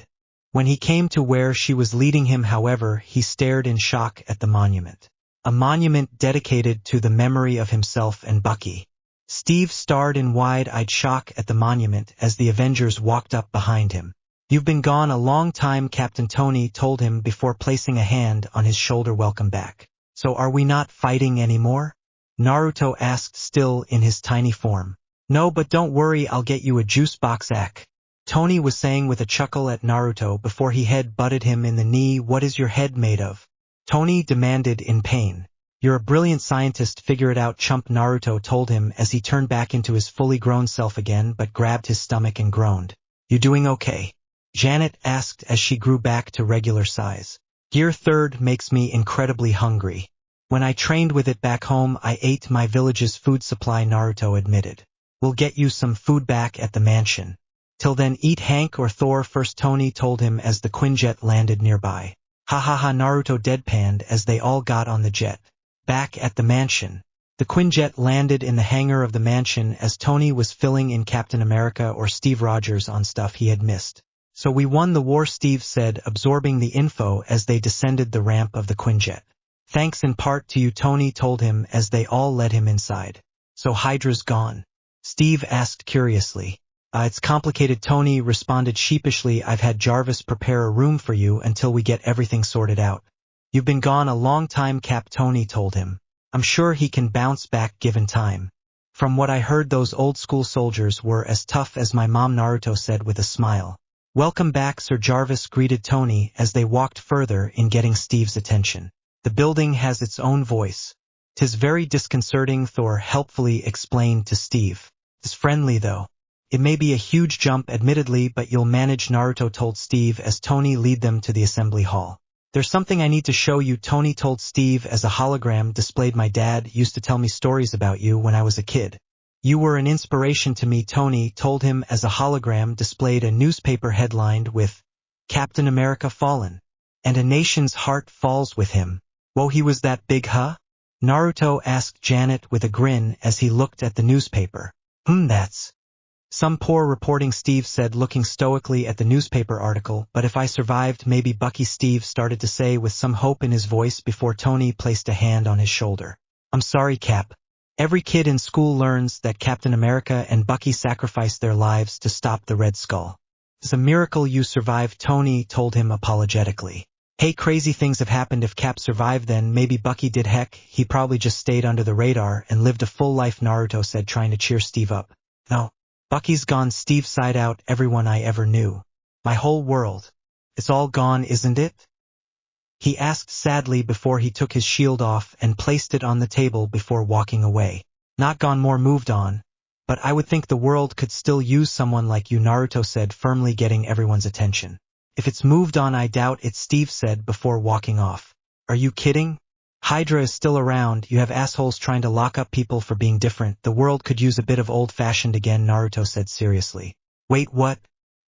When he came to where she was leading him, however, he stared in shock at the monument. A monument dedicated to the memory of himself and Bucky. Steve stared in wide-eyed shock at the monument as the Avengers walked up behind him. "You've been gone a long time," Captain Tony told him before placing a hand on his shoulder. "Welcome back. So are we not fighting anymore?" Naruto asked, still in his tiny form. "No, but don't worry, I'll get you a juice box," Tony was saying with a chuckle at Naruto before he head-butted him in the knee. "What is your head made of?" Tony demanded in pain. "You're a brilliant scientist, figure it out, chump," Naruto told him as he turned back into his fully grown self again but grabbed his stomach and groaned. "You doing okay?" Janet asked as she grew back to regular size. "Gear third makes me incredibly hungry. When I trained with it back home, I ate my village's food supply," Naruto admitted. "We'll get you some food back at the mansion. Till then, eat Hank or Thor first," Tony told him as the Quinjet landed nearby. "Ha ha ha," Naruto deadpanned as they all got on the jet. Back at the mansion, the Quinjet landed in the hangar of the mansion as Tony was filling in Captain America or Steve Rogers on stuff he had missed. "So we won the war," Steve said, absorbing the info as they descended the ramp of the Quinjet. "Thanks in part to you," Tony told him as they all led him inside. "So Hydra's gone?" Steve asked curiously. It's complicated. Tony responded sheepishly. I've had Jarvis prepare a room for you until we get everything sorted out. You've been gone a long time, Cap, Tony told him. I'm sure he can bounce back given time. From what I heard, those old school soldiers were as tough as my mom, Naruto said with a smile. Welcome back, Sir Jarvis greeted Tony as they walked further in getting Steve's attention. The building has its own voice. 'Tis very disconcerting, Thor helpfully explained to Steve. It's friendly though. It may be a huge jump admittedly, but you'll manage, Naruto told Steve as Tony led them to the assembly hall. There's something I need to show you, Tony told Steve as a hologram displayed. My dad used to tell me stories about you when I was a kid. You were an inspiration to me, Tony told him as a hologram displayed a newspaper headlined with Captain America Fallen. And a nation's heart falls with him. Whoa, he was that big, huh? Naruto asked Janet with a grin as he looked at the newspaper. That's some poor reporting, Steve said, looking stoically at the newspaper article. But if I survived, maybe Bucky, Steve started to say with some hope in his voice before Tony placed a hand on his shoulder. I'm sorry, Cap. Every kid in school learns that Captain America and Bucky sacrificed their lives to stop the Red Skull. It's a miracle you survived, Tony told him apologetically. Hey, crazy things have happened. If Cap survived, then maybe Bucky did. Heck, he probably just stayed under the radar and lived a full life, Naruto said, trying to cheer Steve up. No. Bucky's gone, Steve sighed out. Everyone I ever knew. My whole world. It's all gone, isn't it? He asked sadly before he took his shield off and placed it on the table before walking away. Not gone, more moved on. But I would think the world could still use someone like you, Naruto said, firmly getting everyone's attention. If it's moved on, I doubt it, Steve said before walking off. Are you kidding? Hydra is still around. You have assholes trying to lock up people for being different. The world could use a bit of old-fashioned again, Naruto said seriously. Wait, what?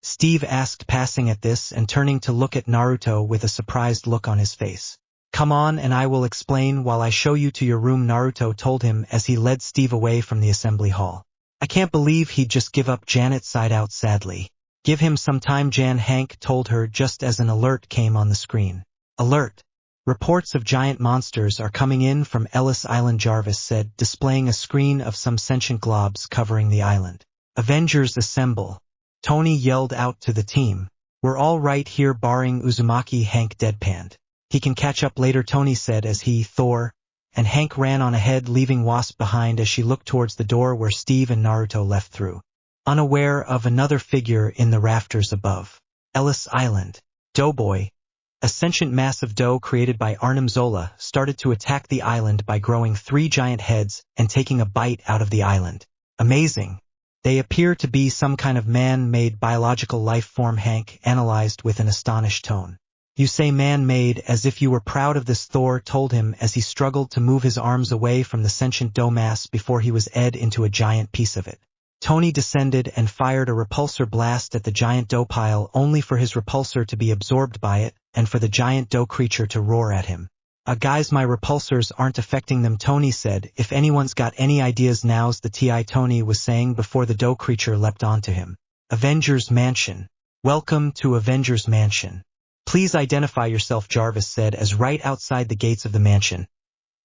Steve asked, passing at this and turning to look at Naruto with a surprised look on his face. Come on and I will explain while I show you to your room, Naruto told him as he led Steve away from the assembly hall. I can't believe he'd just give up, Janet sighed out sadly. Give him some time, Jan, Hank told her just as an alert came on the screen. Alert. Reports of giant monsters are coming in from Ellis Island, Jarvis said, displaying a screen of some sentient globs covering the island. Avengers assemble. Tony yelled out to the team. We're all right here barring Uzumaki, Hank deadpanned. He can catch up later, Tony said as he, Thor, and Hank ran on ahead, leaving Wasp behind as she looked towards the door where Steve and Naruto left through. Unaware of another figure in the rafters above. Ellis Island. Doughboy, a sentient mass of dough created by Arnim Zola, started to attack the island by growing 3 giant heads and taking a bite out of the island. Amazing. They appear to be some kind of man-made biological life form, Hank analyzed with an astonished tone. You say man-made as if you were proud of this, Thor told him as he struggled to move his arms away from the sentient dough mass before he was ed into a giant piece of it. Tony descended and fired a repulsor blast at the giant dough pile, only for his repulsor to be absorbed by it and for the giant dough creature to roar at him. Guys, my repulsors aren't affecting them, Tony said. If anyone's got any ideas, now's the TI, Tony was saying before the dough creature leapt onto him. Avengers Mansion. Welcome to Avengers Mansion. Please identify yourself, Jarvis said as right outside the gates of the mansion,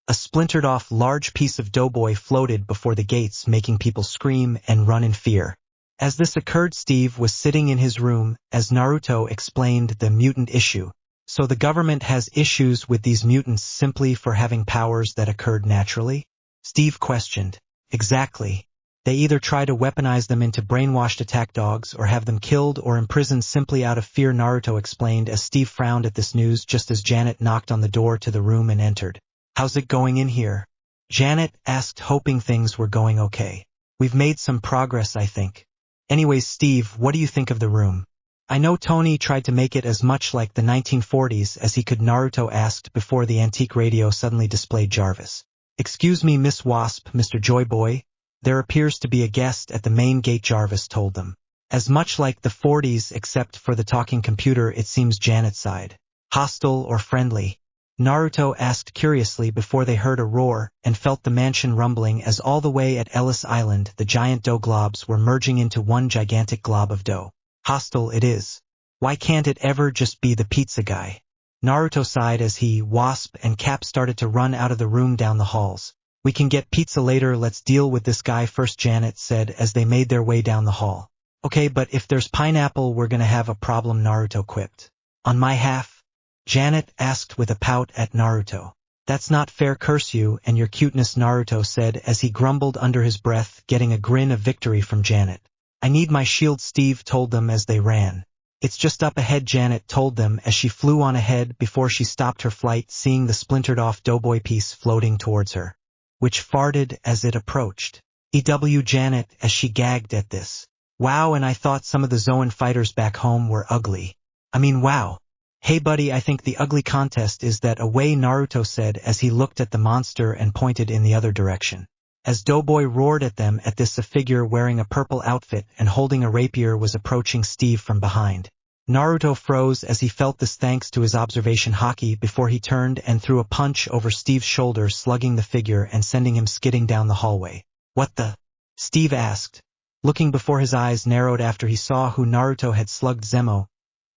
a splintered-off large piece of Doughboy floated before the gates, making people scream and run in fear. As this occurred, Steve was sitting in his room as Naruto explained the mutant issue. So the government has issues with these mutants simply for having powers that occurred naturally? Steve questioned. Exactly. They either try to weaponize them into brainwashed attack dogs or have them killed or imprisoned simply out of fear, Naruto explained as Steve frowned at this news just as Janet knocked on the door to the room and entered. How's it going in here? Janet asked, hoping things were going okay. We've made some progress, I think. Anyways, Steve, what do you think of the room? I know Tony tried to make it as much like the 1940s as he could, Naruto asked before the antique radio suddenly displayed Jarvis. Excuse me, Miss Wasp, Mr. Joyboy. There appears to be a guest at the main gate, Jarvis told them. As much like the 40s except for the talking computer, it seems, Janet sighed. Hostile or friendly? Naruto asked curiously before they heard a roar and felt the mansion rumbling as all the way at Ellis Island the giant dough globs were merging into one gigantic glob of dough. Hostile it is. Why can't it ever just be the pizza guy? Naruto sighed as he, Wasp, and Cap started to run out of the room down the halls. We can get pizza later, let's deal with this guy first, Janet said as they made their way down the hall. Okay, but if there's pineapple we're gonna have a problem, Naruto quipped. On my half? Janet asked with a pout at Naruto. That's not fair, curse you and your cuteness, Naruto said as he grumbled under his breath, getting a grin of victory from Janet. I need my shield, Steve told them as they ran. It's just up ahead, Janet told them as she flew on ahead before she stopped her flight, seeing the splintered off doughboy piece floating towards her, which farted as it approached. EW, Janet as she gagged at this. Wow, and I thought some of the Zoan fighters back home were ugly. I mean, wow. Hey buddy, I think the ugly contest is that away, Naruto said as he looked at the monster and pointed in the other direction. As Doughboy roared at them at this, a figure wearing a purple outfit and holding a rapier was approaching Steve from behind. Naruto froze as he felt this thanks to his observation haki before he turned and threw a punch over Steve's shoulder, slugging the figure and sending him skidding down the hallway. What the? Steve asked, looking before his eyes narrowed after he saw who Naruto had slugged. Zemo.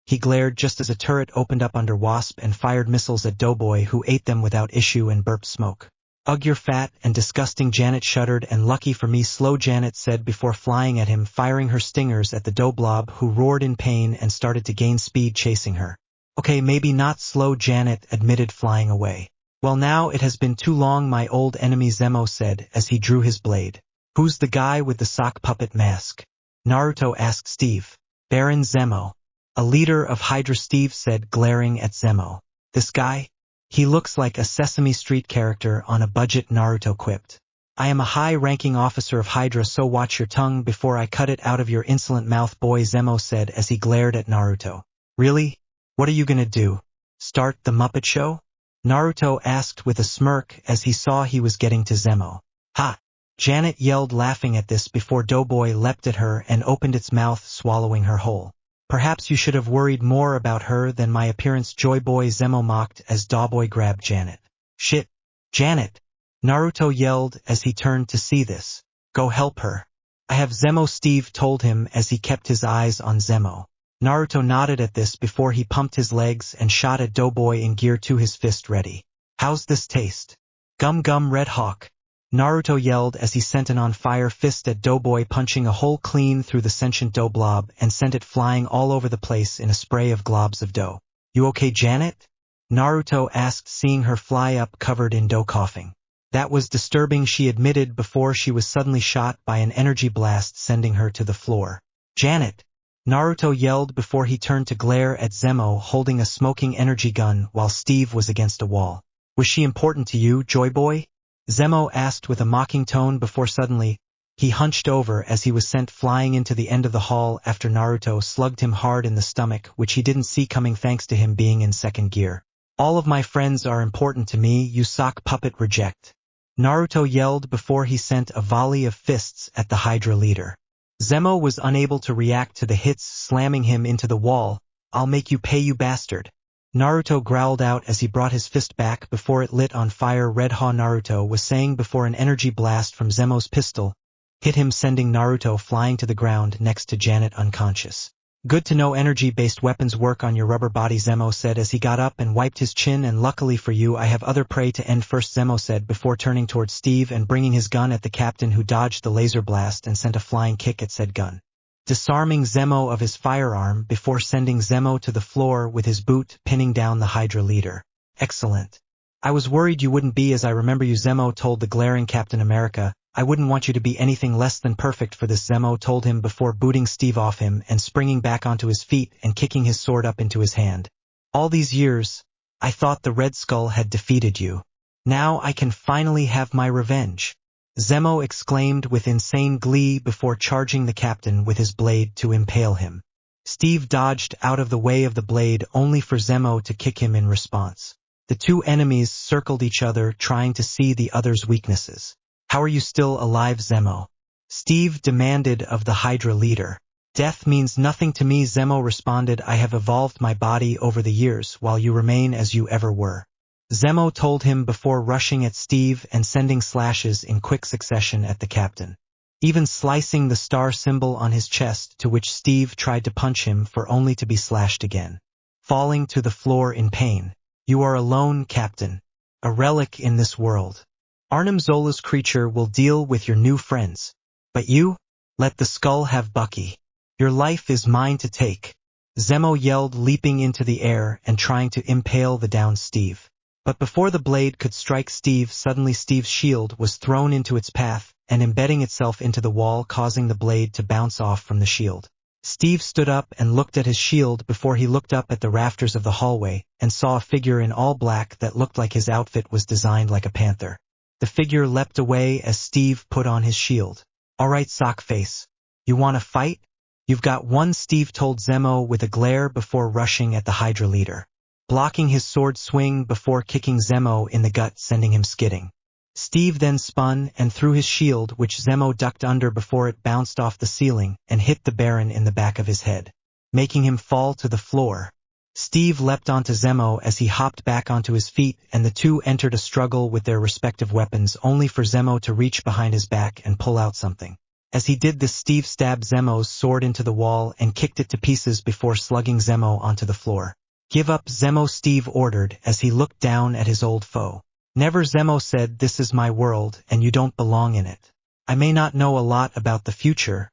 He glared just as a turret opened up under Wasp and fired missiles at Doughboy, who ate them without issue and burped smoke. Ugh, you're fat and disgusting, Janet shuddered, and lucky for me, slow, Janet said before flying at him, firing her stingers at the dough blob, who roared in pain and started to gain speed chasing her. Okay, maybe not slow, Janet admitted, flying away. Well, now it has been too long, my old enemy, Zemo said as he drew his blade. Who's the guy with the sock puppet mask? Naruto asked Steve. Baron Zemo. A leader of Hydra, Steve said, glaring at Zemo. This guy? He looks like a Sesame Street character on a budget, Naruto quipped. I am a high-ranking officer of Hydra, so watch your tongue before I cut it out of your insolent mouth, boy, Zemo said as he glared at Naruto. Really? What are you gonna do? Start the Muppet Show? Naruto asked with a smirk as he saw he was getting to Zemo. Ha! Janet yelled, laughing at this before Doughboy leapt at her and opened its mouth, swallowing her whole. Perhaps you should have worried more about her than my appearance, Joyboy, Zemo mocked as Doughboy grabbed Janet. Shit! Janet! Naruto yelled as he turned to see this. Go help her. I have Zemo, Steve told him as he kept his eyes on Zemo. Naruto nodded at this before he pumped his legs and shot at Doughboy in gear 2, his fist ready. How's this taste? Gum gum, Red Hawk. Naruto yelled as he sent an on-fire fist at Doughboy, punching a hole clean through the sentient dough blob and sent it flying all over the place in a spray of globs of dough. You okay, Janet? Naruto asked, seeing her fly up covered in dough, coughing. That was disturbing, she admitted before she was suddenly shot by an energy blast, sending her to the floor. Janet! Naruto yelled before he turned to glare at Zemo, holding a smoking energy gun while Steve was against a wall. Was she important to you, Joyboy? Zemo asked with a mocking tone before suddenly, he hunched over as he was sent flying into the end of the hall after Naruto slugged him hard in the stomach, which he didn't see coming thanks to him being in second gear. All of my friends are important to me, you sock puppet, reject. Naruto yelled before he sent a volley of fists at the Hydra leader. Zemo was unable to react to the hits, slamming him into the wall. I'll make you pay, you bastard. Naruto growled out as he brought his fist back before it lit on fire. Red Haw, Naruto was saying before an energy blast from Zemo's pistol hit him, sending Naruto flying to the ground next to Janet, unconscious. Good to know energy-based weapons work on your rubber body, Zemo said as he got up and wiped his chin, and luckily for you I have other prey to end first, Zemo said before turning towards Steve and bringing his gun at the captain, who dodged the laser blast and sent a flying kick at said gun, disarming Zemo of his firearm before sending Zemo to the floor with his boot, pinning down the Hydra leader. Excellent. I was worried you wouldn't be, as I remember you, Zemo told the glaring Captain America. I wouldn't want you to be anything less than perfect for this, Zemo told him before booting Steve off him and springing back onto his feet and kicking his sword up into his hand. All these years, I thought the Red Skull had defeated you. Now I can finally have my revenge. Zemo exclaimed with insane glee before charging the captain with his blade to impale him. Steve dodged out of the way of the blade only for Zemo to kick him in response. The two enemies circled each other, trying to see the other's weaknesses. How are you still alive, Zemo? Steve demanded of the Hydra leader. Death means nothing to me, Zemo responded. I have evolved my body over the years while you remain as you ever were. Zemo told him before rushing at Steve and sending slashes in quick succession at the captain, even slicing the star symbol on his chest, to which Steve tried to punch him for only to be slashed again, falling to the floor in pain. You are alone, Captain, a relic in this world. Arnim Zola's creature will deal with your new friends, but you, let the skull have Bucky. Your life is mine to take, Zemo yelled, leaping into the air and trying to impale the downed Steve. But before the blade could strike Steve, suddenly Steve's shield was thrown into its path and embedding itself into the wall, causing the blade to bounce off from the shield. Steve stood up and looked at his shield before he looked up at the rafters of the hallway and saw a figure in all black that looked like his outfit was designed like a panther. The figure leapt away as Steve put on his shield. "Alright, Sockface. You wanna fight? You've got one," Steve told Zemo with a glare before rushing at the Hydra leader, blocking his sword swing before kicking Zemo in the gut, sending him skidding. Steve then spun and threw his shield, which Zemo ducked under before it bounced off the ceiling and hit the Baron in the back of his head, making him fall to the floor. Steve leapt onto Zemo as he hopped back onto his feet, and the two entered a struggle with their respective weapons, only for Zemo to reach behind his back and pull out something. As he did this, Steve stabbed Zemo's sword into the wall and kicked it to pieces before slugging Zemo onto the floor. "Give up, Zemo," Steve ordered as he looked down at his old foe. "Never," Zemo said. "This is my world, and you don't belong in it. I may not know a lot about the future,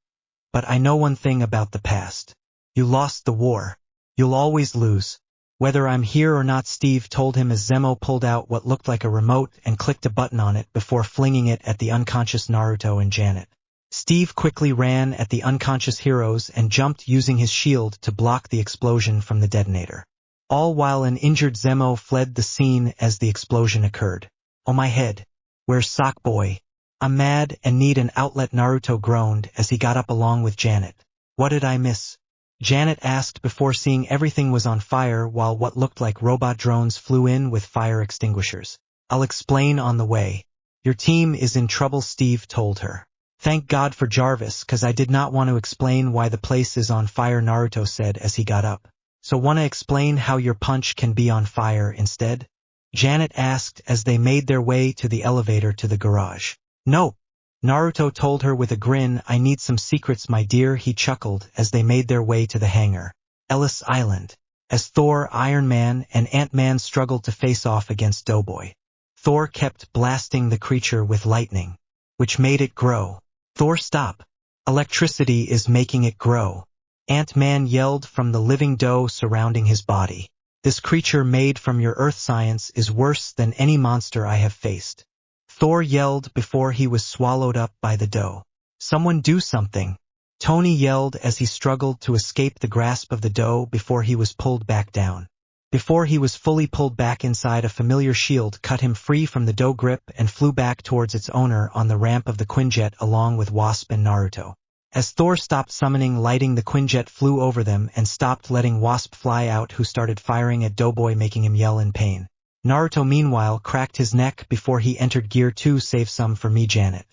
but I know one thing about the past. You lost the war. You'll always lose. Whether I'm here or not," Steve told him as Zemo pulled out what looked like a remote and clicked a button on it before flinging it at the unconscious Naruto and Janet. Steve quickly ran at the unconscious heroes and jumped, using his shield to block the explosion from the detonator, all while an injured Zemo fled the scene as the explosion occurred. "Oh my head. Where's Sockboy? I'm mad and need an outlet," Naruto groaned as he got up along with Janet. "What did I miss?" Janet asked before seeing everything was on fire while what looked like robot drones flew in with fire extinguishers. "I'll explain on the way. Your team is in trouble," Steve told her. "Thank God for Jarvis, 'cause I did not want to explain why the place is on fire," Naruto said as he got up. "So wanna explain how your punch can be on fire instead?" Janet asked as they made their way to the elevator to the garage. "No," Naruto told her with a grin. "I need some secrets, my dear," he chuckled as they made their way to the hangar, Ellis Island. As Thor, Iron Man, and Ant-Man struggled to face off against Doughboy, Thor kept blasting the creature with lightning, which made it grow. "Thor, stop. Electricity is making it grow," Ant-Man yelled from the living dough surrounding his body. "This creature made from your earth science is worse than any monster I have faced," Thor yelled before he was swallowed up by the dough. "Someone do something," Tony yelled as he struggled to escape the grasp of the dough before he was pulled back down. Before he was fully pulled back inside, a familiar shield cut him free from the dough grip and flew back towards its owner on the ramp of the Quinjet along with Wasp and Naruto. As Thor stopped summoning lighting, the Quinjet flew over them and stopped, letting Wasp fly out, who started firing at Doughboy, making him yell in pain. Naruto meanwhile cracked his neck before he entered gear 2. "Save some for me, Janet."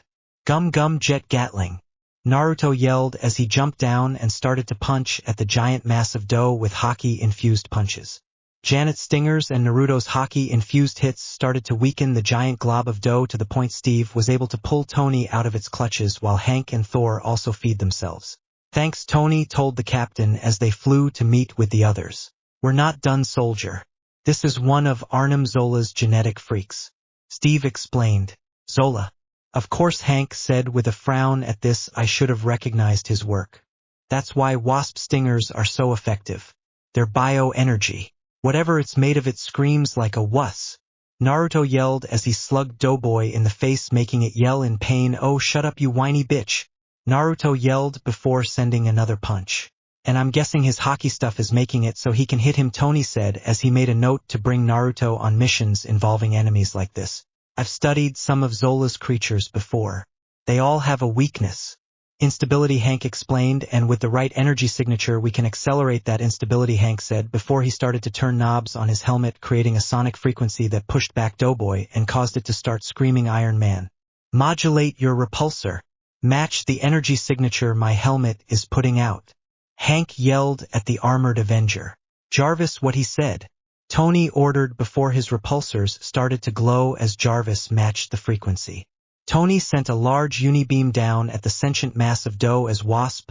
"Gum gum jet Gatling," Naruto yelled as he jumped down and started to punch at the giant mass of dough with hockey-infused punches. Janet's stingers and Naruto's hockey-infused hits started to weaken the giant glob of dough to the point Steve was able to pull Tony out of its clutches, while Hank and Thor also feed themselves. "Thanks," Tony told the captain as they flew to meet with the others. "We're not done, soldier. This is one of Arnim Zola's genetic freaks," Steve explained. "Zola?" "Of course," Hank said with a frown at this. "I should have recognized his work. That's why Wasp stingers are so effective. Their bioenergy. Whatever it's made of, it screams like a wuss," Naruto yelled as he slugged Doughboy in the face, making it yell in pain. "Oh, shut up, you whiny bitch," Naruto yelled before sending another punch. "And I'm guessing his hockey stuff is making it so he can hit him," Tony said as he made a note to bring Naruto on missions involving enemies like this. "I've studied some of Zola's creatures before. They all have a weakness. Instability," Hank explained, "and with the right energy signature we can accelerate that instability," Hank said before he started to turn knobs on his helmet, creating a sonic frequency that pushed back Doughboy and caused it to start screaming, "Iron Man. Modulate your repulsor. Match the energy signature my helmet is putting out," Hank yelled at the armored Avenger. "Jarvis, what he said," Tony ordered before his repulsors started to glow as Jarvis matched the frequency. Tony sent a large unibeam down at the sentient mass of dough as Wasp,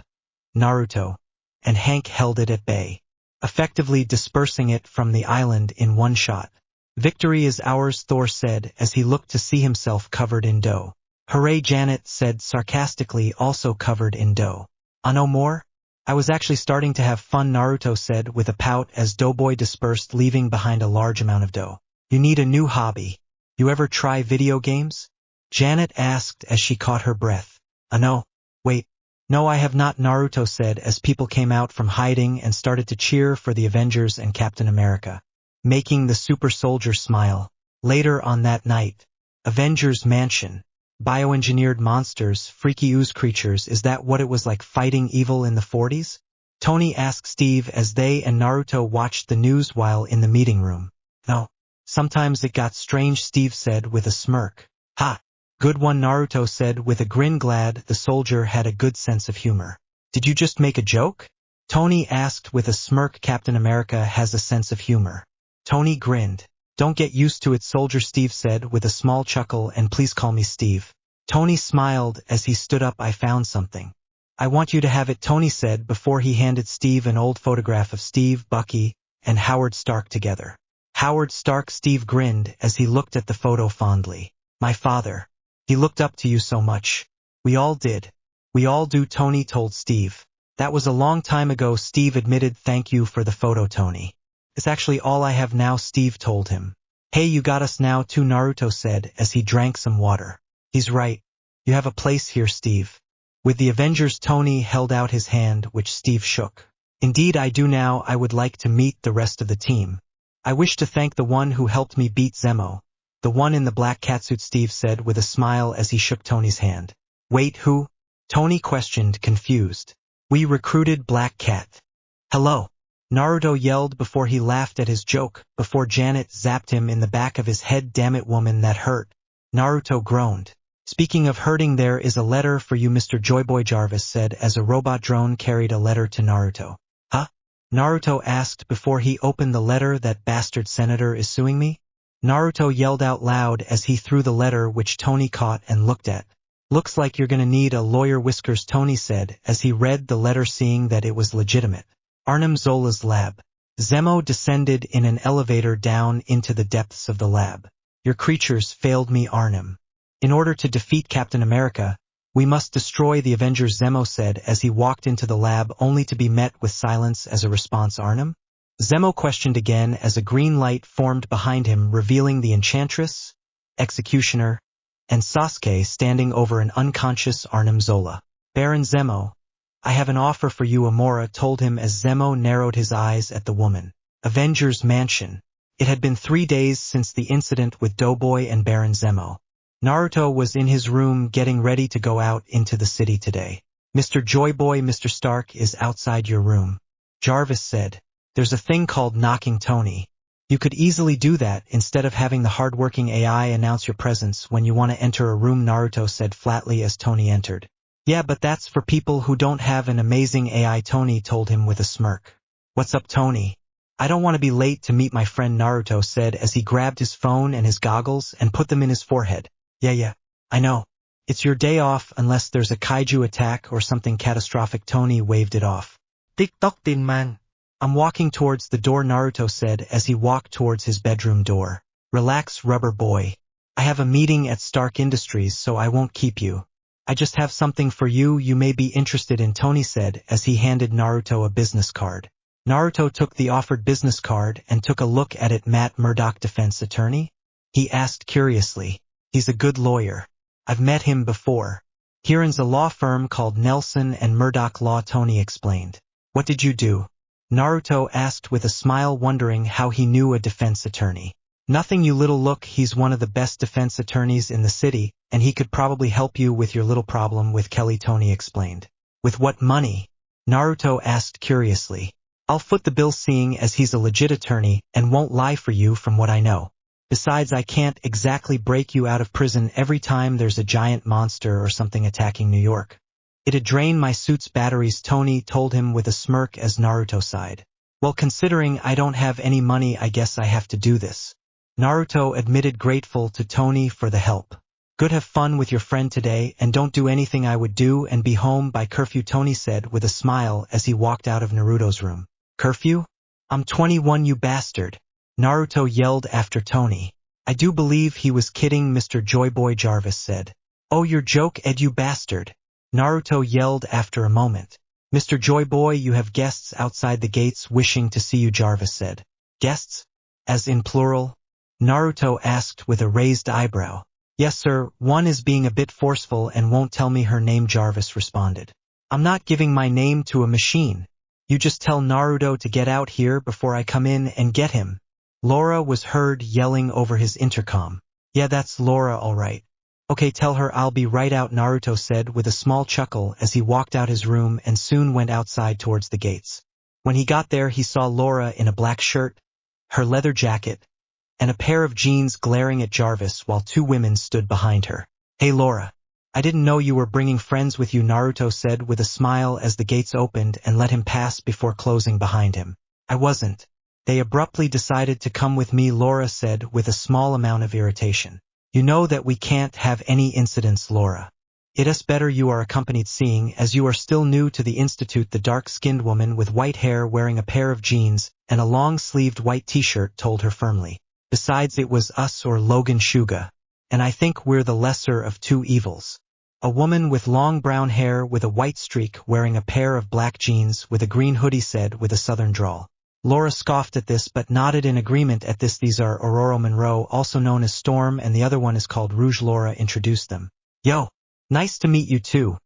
Naruto, and Hank held it at bay, effectively dispersing it from the island in one shot. "Victory is ours," Thor said as he looked to see himself covered in dough. "Hooray," Janet said sarcastically, also covered in dough. "No more?" I was actually starting to have fun, Naruto said with a pout as Doughboy dispersed, leaving behind a large amount of dough. You need a new hobby. You ever try video games? Janet asked as she caught her breath. No. Wait. No, I have not, Naruto said as people came out from hiding and started to cheer for the Avengers and Captain America, making the super soldier smile. Later on that night, Avengers Mansion. Bioengineered monsters, freaky ooze creatures, is that what it was like fighting evil in the 40s? Tony asked Steve as they and Naruto watched the news while in the meeting room. No. Sometimes it got strange, Steve said with a smirk. Ha! Good one, Naruto said with a grin, glad the soldier had a good sense of humor. Did you just make a joke? Tony asked with a smirk. Captain America has a sense of humor. Tony grinned. Don't get used to it, soldier, Steve said with a small chuckle, and please call me Steve. Tony smiled as he stood up. I found something. I want you to have it, Tony said before he handed Steve an old photograph of Steve, Bucky, and Howard Stark together. Howard Stark, Steve grinned as he looked at the photo fondly. My father. He looked up to you so much. We all did. We all do, Tony told Steve. That was a long time ago, Steve admitted. Thank you for the photo, Tony. It's actually all I have now, Steve told him. Hey, you got us now too, Naruto said as he drank some water. He's right. You have a place here, Steve. With the Avengers, Tony held out his hand, which Steve shook. Indeed I do. Now I would like to meet the rest of the team. I wish to thank the one who helped me beat Zemo. The one in the black catsuit, Steve said with a smile as he shook Tony's hand. Wait, who? Tony questioned, confused. We recruited Black Cat. Hello. Naruto yelled before he laughed at his joke, before Janet zapped him in the back of his head. Damn it, woman, that hurt. Naruto groaned. Speaking of hurting, there is a letter for you, Mr. Joyboy, Jarvis said as a robot drone carried a letter to Naruto. Huh? Naruto asked before he opened the letter. That bastard senator is suing me? Naruto yelled out loud as he threw the letter, which Tony caught and looked at. Looks like you're gonna need a lawyer, Whiskers, Tony said as he read the letter, seeing that it was legitimate. Arnim Zola's lab. Zemo descended in an elevator down into the depths of the lab. Your creatures failed me, Arnim. In order to defeat Captain America, we must destroy the Avengers, Zemo said as he walked into the lab, only to be met with silence as a response. Arnim? Zemo questioned again as a green light formed behind him, revealing the Enchantress, Executioner, and Sasuke standing over an unconscious Arnim Zola. Baron Zemo, I have an offer for you, Amora told him as Zemo narrowed his eyes at the woman. Avengers Mansion. It had been 3 days since the incident with Doughboy and Baron Zemo. Naruto was in his room getting ready to go out into the city today. Mr. Joyboy, Mr. Stark is outside your room. Jarvis said. There's a thing called knocking, Tony. You could easily do that instead of having the hardworking AI announce your presence when you want to enter a room, Naruto said flatly as Tony entered. Yeah, but that's for people who don't have an amazing AI, Tony told him with a smirk. What's up, Tony? I don't want to be late to meet my friend, Naruto said as he grabbed his phone and his goggles and put them in his forehead. Yeah, I know. It's your day off unless there's a kaiju attack or something catastrophic. Tony waved it off. TikTok din man. I'm walking towards the door, Naruto said as he walked towards his bedroom door. Relax, rubber boy. I have a meeting at Stark Industries, so I won't keep you. I just have something for you may be interested in, Tony said as he handed Naruto a business card. Naruto took the offered business card and took a look at it. Matt Murdock, defense attorney? He asked curiously. He's a good lawyer. I've met him before. He runs a law firm called Nelson and Murdock Law, Tony explained. What did you do? Naruto asked with a smile, wondering how he knew a defense attorney. Nothing, you little look, he's one of the best defense attorneys in the city, and he could probably help you with your little problem with Kelly, Tony explained. With what money? Naruto asked curiously. I'll foot the bill, seeing as he's a legit attorney and won't lie for you from what I know. Besides, I can't exactly break you out of prison every time there's a giant monster or something attacking New York. It'd drain my suit's batteries, Tony told him with a smirk as Naruto sighed. Well, considering I don't have any money, I guess I have to do this. Naruto admitted, grateful to Tony for the help. Good, have fun with your friend today and don't do anything I would do and be home by curfew, Tony said with a smile as he walked out of Naruto's room. Curfew? I'm 21, you bastard. Naruto yelled after Tony. I do believe he was kidding, Mr. Joyboy, Jarvis said. Oh, your joke, Ed, you bastard. Naruto yelled after a moment. Mr. Joyboy, you have guests outside the gates wishing to see you, Jarvis said. Guests? As in plural? Naruto asked with a raised eyebrow. Yes, sir, one is being a bit forceful and won't tell me her name, Jarvis responded. I'm not giving my name to a machine. You just tell Naruto to get out here before I come in and get him. Laura was heard yelling over his intercom. Yeah, that's Laura, all right. Okay, tell her I'll be right out, Naruto said with a small chuckle as he walked out his room and soon went outside towards the gates. When he got there, he saw Laura in a black shirt, her leather jacket, and a pair of jeans glaring at Jarvis while two women stood behind her. Hey Laura, I didn't know you were bringing friends with you, Naruto said with a smile as the gates opened and let him pass before closing behind him. I wasn't. They abruptly decided to come with me, Laura said with a small amount of irritation. You know that we can't have any incidents, Laura. It is better you are accompanied, seeing as you are still new to the institute. The dark-skinned woman with white hair wearing a pair of jeans and a long-sleeved white t-shirt told her firmly. Besides, it was us or Logan Shuga, and I think we're the lesser of two evils. A woman with long brown hair with a white streak wearing a pair of black jeans with a green hoodie said with a southern drawl. Laura scoffed at this but nodded in agreement at this. These are Aurora Monroe, also known as Storm, and the other one is called Rouge. Laura introduced them. Yo, nice to meet you too.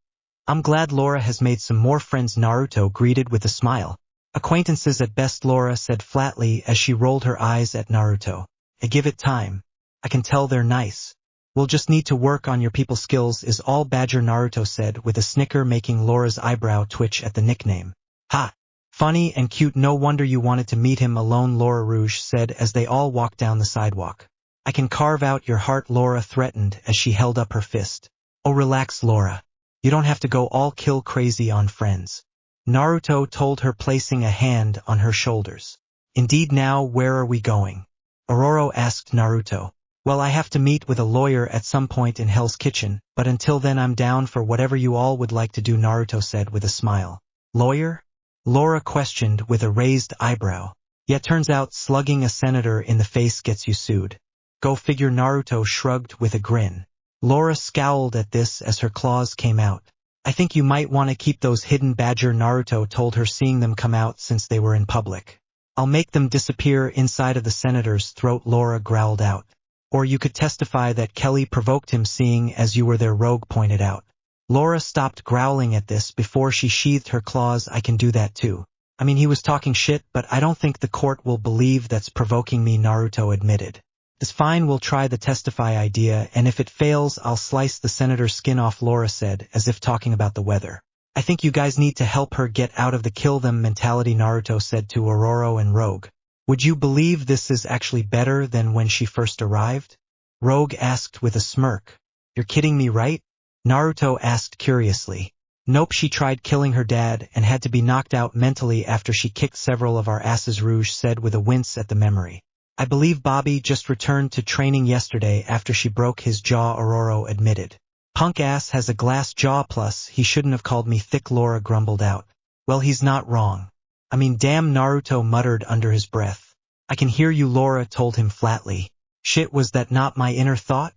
I'm glad Laura has made some more friends, Naruto greeted with a smile. Acquaintances at best, Laura said flatly as she rolled her eyes at Naruto. I give it time. I can tell they're nice. We'll just need to work on your people skills is all, Badger, Naruto said with a snicker, making Laura's eyebrow twitch at the nickname. Ha! Funny and cute, no wonder you wanted to meet him alone, Laura Rouge said as they all walked down the sidewalk. I can carve out your heart, Laura threatened as she held up her fist. Oh, relax, Laura. You don't have to go all kill crazy on friends. Naruto told her, placing a hand on her shoulders. Indeed, now where are we going? Aurora asked Naruto. Well, I have to meet with a lawyer at some point in Hell's Kitchen, but until then I'm down for whatever you all would like to do, Naruto said with a smile. Lawyer? Laura questioned with a raised eyebrow. Yet turns out slugging a senator in the face gets you sued. Go figure, Naruto shrugged with a grin. Laura scowled at this as her claws came out. I think you might want to keep those hidden, Badger, Naruto told her, seeing them come out since they were in public. I'll make them disappear inside of the senator's throat, Laura growled out. Or you could testify that Kelly provoked him, seeing as you were there, Rogue pointed out. Laura stopped growling at this before she sheathed her claws. I can do that too. I mean, he was talking shit, but I don't think the court will believe that's provoking me, Naruto admitted. It's fine, we'll try the testify idea, and if it fails I'll slice the senator's skin off, Laura said, as if talking about the weather. I think you guys need to help her get out of the kill them mentality, Naruto said to Aurora and Rogue. Would you believe this is actually better than when she first arrived? Rogue asked with a smirk. You're kidding me, right? Naruto asked curiously. Nope, she tried killing her dad and had to be knocked out mentally after she kicked several of our asses, Rouge said with a wince at the memory. I believe Bobby just returned to training yesterday after she broke his jaw, Aurora admitted. Punk ass has a glass jaw, plus he shouldn't have called me thick, Laura grumbled out. Well, he's not wrong. I mean, damn, Naruto muttered under his breath. I can hear you, Laura told him flatly. Shit, was that not my inner thought?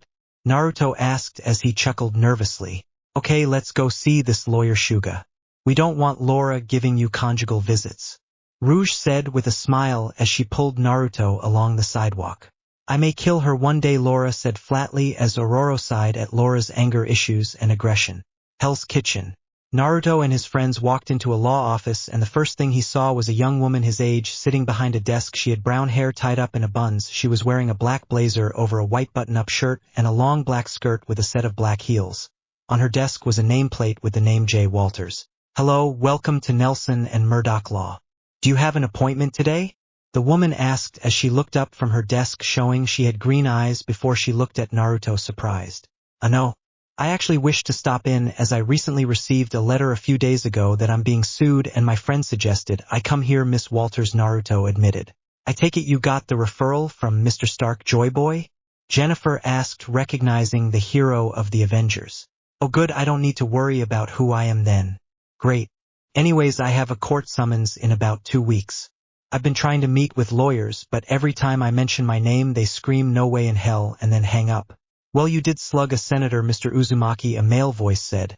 Naruto asked as he chuckled nervously. Okay, let's go see this lawyer Shuga. We don't want Laura giving you conjugal visits. Rouge said with a smile as she pulled Naruto along the sidewalk. I may kill her one day, Laura said flatly as Aurora sighed at Laura's anger issues and aggression. Hell's Kitchen. Naruto and his friends walked into a law office, and the first thing he saw was a young woman his age sitting behind a desk. She had brown hair tied up in a buns. She was wearing a black blazer over a white button-up shirt and a long black skirt with a set of black heels. On her desk was a nameplate with the name J. Walters. Hello, welcome to Nelson and Murdoch Law. Do you have an appointment today? The woman asked as she looked up from her desk, showing she had green eyes before she looked at Naruto, surprised. No. I actually wish to stop in as I recently received a letter a few days ago that I'm being sued and my friend suggested I come here, Miss Walters, Naruto admitted. I take it you got the referral from Mr. Stark, Joyboy? Jennifer asked, recognizing the hero of the Avengers. Oh good, I don't need to worry about who I am then. Great. Anyways, I have a court summons in about 2 weeks. I've been trying to meet with lawyers, but every time I mention my name they scream no way in hell and then hang up. Well, you did slug a senator, Mr. Uzumaki, a male voice said.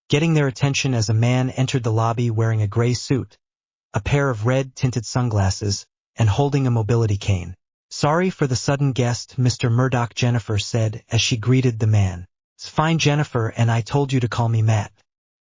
getting their attention as a man entered the lobby wearing a gray suit, a pair of red-tinted sunglasses, and holding a mobility cane. "Sorry for the sudden guest, Mr. Murdoch," Jennifer said as she greeted the man. "It's fine, Jennifer, and I told you to call me Matt.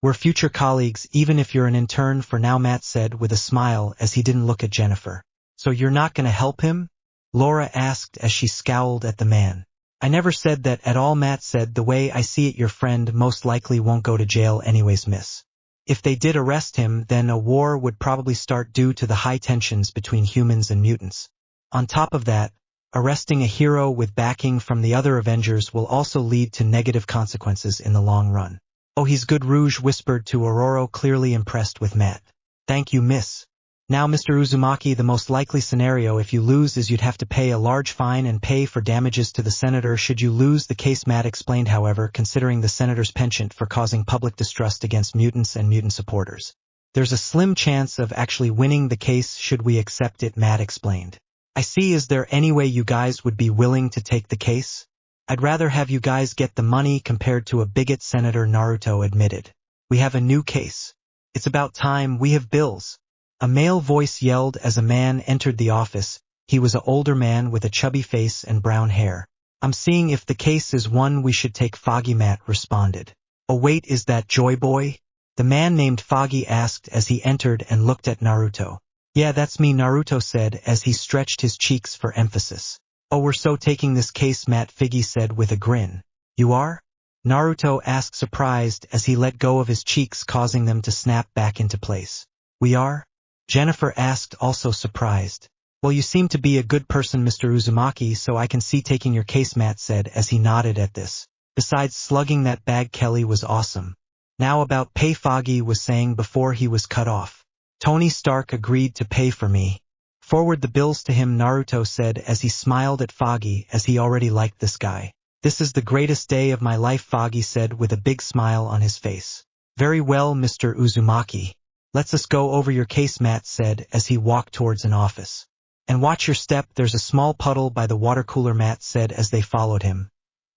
We're future colleagues even if you're an intern for now," Matt said with a smile as he didn't look at Jennifer. "So you're not gonna help him?" Laura asked as she scowled at the man. "I never said that at all," Matt said. "The way I see it, your friend most likely won't go to jail anyways, miss. If they did arrest him, then a war would probably start due to the high tensions between humans and mutants. On top of that, arresting a hero with backing from the other Avengers will also lead to negative consequences in the long run." "Oh, he's good," Rouge whispered to Aurora, clearly impressed with Matt. "Thank you, miss. Now, Mr. Uzumaki, the most likely scenario if you lose is you'd have to pay a large fine and pay for damages to the senator should you lose the case," Matt explained. "However, considering the senator's penchant for causing public distrust against mutants and mutant supporters, there's a slim chance of actually winning the case should we accept it," Matt explained. "I see. Is there any way you guys would be willing to take the case?" "I'd rather have you guys get the money compared to a bigot," Senator Naruto admitted. "We have a new case. It's about time. We have bills." A male voice yelled as a man entered the office. He was an older man with a chubby face and brown hair. "I'm seeing if the case is one we should take," Foggy Matt responded. "Oh wait, is that Joyboy?" the man named Foggy asked as he entered and looked at Naruto. "Yeah, that's me," Naruto said as he stretched his cheeks for emphasis. "Oh, we're so taking this case," Matt Figgy said with a grin. "You are?" Naruto asked, surprised as he let go of his cheeks, causing them to snap back into place. "We are?" Jennifer asked, also surprised. "Well, you seem to be a good person, Mr. Uzumaki, so I can see taking your case," Matt said as he nodded at this. "Besides slugging that bag, Kelly was awesome. Now about pay," Foggy was saying before he was cut off. "Tony Stark agreed to pay for me. Forward the bills to him," Naruto said as he smiled at Foggy as he already liked this guy. "This is the greatest day of my life," Foggy said with a big smile on his face. "Very well, Mr. Uzumaki. Let's us go over your case," Matt said as he walked towards an office. "And watch your step, there's a small puddle by the water cooler," Matt said as they followed him.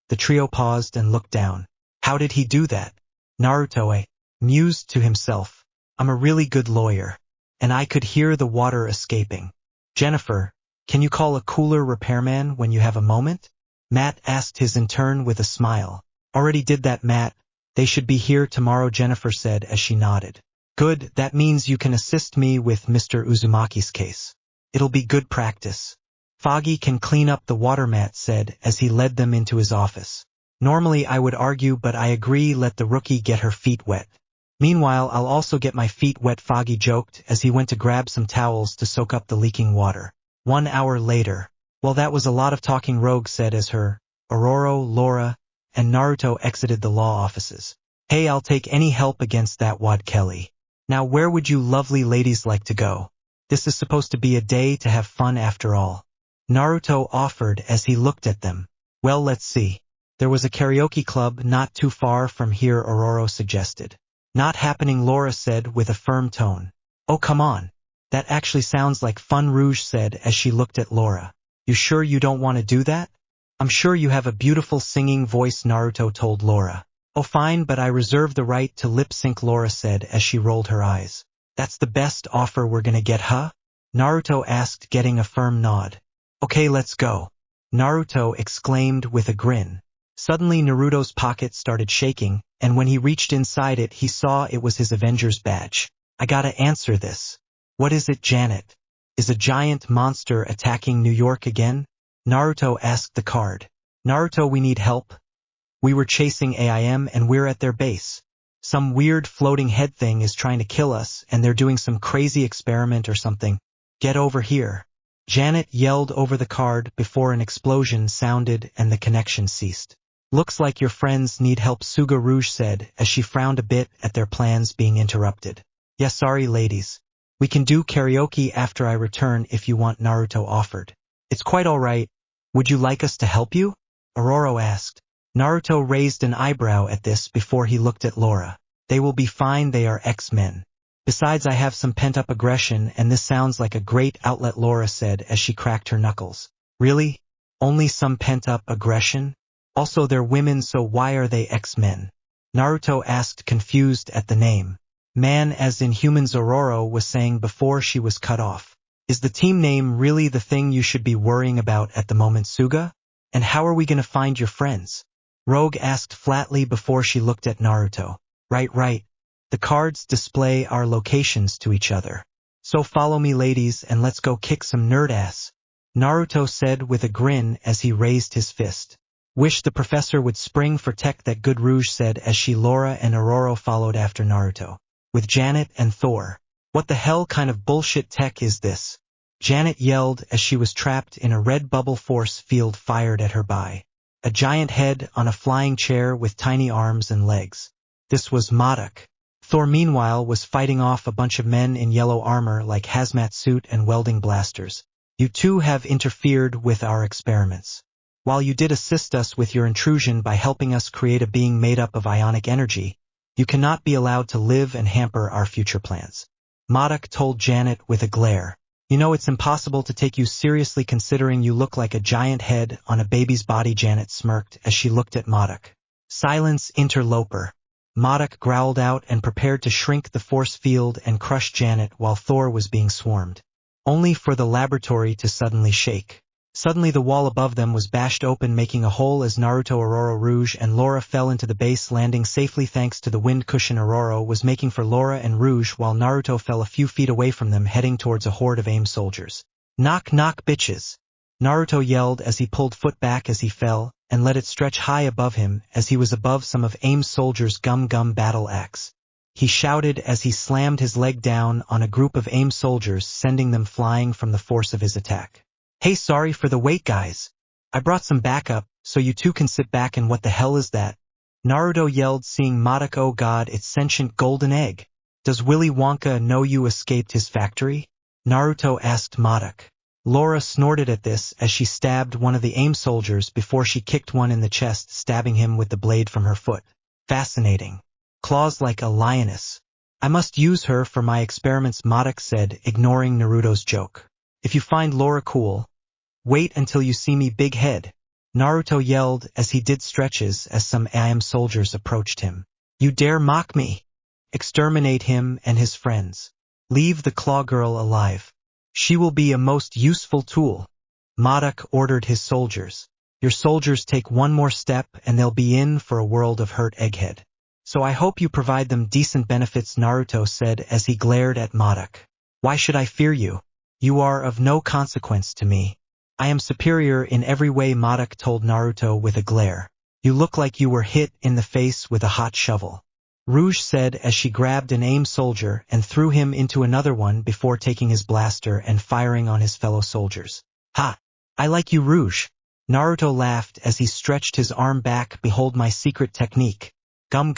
The trio paused and looked down. "How did he do that?" Naruto mused to himself. "I'm a really good lawyer. And I could hear the water escaping." "Jennifer, can you call a cooler repairman when you have a moment?" Matt asked his intern with a smile. "Already did that, Matt. They should be here tomorrow," Jennifer said as she nodded. "Good, that means you can assist me with Mr. Uzumaki's case. It'll be good practice." "Foggy can clean up the water," Matt said as he led them into his office. "Normally I would argue, but I agree, let the rookie get her feet wet." "Meanwhile, I'll also get my feet wet," Foggy joked as he went to grab some towels to soak up the leaking water. 1 hour later. "Well, that was a lot of talking," Rogue said as her, Aurora, Laura, and Naruto exited the law offices. "Hey, I'll take any help against that wad, Kelly. Now where would you lovely ladies like to go? This is supposed to be a day to have fun after all." Naruto offered as he looked at them. "Well, let's see. There was a karaoke club not too far from here," Aurora suggested. "Not happening," Laura said with a firm tone. "Oh, come on. That actually sounds like fun," Rouge said as she looked at Laura. "You sure you don't want to do that?" "I'm sure you have a beautiful singing voice," Naruto told Laura. "Oh, fine, but I reserve the right to lip-sync," Laura said as she rolled her eyes. "That's the best offer we're gonna get, huh?" Naruto asked, getting a firm nod. "Okay, let's go," Naruto exclaimed with a grin. Suddenly Naruto's pocket started shaking, and when he reached inside it he saw it was his Avengers badge. "I gotta answer this. What is it, Janet? Is a giant monster attacking New York again?" Naruto asked the card. "Naruto, we need help. We were chasing AIM and we're at their base. Some weird floating head thing is trying to kill us and they're doing some crazy experiment or something. Get over here." Janet yelled over the card before an explosion sounded and the connection ceased. "Looks like your friends need help," Suga Rouge said as she frowned a bit at their plans being interrupted. "Yeah, sorry ladies. We can do karaoke after I return if you want," Naruto offered. "It's quite all right. Would you like us to help you?" Aurora asked. Naruto raised an eyebrow at this before he looked at Laura. "They will be fine, they are X-Men. Besides, I have some pent-up aggression and this sounds like a great outlet," Laura said as she cracked her knuckles. "Really? Only some pent-up aggression? Also, they're women, so why are they X-Men?" Naruto asked, confused at the name. Man, as in humans, Ororo was saying before she was cut off. Is the team name really the thing you should be worrying about at the moment, Suga? And how are we gonna find your friends? Rogue asked flatly before she looked at Naruto. Right. The cards display our locations to each other. So follow me, ladies, and let's go kick some nerd ass, Naruto said with a grin as he raised his fist. Wish the professor would spring for tech, that good, Rouge said as she, Laura and Ororo followed after Naruto. With Janet and Thor. What the hell kind of bullshit tech is this? Janet yelled as she was trapped in a red bubble force field fired at her by a giant head on a flying chair with tiny arms and legs. This was Modok. Thor, meanwhile, was fighting off a bunch of men in yellow armor like hazmat suit and welding blasters. You two have interfered with our experiments. While you did assist us with your intrusion by helping us create a being made up of ionic energy, you cannot be allowed to live and hamper our future plans. Modok told Janet with a glare. You know it's impossible to take you seriously considering you look like a giant head on a baby's body, Janet smirked as she looked at Modok. Silence, interloper. Modok growled out and prepared to shrink the force field and crush Janet while Thor was being swarmed. Only for the laboratory to suddenly shake. Suddenly the wall above them was bashed open, making a hole as Naruto, Ororo, Rouge and Laura fell into the base, landing safely thanks to the wind cushion Ororo was making for Laura and Rouge, while Naruto fell a few feet away from them, heading towards a horde of AIM soldiers. Knock knock, bitches! Naruto yelled as he pulled foot back as he fell, and let it stretch high above him as he was above some of AIM's soldiers' gum battle axe. He shouted as he slammed his leg down on a group of AIM soldiers, sending them flying from the force of his attack. Hey, sorry for the wait, guys. I brought some backup, so you two can sit back. And what the hell is that? Naruto yelled, seeing Modok. Oh god, it's sentient golden egg. Does Willy Wonka know you escaped his factory? Naruto asked Modok. Laura snorted at this as she stabbed one of the AIM soldiers before she kicked one in the chest, stabbing him with the blade from her foot. Fascinating. Claws like a lioness. I must use her for my experiments, Modok said, ignoring Naruto's joke. If you find Laura cool, wait until you see me, big head. Naruto yelled as he did stretches as some AIM soldiers approached him. You dare mock me? Exterminate him and his friends. Leave the Claw Girl alive. She will be a most useful tool. Modok ordered his soldiers. Your soldiers take one more step and they'll be in for a world of hurt, Egghead. So I hope you provide them decent benefits, Naruto said as he glared at Modok. Why should I fear you? You are of no consequence to me. I am superior in every way, Modok told Naruto with a glare. You look like you were hit in the face with a hot shovel. Rouge said as she grabbed an AIM soldier and threw him into another one before taking his blaster and firing on his fellow soldiers. Ha! I like you, Rouge. Naruto laughed as he stretched his arm back. Behold my secret technique. Gum.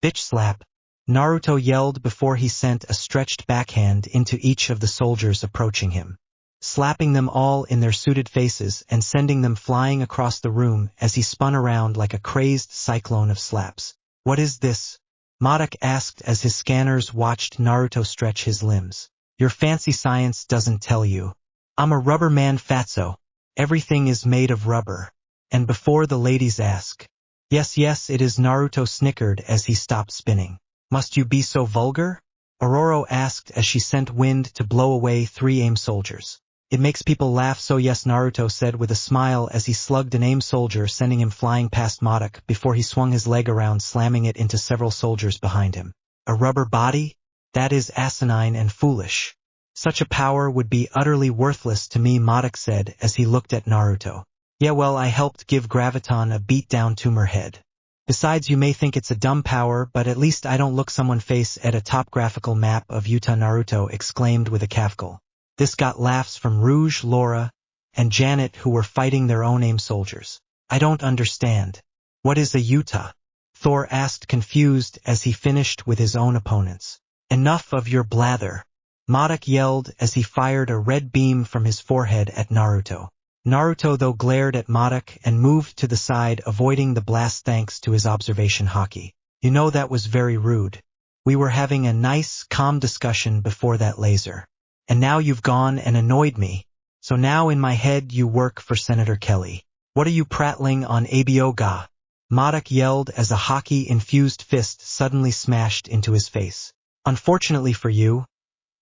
Bitch slap. Naruto yelled before he sent a stretched backhand into each of the soldiers approaching him, slapping them all in their suited faces and sending them flying across the room as he spun around like a crazed cyclone of slaps. What is this? Modok asked as his scanners watched Naruto stretch his limbs. Your fancy science doesn't tell you. I'm a rubber man, fatso. Everything is made of rubber. And before the ladies ask. Yes, it is, Naruto snickered as he stopped spinning. Must you be so vulgar? Ororo asked as she sent wind to blow away 3 AIM soldiers. It makes people laugh, so yes, Naruto said with a smile as he slugged an AIM soldier, sending him flying past Modok before he swung his leg around, slamming it into several soldiers behind him. A rubber body? That is asinine and foolish. Such a power would be utterly worthless to me, Modok said as he looked at Naruto. Yeah, well, I helped give Graviton a beat-down tumor head. Besides, you may think it's a dumb power, but at least I don't look someone face at a top graphical map of Utah, Naruto exclaimed with a cackle. This got laughs from Rouge, Laura, and Janet, who were fighting their own AIM soldiers. I don't understand. What is a Utah? Thor asked, confused as he finished with his own opponents. Enough of your blather. Modok yelled as he fired a red beam from his forehead at Naruto. Naruto, though, glared at Modok and moved to the side, avoiding the blast thanks to his observation haki. You know, that was very rude. We were having a nice, calm discussion before that laser. And now you've gone and annoyed me. So now in my head you work for Senator Kelly. What are you prattling on, Abioga? Madoc yelled as a hockey-infused fist suddenly smashed into his face. Unfortunately for you,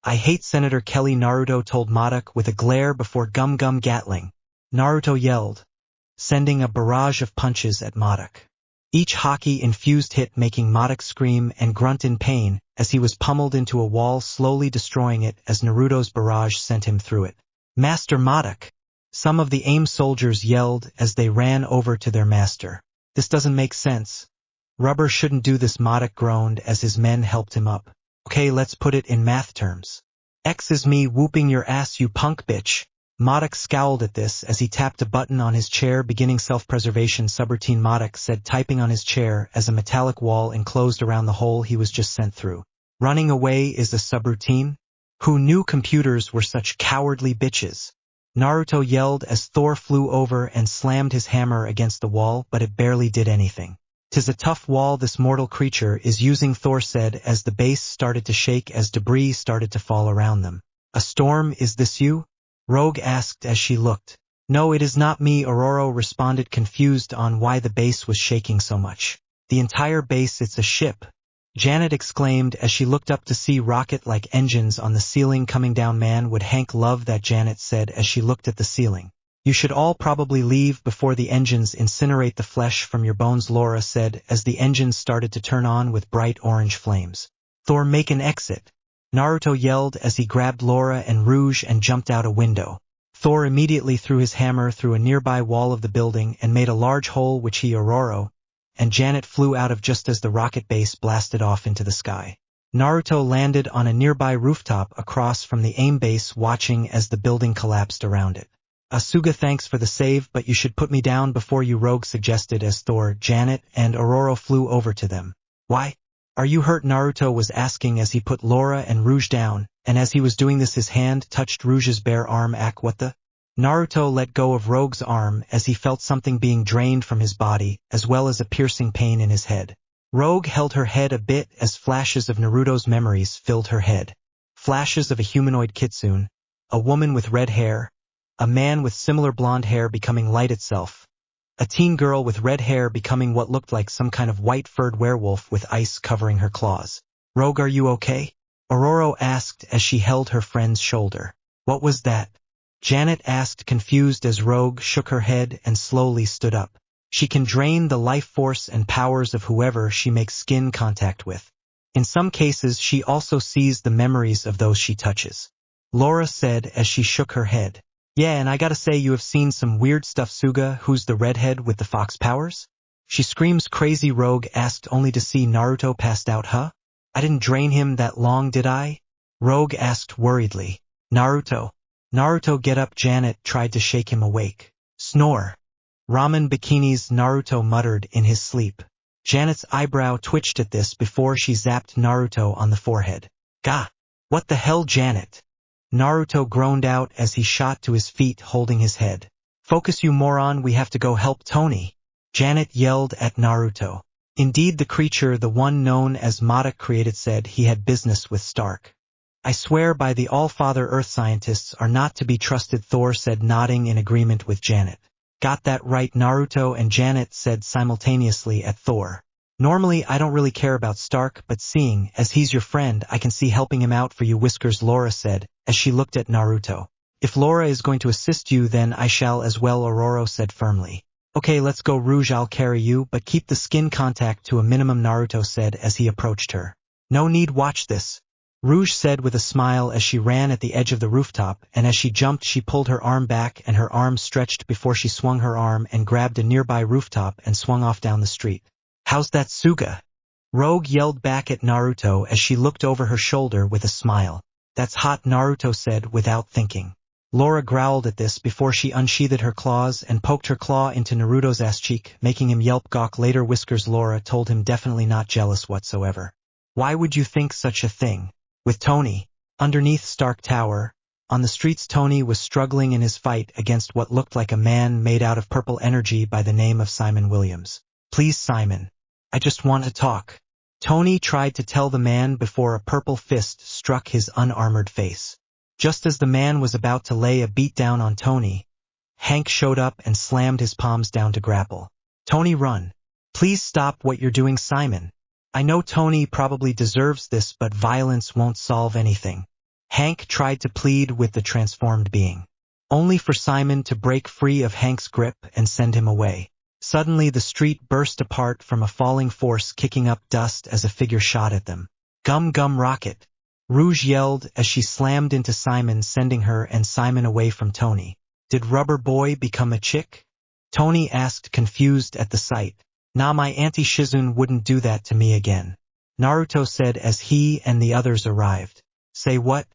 I hate Senator Kelly, Naruto told Madoc with a glare before Gum Gum Gatling. Naruto yelled, sending a barrage of punches at Madoc. Each hockey-infused hit making Madoc scream and grunt in pain as he was pummeled into a wall, slowly destroying it as Naruto's barrage sent him through it. Master Madoc! Some of the AIM soldiers yelled as they ran over to their master. This doesn't make sense. Rubber shouldn't do this, Madoc groaned as his men helped him up. Okay, let's put it in math terms. X is me whooping your ass, you punk bitch. Madoc scowled at this as he tapped a button on his chair, beginning self-preservation subroutine. Madoc said, typing on his chair as a metallic wall enclosed around the hole he was just sent through. Running away is a subroutine? Who knew computers were such cowardly bitches? Naruto yelled as Thor flew over and slammed his hammer against the wall, but it barely did anything. "'Tis a tough wall this mortal creature is using," Thor said as the base started to shake as debris started to fall around them. "A storm, is this you?" Rogue asked as she looked. "No, it is not me," Aurora responded, confused on why the base was shaking so much. "The entire base, it's a ship," Janet exclaimed as she looked up to see rocket-like engines on the ceiling coming down. "Man, would Hank love that," Janet said as she looked at the ceiling. "You should all probably leave before the engines incinerate the flesh from your bones," Laura said as the engines started to turn on with bright orange flames. "Thor, make an exit," Naruto yelled as he grabbed Laura and Rouge and jumped out a window. Thor immediately threw his hammer through a nearby wall of the building and made a large hole, which he, Aurora, and Janet flew out of just as the rocket base blasted off into the sky. Naruto landed on a nearby rooftop across from the AIM base, watching as the building collapsed around it. "Asuga, thanks for the save, but you should put me down before you," Rogue suggested as Thor, Janet, and Aurora flew over to them. "Why? Are you hurt?" Naruto was asking as he put Laura and Rouge down, and as he was doing this his hand touched Rouge's bare arm. What the? Naruto let go of Rogue's arm as he felt something being drained from his body, as well as a piercing pain in his head. Rogue held her head a bit as flashes of Naruto's memories filled her head. Flashes of a humanoid kitsune, a woman with red hair, a man with similar blonde hair becoming light itself, a teen girl with red hair becoming what looked like some kind of white-furred werewolf with ice covering her claws. "Rogue, are you okay?" Aurora asked as she held her friend's shoulder. "What was that?" Janet asked, confused as Rogue shook her head and slowly stood up. "She can drain the life force and powers of whoever she makes skin contact with. In some cases, she also sees the memories of those she touches," Laura said as she shook her head. "Yeah, and I gotta say you have seen some weird stuff." "Suga, who's the redhead with the fox powers?" "She screams crazy," Rogue asked, only to see Naruto passed out. "Huh? I didn't drain him that long, did I?" Rogue asked worriedly. Naruto, get up." Janet tried to shake him awake. "Snore. Ramen bikinis," Naruto muttered in his sleep. Janet's eyebrow twitched at this before she zapped Naruto on the forehead. "Gah! What the hell, Janet?" Naruto groaned out as he shot to his feet, holding his head. "Focus, you moron, we have to go help Tony," Janet yelled at Naruto. Indeed, the creature, the one known as Madoc created, said he had business with Stark. "I swear by the All-Father, Earth scientists are not to be trusted," Thor said, nodding in agreement with Janet. "Got that right," Naruto and Janet said simultaneously at Thor. "Normally I don't really care about Stark, but seeing as he's your friend, I can see helping him out for you, Whiskers," Laura said as she looked at Naruto. "If Laura is going to assist you, then I shall as well," Aurora said firmly. "Okay, let's go, Rouge, I'll carry you, but keep the skin contact to a minimum," Naruto said as he approached her. "No need, watch this," Rouge said with a smile as she ran at the edge of the rooftop, and as she jumped she pulled her arm back and her arm stretched before she swung her arm and grabbed a nearby rooftop and swung off down the street. "How's that, Suga?" Rogue yelled back at Naruto as she looked over her shoulder with a smile. "That's hot," Naruto said without thinking. Laura growled at this before she unsheathed her claws and poked her claw into Naruto's ass cheek, making him yelp gawk. Later, Whiskers Laura told him definitely not jealous whatsoever. "Why would you think such a thing?" With Tony, underneath Stark Tower, on the streets, Tony was struggling in his fight against what looked like a man made out of purple energy by the name of Simon Williams. "Please, Simon. I just want to talk," Tony tried to tell the man before a purple fist struck his unarmored face. Just as the man was about to lay a beat down on Tony, Hank showed up and slammed his palms down to grapple. "Tony, run. Please stop what you're doing, Simon. I know Tony probably deserves this, but violence won't solve anything. Hank tried to plead with the transformed being, only for Simon to break free of Hank's grip and send him away. Suddenly the street burst apart from a falling force, kicking up dust as a figure shot at them. Gum gum rocket! Rouge yelled as she slammed into Simon, sending her and Simon away from Tony. Did Rubber Boy become a chick? Tony asked, confused at the sight. Nah, my Auntie Shizun wouldn't do that to me again, Naruto said as he and the others arrived. Say what?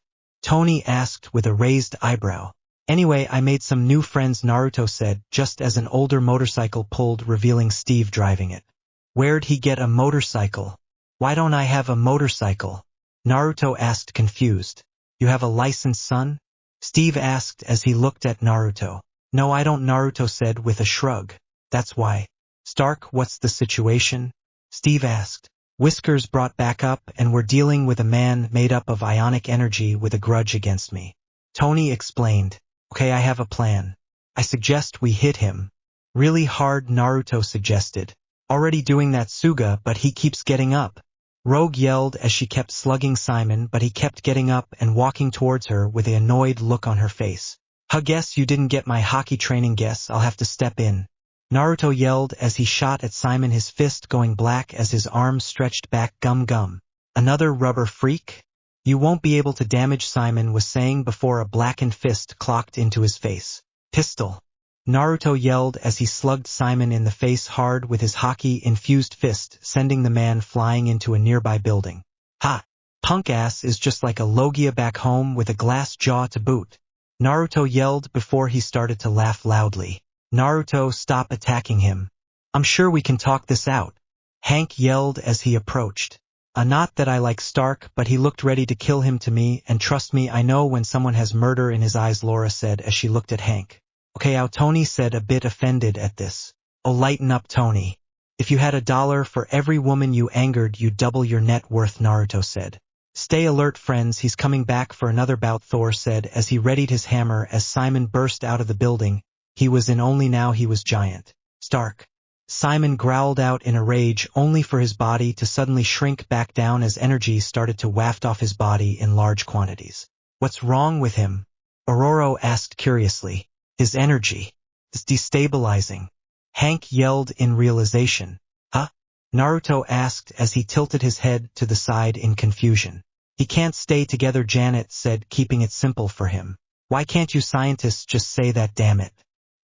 Tony asked with a raised eyebrow. Anyway, I made some new friends, Naruto said, just as an older motorcycle pulled, revealing Steve driving it. Where'd he get a motorcycle? Why don't I have a motorcycle? Naruto asked, confused. You have a license, son? Steve asked as he looked at Naruto. No, I don't, Naruto said with a shrug. That's why. Stark, what's the situation? Steve asked. Whiskers brought back up, and we're dealing with a man made up of ionic energy with a grudge against me. Tony explained. Okay, I have a plan. I suggest we hit him really hard, Naruto suggested. Already doing that, Suga, but he keeps getting up. Rogue yelled as she kept slugging Simon, but he kept getting up and walking towards her with an annoyed look on her face. Guess you didn't get my hockey training, guess I'll have to step in. Naruto yelled as he shot at Simon, his fist going black as his arms stretched back. Gum gum. Another rubber freak? You won't be able to damage, Simon was saying before a blackened fist clocked into his face. Pistol. Naruto yelled as he slugged Simon in the face hard with his hockey-infused fist, sending the man flying into a nearby building. Ha! Punk ass is just like a Logia back home with a glass jaw to boot. Naruto yelled before he started to laugh loudly. Naruto, stop attacking him. I'm sure we can talk this out. Hank yelled as he approached. Not that I like Stark, but he looked ready to kill him to me, and trust me, I know when someone has murder in his eyes, Laura said as she looked at Hank. Okay, Tony said, a bit offended at this. Oh, lighten up, Tony. If you had $1 for every woman you angered, you'd double your net worth, Naruto said. Stay alert, friends, he's coming back for another bout, Thor said as he readied his hammer as Simon burst out of the building. He was in, only now he was giant. Stark. Simon growled out in a rage, only for his body to suddenly shrink back down as energy started to waft off his body in large quantities. What's wrong with him? Ororo asked curiously. His energy. It's destabilizing. Hank yelled in realization. Huh? Naruto asked as he tilted his head to the side in confusion. He can't stay together, Janet said, keeping it simple for him. Why can't you scientists just say that, damn it?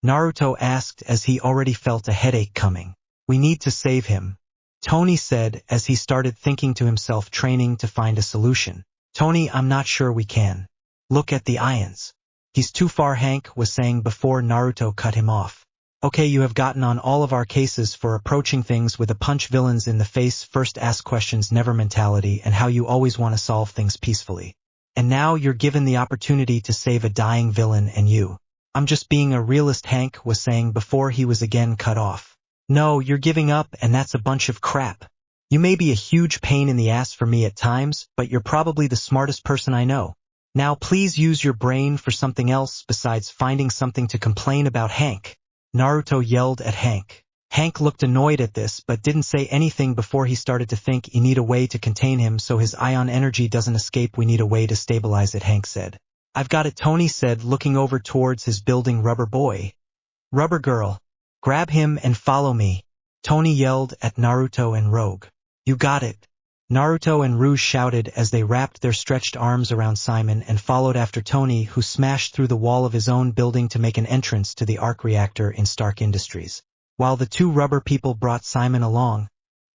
Naruto asked as he already felt a headache coming. We need to save him, Tony said as he started thinking to himself, training to find a solution. Tony, I'm not sure we can. Look at the ions. He's too far, Hank was saying before Naruto cut him off. Okay, you have gotten on all of our cases for approaching things with a punch villains in the face, first ask questions never mentality, and how you always want to solve things peacefully. And now you're given the opportunity to save a dying villain, and you. I'm just being a realist, Hank was saying before he was again cut off. No, you're giving up, and that's a bunch of crap. You may be a huge pain in the ass for me at times, but you're probably the smartest person I know. Now please use your brain for something else besides finding something to complain about, Hank. Naruto yelled at Hank. Hank looked annoyed at this but didn't say anything before he started to think, you need a way to contain him so his ion energy doesn't escape. We need a way to stabilize it, Hank said. I've got it, Tony said, looking over towards his building. Rubber Boy. Rubber Girl. Grab him and follow me. Tony yelled at Naruto and Rogue. You got it. Naruto and Rouge shouted as they wrapped their stretched arms around Simon and followed after Tony, who smashed through the wall of his own building to make an entrance to the arc reactor in Stark Industries. While the two rubber people brought Simon along,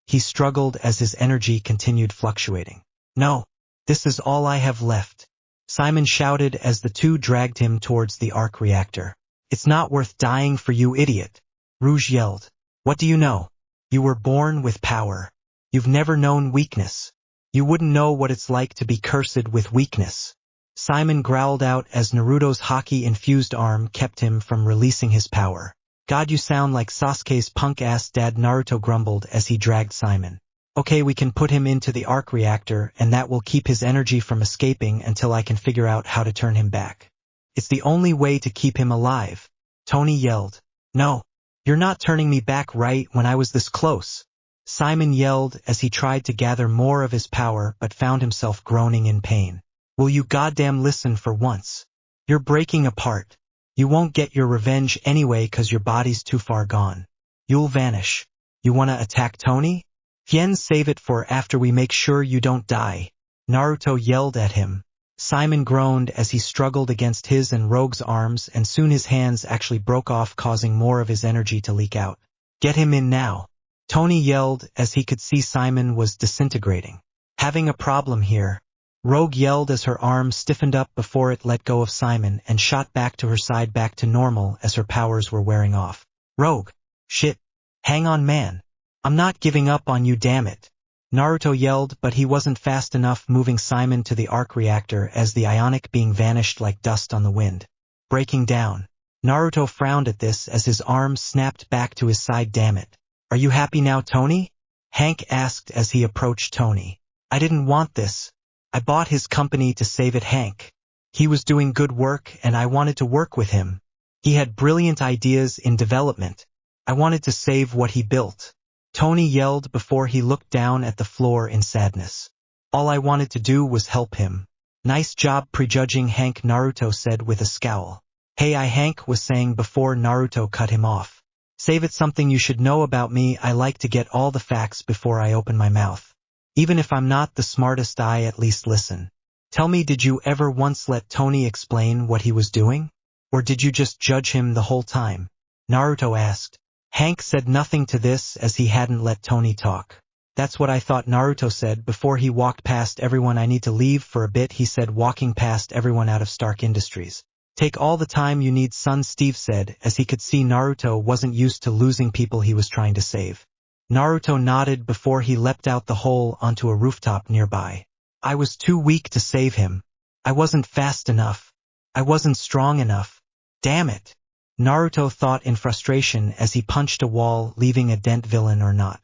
he struggled as his energy continued fluctuating. No, this is all I have left, Simon shouted as the two dragged him towards the arc reactor. It's not worth dying for, you idiot, Rouge yelled. What do you know? You were born with power. You've never known weakness. You wouldn't know what it's like to be cursed with weakness. Simon growled out as Naruto's hockey-infused arm kept him from releasing his power. God, you sound like Sasuke's punk-ass dad, Naruto grumbled as he dragged Simon. Okay, we can put him into the arc reactor and that will keep his energy from escaping until I can figure out how to turn him back. It's the only way to keep him alive, Tony yelled. No, You're not turning me back right when I was this close. Simon yelled as he tried to gather more of his power but found himself groaning in pain. Will you goddamn listen for once? You're breaking apart. You won't get your revenge anyway 'cause your body's too far gone. You'll vanish. You wanna attack Tony? Hien, save it for after we make sure you don't die. Naruto yelled at him. Simon groaned as he struggled against his and Rogue's arms, and soon his hands actually broke off, causing more of his energy to leak out. Get him in now. Tony yelled as he could see Simon was disintegrating. Having a problem here. Rogue yelled as her arm stiffened up before it let go of Simon and shot back to her side, back to normal as her powers were wearing off. Rogue. Shit. Hang on, man. I'm not giving up on you, damn it. Naruto yelled, but he wasn't fast enough, moving Simon to the arc reactor as the ionic being vanished like dust on the wind. Breaking down. Naruto frowned at this as his arm snapped back to his side. Damn it. Are you happy now, Tony? Hank asked as he approached Tony. I didn't want this. I bought his company to save it, Hank. He was doing good work and I wanted to work with him. He had brilliant ideas in development. I wanted to save what he built. Tony yelled before he looked down at the floor in sadness. All I wanted to do was help him. Nice job prejudging, Hank, Naruto said with a scowl. Hey, Hank was saying before Naruto cut him off. Save it, something you should know about me. I like to get all the facts before I open my mouth. Even if I'm not the smartest, I at least listen. Tell me, did you ever once let Tony explain what he was doing? Or did you just judge him the whole time? Naruto asked. Hank said nothing to this as he hadn't let Tony talk. That's what I thought, Naruto said before he walked past everyone. I need to leave for a bit, he said, walking past everyone out of Stark Industries. Take all the time you need, son, Steve said as he could see Naruto wasn't used to losing people he was trying to save. Naruto nodded before he leapt out the hole onto a rooftop nearby. I was too weak to save him. I wasn't fast enough. I wasn't strong enough. Damn it. Naruto thought in frustration as he punched a wall, leaving a dent. Villain or not,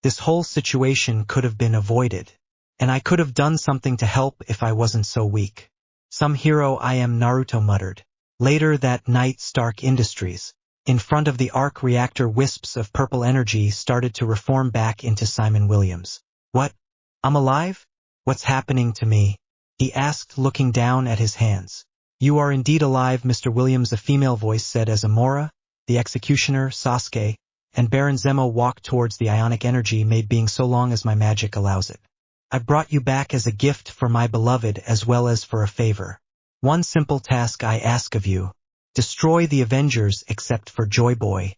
this whole situation could have been avoided. And I could have done something to help if I wasn't so weak. Some hero I am, Naruto muttered. Later that night, Stark Industries. In front of the arc reactor, wisps of purple energy started to reform back into Simon Williams. What? I'm alive? What's happening to me? He asked, looking down at his hands. You are indeed alive, Mr. Williams, a female voice said as Amora, the executioner, Sasuke, and Baron Zemo walked towards the ionic energy made being so long as my magic allows it. I brought you back as a gift for my beloved as well as for a favor. One simple task I ask of you. Destroy the Avengers except for Joyboy.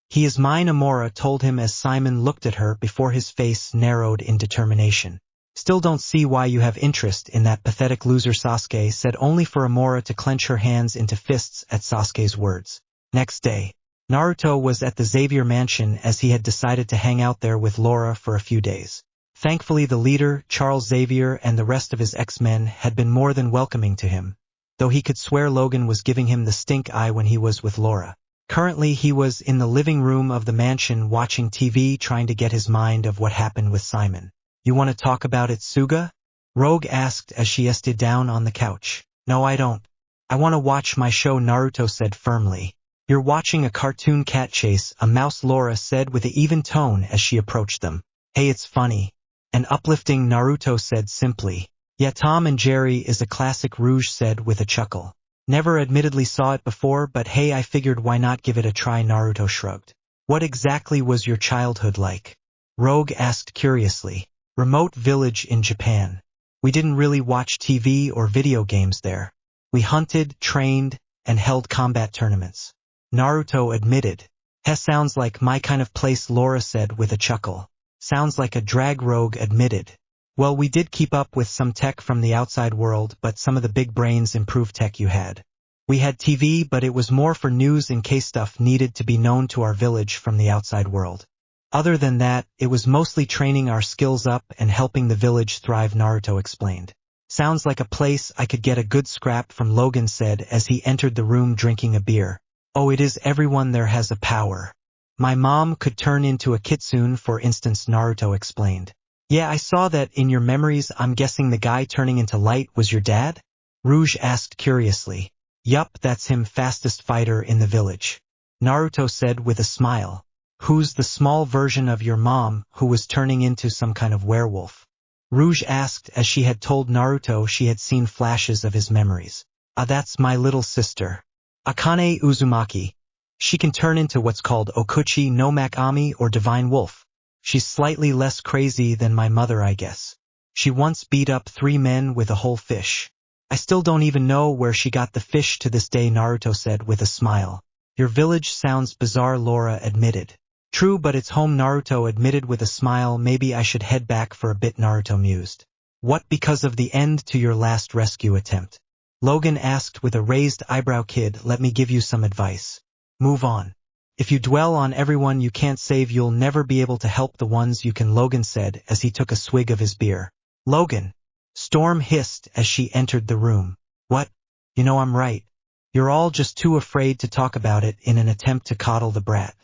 He is mine, Amora told him as Simon looked at her before his face narrowed in determination. Still don't see why you have interest in that pathetic loser, Sasuke said, only for Amora to clench her hands into fists at Sasuke's words. Next day, Naruto was at the Xavier mansion as he had decided to hang out there with Laura for a few days. Thankfully, the leader, Charles Xavier, and the rest of his X-Men had been more than welcoming to him, though he could swear Logan was giving him the stink eye when he was with Laura. Currently, he was in the living room of the mansion watching TV, trying to get his mind of what happened with Simon. You want to talk about it, Suga? Rogue asked as she rested down on the couch. No, I don't. I want to watch my show, Naruto said firmly. You're watching a cartoon cat chase, a mouse, Laura said with an even tone as she approached them. Hey, it's funny. And uplifting, Naruto said simply. Yeah, Tom and Jerry is a classic, Rouge said with a chuckle. Never admittedly saw it before, but hey, I figured why not give it a try, Naruto shrugged. What exactly was your childhood like? Rogue asked curiously. Remote village in Japan. We didn't really watch TV or video games there. We hunted, trained, and held combat tournaments. Naruto admitted. Sounds like my kind of place, Laura said with a chuckle. Sounds like a drag, Rogue admitted. Well, we did keep up with some tech from the outside world, but some of the big brains improved tech you had. We had TV, but it was more for news in case stuff needed to be known to our village from the outside world. Other than that, it was mostly training our skills up and helping the village thrive, Naruto explained. Sounds like a place I could get a good scrap from, Logan said as he entered the room drinking a beer. Oh, it is, everyone there has a power. My mom could turn into a kitsune, for instance, Naruto explained. Yeah, I saw that in your memories. I'm guessing the guy turning into light was your dad? Rouge asked curiously. Yup, that's him, fastest fighter in the village. Naruto said with a smile. Who's the small version of your mom who was turning into some kind of werewolf? Rouge asked as she had told Naruto she had seen flashes of his memories. Ah, that's my little sister. Akane Uzumaki. She can turn into what's called Okuchi no Makami or Divine Wolf. She's slightly less crazy than my mother, I guess. She once beat up 3 men with a whole fish. I still don't even know where she got the fish to this day, Naruto said with a smile. Your village sounds bizarre, Laura admitted. True, but it's home, Naruto admitted with a smile. Maybe I should head back for a bit, Naruto mused. What, because of the end to your last rescue attempt? Logan asked with a raised eyebrow. Kid, let me give you some advice. Move on. If you dwell on everyone you can't save, you'll never be able to help the ones you can, Logan said as he took a swig of his beer. Logan! Storm hissed as she entered the room. What? You know I'm right. You're all just too afraid to talk about it in an attempt to coddle the brat.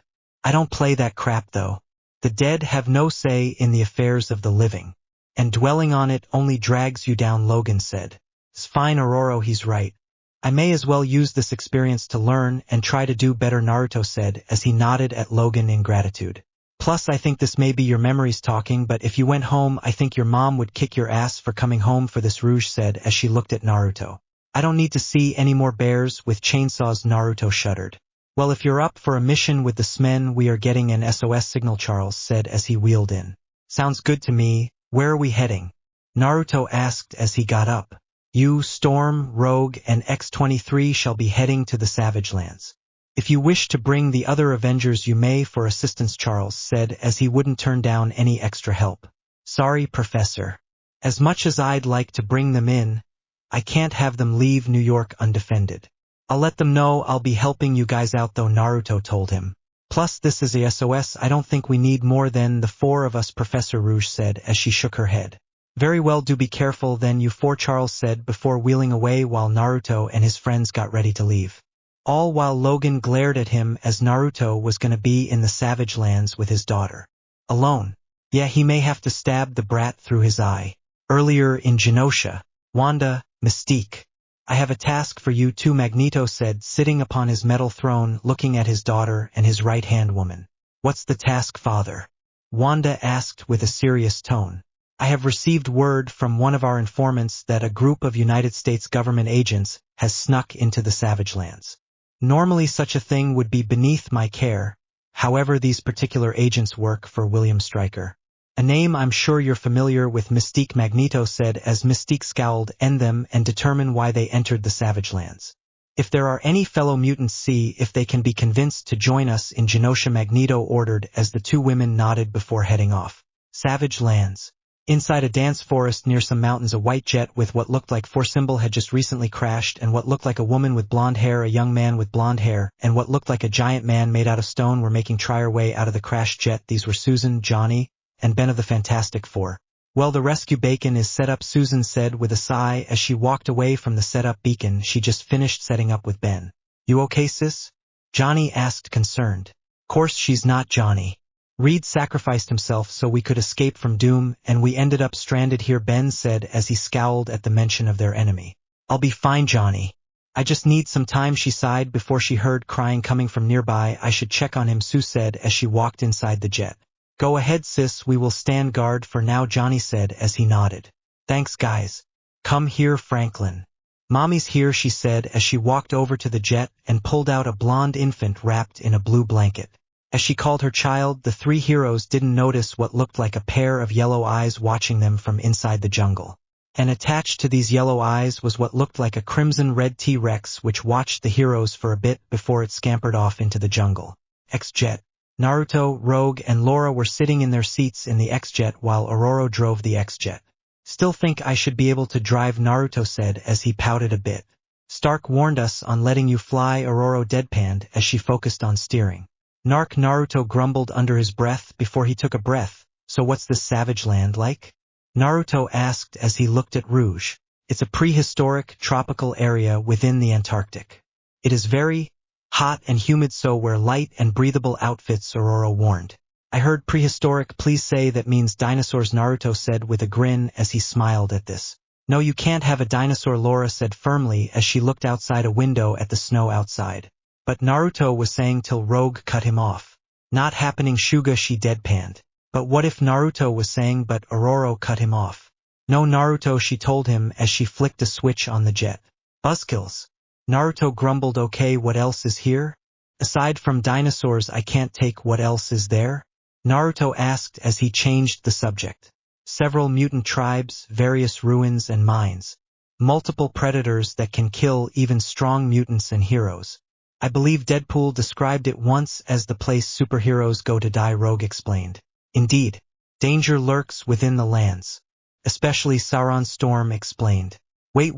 I don't play that crap though. The dead have no say in the affairs of the living. And dwelling on it only drags you down, Logan said. It's fine, Aurora, he's right. I may as well use this experience to learn and try to do better, Naruto said as he nodded at Logan in gratitude. Plus, I think this may be your memories talking, but if you went home, I think your mom would kick your ass for coming home for this, Rouge said as she looked at Naruto. I don't need to see any more bears with chainsaws, Naruto shuddered. Well, if you're up for a mission with the Smen, we are getting an SOS signal, Charles said as he wheeled in. Sounds good to me. Where are we heading? Naruto asked as he got up. You, Storm, Rogue, and X-23 shall be heading to the Savage Lands. If you wish to bring the other Avengers, you may for assistance, Charles said as he wouldn't turn down any extra help. Sorry, Professor. As much as I'd like to bring them in, I can't have them leave New York undefended. I'll let them know I'll be helping you guys out though, Naruto told him. Plus, this is a SOS. I don't think we need more than the 4 of us, Professor Rouge said as she shook her head. Very well, do be careful then, you 4, Charles said before wheeling away while Naruto and his friends got ready to leave. All while Logan glared at him as Naruto was going to be in the Savage Lands with his daughter. Alone. Yeah, he may have to stab the brat through his eye. Earlier in Genosha, Wanda, Mystique. I have a task for you too, Magneto said, sitting upon his metal throne looking at his daughter and his right-hand woman. What's the task, father? Wanda asked with a serious tone. I have received word from one of our informants that a group of United States government agents has snuck into the Savage Lands. Normally such a thing would be beneath my care. However, these particular agents work for William Stryker. A name I'm sure you're familiar with, Mystique, Magneto said as Mystique scowled. End them and determine why they entered the Savage Lands. If there are any fellow mutants, see if they can be convinced to join us in Genosha, Magneto ordered as the 2 women nodded before heading off. Savage Lands. Inside a dense forest near some mountains, a white jet with what looked like 4 symbol had just recently crashed, and what looked like a woman with blonde hair, a young man with blonde hair, and what looked like a giant man made out of stone were making their way out of the crashed jet. These were Susan, Johnny, and Ben of the Fantastic Four. Well, the rescue bacon is set up, Susan said with a sigh as she walked away from the setup beacon she just finished setting up with Ben. You okay, sis? Johnny asked, concerned. Course she's not, Johnny. Reed sacrificed himself so we could escape from doom, and we ended up stranded here, Ben said as he scowled at the mention of their enemy. I'll be fine, Johnny. I just need some time, she sighed before she heard crying coming from nearby. I should check on him, Sue said as she walked inside the jet. Go ahead, sis, we will stand guard for now, Johnny said as he nodded. Thanks, guys. Come here, Franklin. Mommy's here, she said as she walked over to the jet and pulled out a blonde infant wrapped in a blue blanket. As she called her child, the 3 heroes didn't notice what looked like a pair of yellow eyes watching them from inside the jungle. And attached to these yellow eyes was what looked like a crimson-red T-Rex which watched the heroes for a bit before it scampered off into the jungle. X-Jet. Naruto, Rogue, and Laura were sitting in their seats in the X-Jet while Aurora drove the X-Jet. Still think I should be able to drive, Naruto said as he pouted a bit. Stark warned us on letting you fly, Aurora deadpanned as she focused on steering. Nark, Naruto grumbled under his breath before he took a breath. So what's this Savage Land like? Naruto asked as he looked at Rouge. It's a prehistoric, tropical area within the Antarctic. It is very hot and humid, so wear light and breathable outfits, Aurora warned. I heard prehistoric, please say that means dinosaurs, Naruto said with a grin as he smiled at this. No, you can't have a dinosaur, Laura said firmly as she looked outside a window at the snow outside. But Naruto was saying till Rogue cut him off. Not happening Shuga, she deadpanned. But what if Naruto was saying but Ororo cut him off? No Naruto, she told him as she flicked a switch on the jet. Buzzkills. Naruto grumbled, okay, what else is here? Aside from dinosaurs I can't take, what else is there? Naruto asked as he changed the subject. Several mutant tribes, various ruins and mines. Multiple predators that can kill even strong mutants and heroes. I believe Deadpool described it once as the place superheroes go to die, Rogue explained. Indeed, danger lurks within the lands. Especially Sauron, Storm explained. Wait.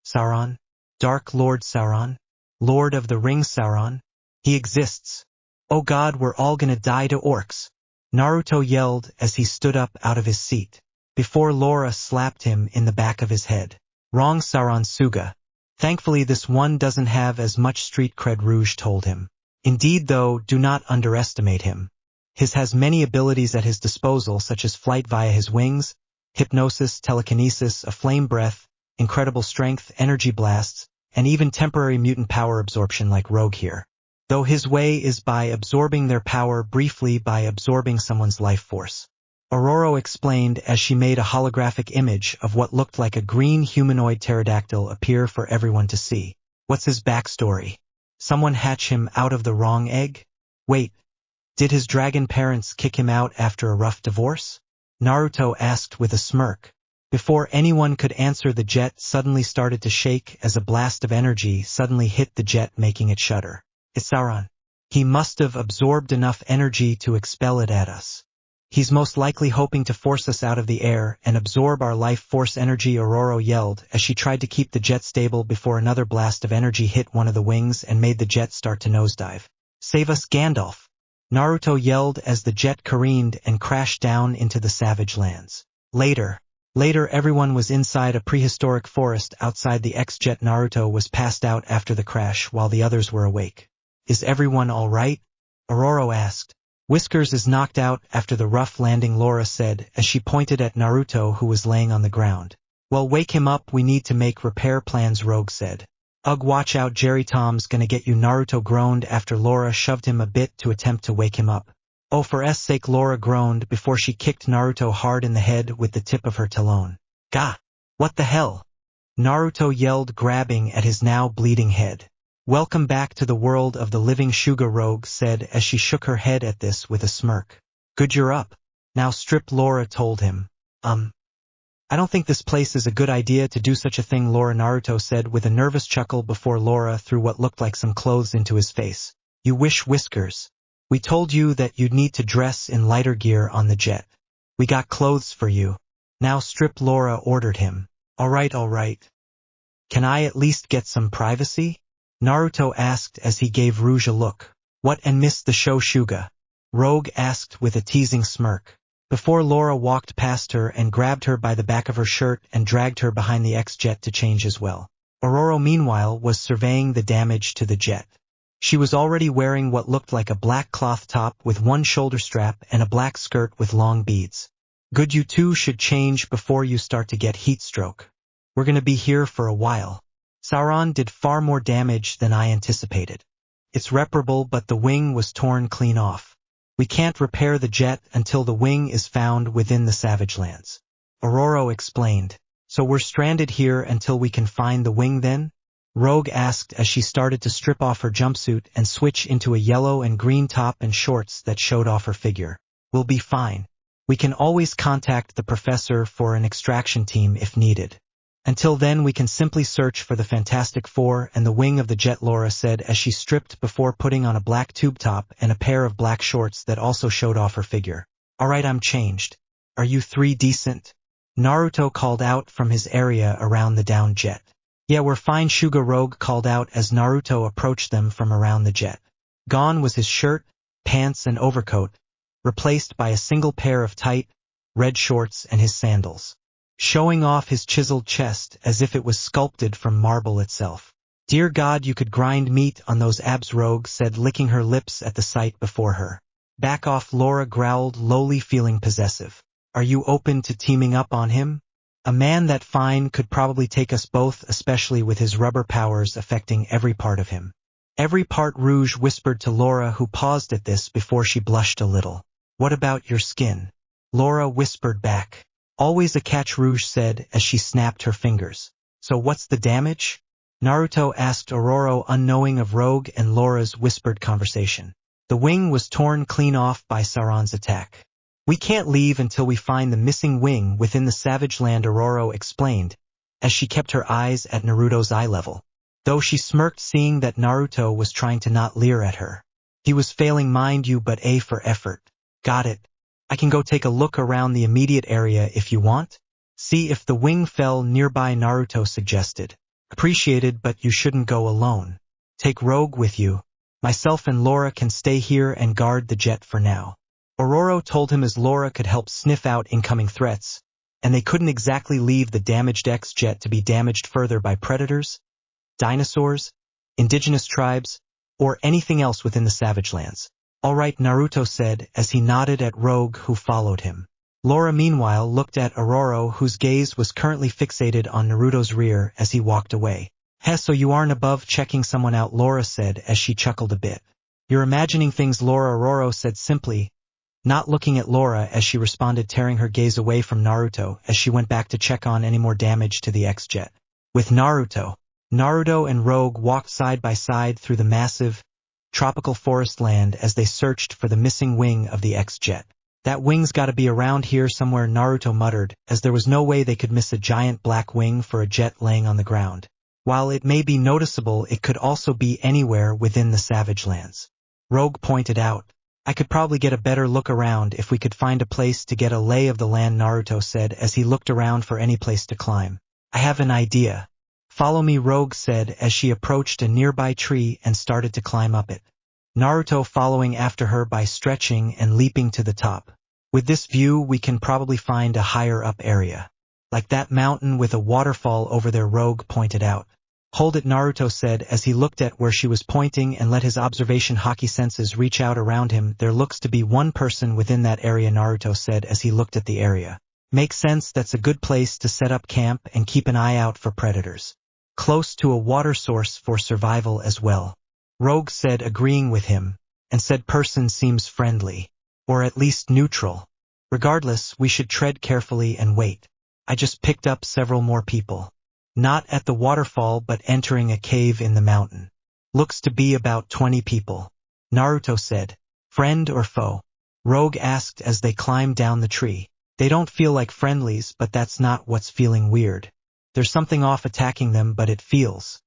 Sauron? Dark Lord Sauron? Lord of the Rings Sauron? He exists. Oh God, we're all gonna die to orcs. Naruto yelled as he stood up out of his seat. Before Laura slapped him in the back of his head. Wrong Sauron Suga. Thankfully this one doesn't have as much street cred, Rouge told him. Indeed though, do not underestimate him. His has many abilities at his disposal such as flight via his wings, hypnosis, telekinesis, a flame breath, incredible strength, energy blasts, and even temporary mutant power absorption like Rogue here. Though his way is by absorbing their power briefly by absorbing someone's life force. Ororo explained as she made a holographic image of what looked like a green humanoid pterodactyl appear for everyone to see. What's his backstory? Someone hatch him out of the wrong egg? Wait, did his dragon parents kick him out after a rough divorce? Naruto asked with a smirk. Before anyone could answer, the jet suddenly started to shake as a blast of energy suddenly hit the jet, making it shudder. It's Sauron. He must have absorbed enough energy to expel it at us. He's most likely hoping to force us out of the air and absorb our life force energy, Ororo yelled as she tried to keep the jet stable before another blast of energy hit one of the wings and made the jet start to nosedive. Save us, Gandalf! Naruto yelled as the jet careened and crashed down into the savage lands. Later, everyone was inside a prehistoric forest outside the X-jet. Naruto was passed out after the crash while the others were awake. Is everyone all right? Ororo asked. Whiskers is knocked out after the rough landing, Laura said as she pointed at Naruto who was laying on the ground. Well, wake him up, we need to make repair plans, Rogue said. Ugh, watch out, Jerry, Tom's gonna get you, Naruto groaned after Laura shoved him a bit to attempt to wake him up. Oh, for S sake, Laura groaned before she kicked Naruto hard in the head with the tip of her talon. Gah! What the hell? Naruto yelled, grabbing at his now bleeding head. Welcome back to the world of the living, Shuga, Rogue said as she shook her head at this with a smirk. Good, you're up. Now strip, Laura told him. I don't think this place is a good idea to do such a thing, Laura, Naruto said with a nervous chuckle before Laura threw what looked like some clothes into his face. You wish, Whiskers. We told you that you'd need to dress in lighter gear on the jet. We got clothes for you. Now strip, Laura ordered him. All right. Can I at least get some privacy? Naruto asked as he gave Rouge a look. What, and missed the show, Shuga? Rogue asked with a teasing smirk. Before Laura walked past her and grabbed her by the back of her shirt and dragged her behind the X-jet to change as well. Ororo meanwhile was surveying the damage to the jet. She was already wearing what looked like a black cloth top with one shoulder strap and a black skirt with long beads. Good, you two should change before you start to get heat stroke. We're gonna be here for a while. Sauron did far more damage than I anticipated. It's reparable, but the wing was torn clean off. We can't repair the jet until the wing is found within the Savage Lands. Ororo explained. So we're stranded here until we can find the wing then? Rogue asked as she started to strip off her jumpsuit and switch into a yellow and green top and shorts that showed off her figure. We'll be fine. We can always contact the professor for an extraction team if needed. Until then we can simply search for the Fantastic Four and the wing of the jet, Laura said as she stripped before putting on a black tube top and a pair of black shorts that also showed off her figure. Alright, I'm changed. Are you three decent? Naruto called out from his area around the downed jet. Yeah, we're fine, Shuga, Rogue called out as Naruto approached them from around the jet. Gone was his shirt, pants and overcoat, replaced by a single pair of tight, red shorts and his sandals, showing off his chiseled chest as if it was sculpted from marble itself. Dear God, you could grind meat on those abs, Rogue said, licking her lips at the sight before her. Back off, Laura growled, lowly, feeling possessive. Are you open to teaming up on him? A man that fine could probably take us both, especially with his rubber powers affecting every part of him. Every part, Rouge whispered to Laura, who paused at this before she blushed a little. What about your skin? Laura whispered back. Always a catch, Rouge said as she snapped her fingers. So what's the damage? Naruto asked Aurora, unknowing of Rogue and Laura's whispered conversation. The wing was torn clean off by Sauron's attack. We can't leave until we find the missing wing within the Savage Land, Aurora explained, as she kept her eyes at Naruto's eye level. Though she smirked, seeing that Naruto was trying to not leer at her. He was failing, mind you, but A for effort. Got it. I can go take a look around the immediate area if you want. See if the wing fell nearby, Naruto suggested. Appreciated, but you shouldn't go alone. Take Rogue with you. Myself and Laura can stay here and guard the jet for now. Aurora told him, as Laura could help sniff out incoming threats, and they couldn't exactly leave the damaged X-jet to be damaged further by predators, dinosaurs, indigenous tribes, or anything else within the Savage Lands. All right, Naruto said as he nodded at Rogue, who followed him. Laura meanwhile looked at Aurora, whose gaze was currently fixated on Naruto's rear as he walked away. So you aren't above checking someone out, Laura said as she chuckled a bit. You're imagining things, Aurora said simply, not looking at Laura as she responded, tearing her gaze away from Naruto as she went back to check on any more damage to the X-jet. With Naruto and Rogue walked side by side through the massive, tropical forest land as they searched for the missing wing of the X-jet. That wing's gotta be around here somewhere, Naruto muttered, as there was no way they could miss a giant black wing for a jet laying on the ground. While it may be noticeable, it could also be anywhere within the Savage Lands. Rogue pointed out. I could probably get a better look around if we could find a place to get a lay of the land, Naruto said as he looked around for any place to climb. I have an idea. Follow me, Rogue said as she approached a nearby tree and started to climb up it. Naruto following after her by stretching and leaping to the top. With this view, we can probably find a higher up area. Like that mountain with a waterfall over there, Rogue pointed out. Hold it, Naruto said as he looked at where she was pointing and let his observation hockey senses reach out around him. There looks to be one person within that area, Naruto said as he looked at the area. Makes sense, that's a good place to set up camp and keep an eye out for predators. Close to a water source for survival as well. Rogue said, agreeing with him, and said person seems friendly, or at least neutral. Regardless, we should tread carefully and wait. I just picked up several more people. Not at the waterfall but entering a cave in the mountain. Looks to be about 20 people. Naruto said. Friend or foe? Rogue asked as they climbed down the tree. They don't feel like friendlies, but that's not what's feeling weird. There's something off attacking them, but it feels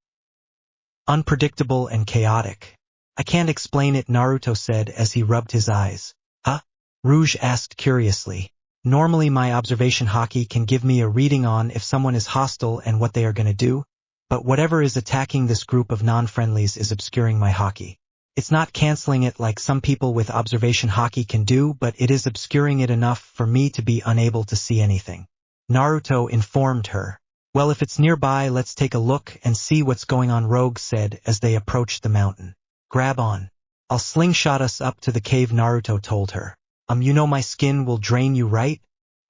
unpredictable and chaotic. I can't explain it, Naruto said as he rubbed his eyes. Huh? Rouge asked curiously. Normally my observation hockey can give me a reading on if someone is hostile and what they are going to do, but whatever is attacking this group of non-friendlies is obscuring my hockey. It's not canceling it like some people with observation hockey can do, but it is obscuring it enough for me to be unable to see anything. Naruto informed her. Well, if it's nearby, let's take a look and see what's going on, Rogue said as they approached the mountain. Grab on. I'll slingshot us up to the cave, Naruto told her. You know my skin will drain you, right?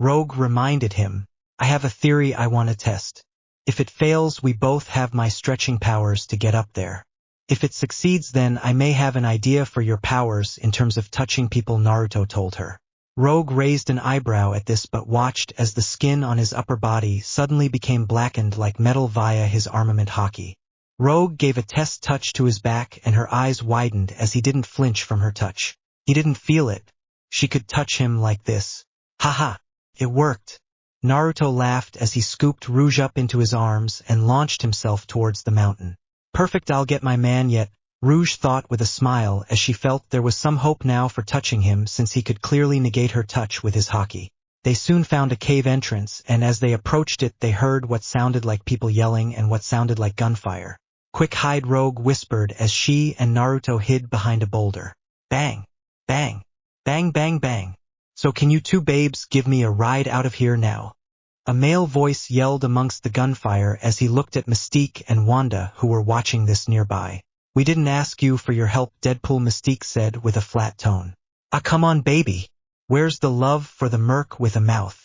Rogue reminded him. I have a theory I want to test. If it fails, we both have my stretching powers to get up there. If it succeeds, then I may have an idea for your powers in terms of touching people, Naruto told her. Rogue raised an eyebrow at this but watched as the skin on his upper body suddenly became blackened like metal via his armament hockey. Rogue gave a test touch to his back and her eyes widened as he didn't flinch from her touch. He didn't feel it. She could touch him like this. Haha, it worked. Naruto laughed as he scooped Rouge up into his arms and launched himself towards the mountain. Perfect, I'll get my man yet, Rouge thought with a smile as she felt there was some hope now for touching him since he could clearly negate her touch with his hockey. They soon found a cave entrance, and as they approached it they heard what sounded like people yelling and what sounded like gunfire. Quick hide, Rogue whispered as she and Naruto hid behind a boulder. Bang! Bang! Bang bang bang. So can you two babes give me a ride out of here now? A male voice yelled amongst the gunfire as he looked at Mystique and Wanda, who were watching this nearby. We didn't ask you for your help, Deadpool, Mystique said with a flat tone. Ah, come on, baby. Where's the love for the merc with a mouth?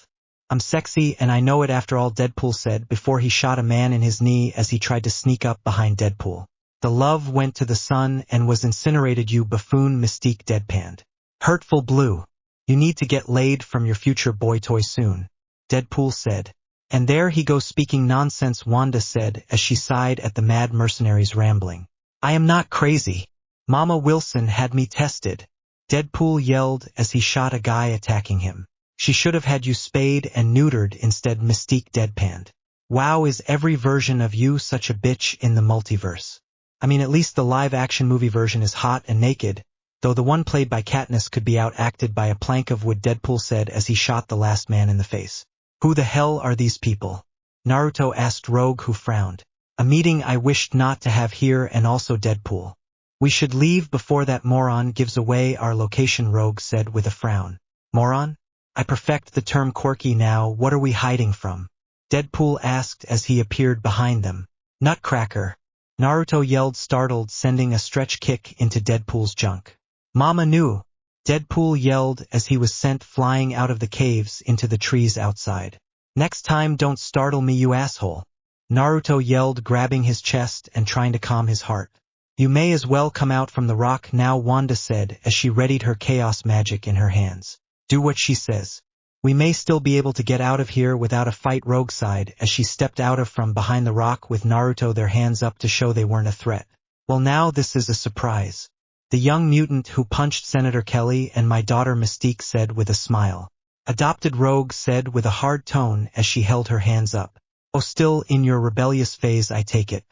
I'm sexy and I know it after all, Deadpool said before he shot a man in his knee as he tried to sneak up behind Deadpool. The love went to the sun and was incinerated, you buffoon, Mystique deadpanned. Hurtful Blue. You need to get laid from your future boy toy soon, Deadpool said. And there he goes speaking nonsense, Wanda said as she sighed at the mad mercenary's rambling. I am not crazy. Mama Wilson had me tested, Deadpool yelled as he shot a guy attacking him. She should have had you spayed and neutered instead, Mystique deadpanned. Wow, is every version of you such a bitch in the multiverse? I mean, at least the live-action movie version is hot and naked, though the one played by Katniss could be out-acted by a plank of wood, Deadpool said as he shot the last man in the face. Who the hell are these people? Naruto asked Rogue, who frowned. A meeting I wished not to have here, and also Deadpool. We should leave before that moron gives away our location, Rogue said with a frown. Moron? I perfect the term quirky now, what are we hiding from? Deadpool asked as he appeared behind them. Nutcracker. Naruto yelled, startled, sending a stretch kick into Deadpool's junk. Mama knew. Deadpool yelled as he was sent flying out of the caves into the trees outside. Next time don't startle me, you asshole. Naruto yelled, grabbing his chest and trying to calm his heart. You may as well come out from the rock now, Wanda said as she readied her chaos magic in her hands. Do what she says. We may still be able to get out of here without a fight, Rogue sighed as she stepped out of from behind the rock with Naruto, their hands up to show they weren't a threat. Well, now this is a surprise. The young mutant who punched Senator Kelly and my daughter Mystique said with a smile. Adopted, Rogue said with a hard tone as she held her hands up. Oh, still in your rebellious phase, I take it.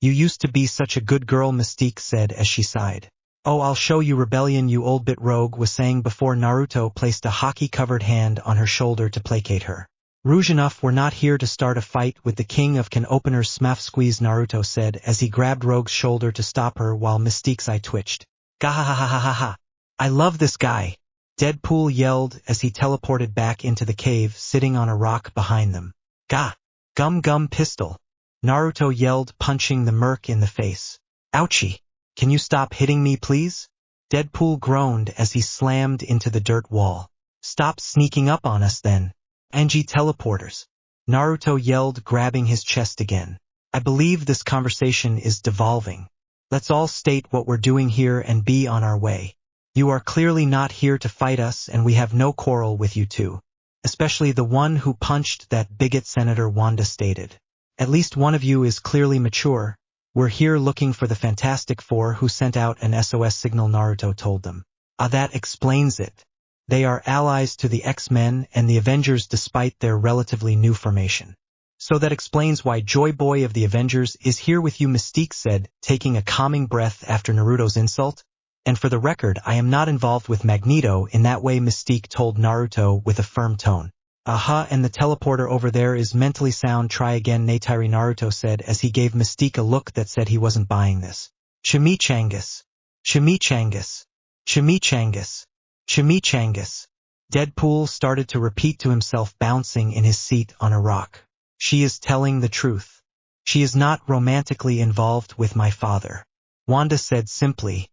You used to be such a good girl, Mystique said as she sighed. Oh, I'll show you rebellion, you old bit, Rogue was saying before Naruto placed a hockey-covered hand on her shoulder to placate her. Rouge enough, we're not here to start a fight with the king of can openers, smaff squeeze, Naruto said as he grabbed Rogue's shoulder to stop her while Mystique's eye twitched. Gahahahahaha. I love this guy, Deadpool yelled as he teleported back into the cave, sitting on a rock behind them. Gah! Gum pistol. Naruto yelled, punching the merc in the face. Ouchie! Can you stop hitting me, please? Deadpool groaned as he slammed into the dirt wall. Stop sneaking up on us then. Angie teleporters. Naruto yelled, grabbing his chest again. I believe this conversation is devolving. Let's all state what we're doing here and be on our way. You are clearly not here to fight us, and we have no quarrel with you two. Especially the one who punched that bigot, Senator, Wanda stated. At least one of you is clearly mature. We're here looking for the Fantastic Four who sent out an SOS signal, Naruto told them. That explains it. They are allies to the X-Men and the Avengers despite their relatively new formation. So that explains why Joyboy of the Avengers is here with you, Mystique said, taking a calming breath after Naruto's insult. And for the record, I am not involved with Magneto in that way, Mystique told Naruto with a firm tone. Aha, and the teleporter over there is mentally sound, try again, Neytiri, Naruto said as he gave Mystique a look that said he wasn't buying this. Chimichangas. Chimichangas. Chimichangas. Chimichangas. Deadpool started to repeat to himself, bouncing in his seat on a rock. She is telling the truth. She is not romantically involved with my father. Wanda said simply.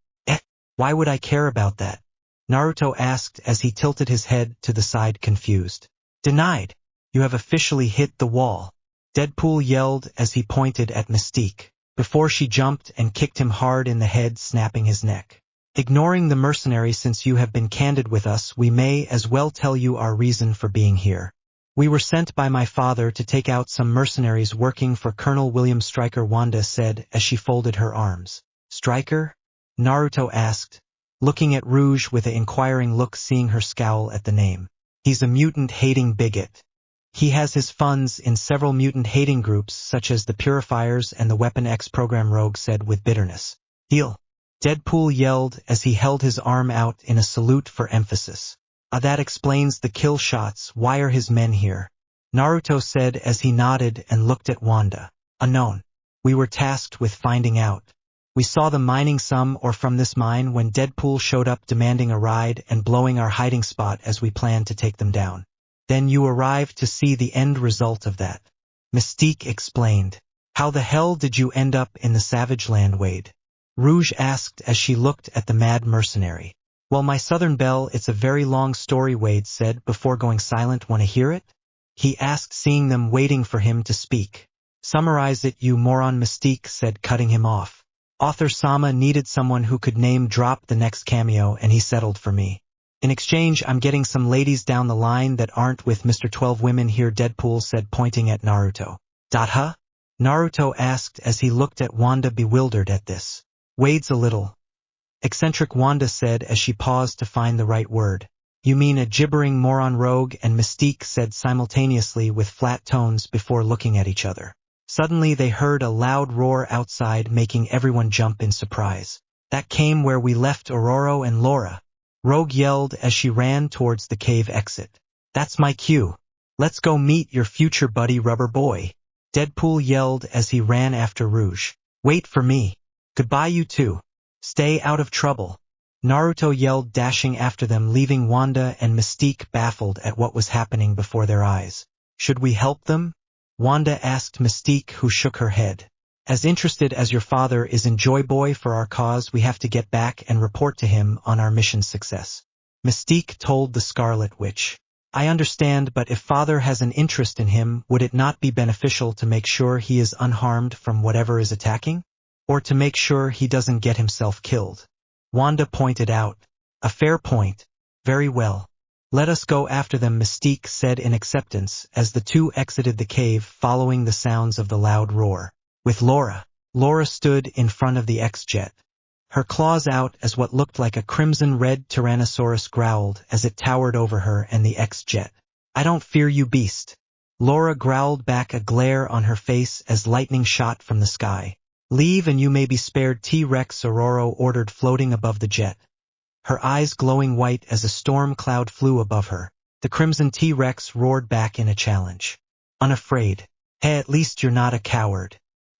Why would I care about that? Naruto asked as he tilted his head to the side, confused. Denied. You have officially hit the wall. Deadpool yelled as he pointed at Mystique, before she jumped and kicked him hard in the head, snapping his neck. Ignoring the mercenary, since you have been candid with us, we may as well tell you our reason for being here. We were sent by my father to take out some mercenaries working for Colonel William Stryker, Wanda said as she folded her arms. Stryker? Naruto asked, looking at Rouge with an inquiring look, seeing her scowl at the name. He's a mutant-hating bigot. He has his funds in several mutant-hating groups such as the Purifiers and the Weapon X program, Rogue said with bitterness. Heal. Deadpool yelled as he held his arm out in a salute for emphasis. That explains the kill shots. Why are his men here? Naruto said as he nodded and looked at Wanda. Unknown. We were tasked with finding out. We saw them mining some or from this mine when Deadpool showed up demanding a ride and blowing our hiding spot as we planned to take them down. Then you arrived to see the end result of that. Mystique explained. How the hell did you end up in the Savage Land, Wade? Rouge asked as she looked at the mad mercenary. Well, my Southern Belle, it's a very long story, Wade said before going silent. Want to hear it? He asked, seeing them waiting for him to speak. Summarize it, you moron, Mystique said, cutting him off. Author Sama needed someone who could name drop the next cameo and he settled for me. In exchange, I'm getting some ladies down the line that aren't with Mr. 12 women here, Deadpool said, pointing at Naruto. Huh? Naruto asked as he looked at Wanda, bewildered at this. Wade's a little eccentric, Wanda said as she paused to find the right word. You mean a gibbering moron? Rogue and Mystique said simultaneously with flat tones before looking at each other. Suddenly they heard a loud roar outside, making everyone jump in surprise. That came where we left Aurora and Laura. Rogue yelled as she ran towards the cave exit. That's my cue. Let's go meet your future buddy, Rubber Boy. Deadpool yelled as he ran after Rouge. Wait for me. Goodbye, you two. Stay out of trouble. Naruto yelled, dashing after them, leaving Wanda and Mystique baffled at what was happening before their eyes. Should we help them? Wanda asked Mystique, who shook her head. As interested as your father is in Joyboy for our cause, we have to get back and report to him on our mission's success. Mystique told the Scarlet Witch. I understand, but if father has an interest in him, would it not be beneficial to make sure he is unharmed from whatever is attacking? Or to make sure he doesn't get himself killed? Wanda pointed out. A fair point. Very well. Let us go after them, Mystique said in acceptance as the two exited the cave, following the sounds of the loud roar. With Laura. Laura stood in front of the X-Jet, her claws out as what looked like a crimson-red Tyrannosaurus growled as it towered over her and the X-Jet. I don't fear you, beast. Laura growled back, a glare on her face as lightning shot from the sky. Leave and you may be spared, T-Rex, Aurora ordered, floating above the jet, her eyes glowing white as a storm cloud flew above her. The crimson T-Rex roared back in a challenge. Unafraid. Hey, at least you're not a coward.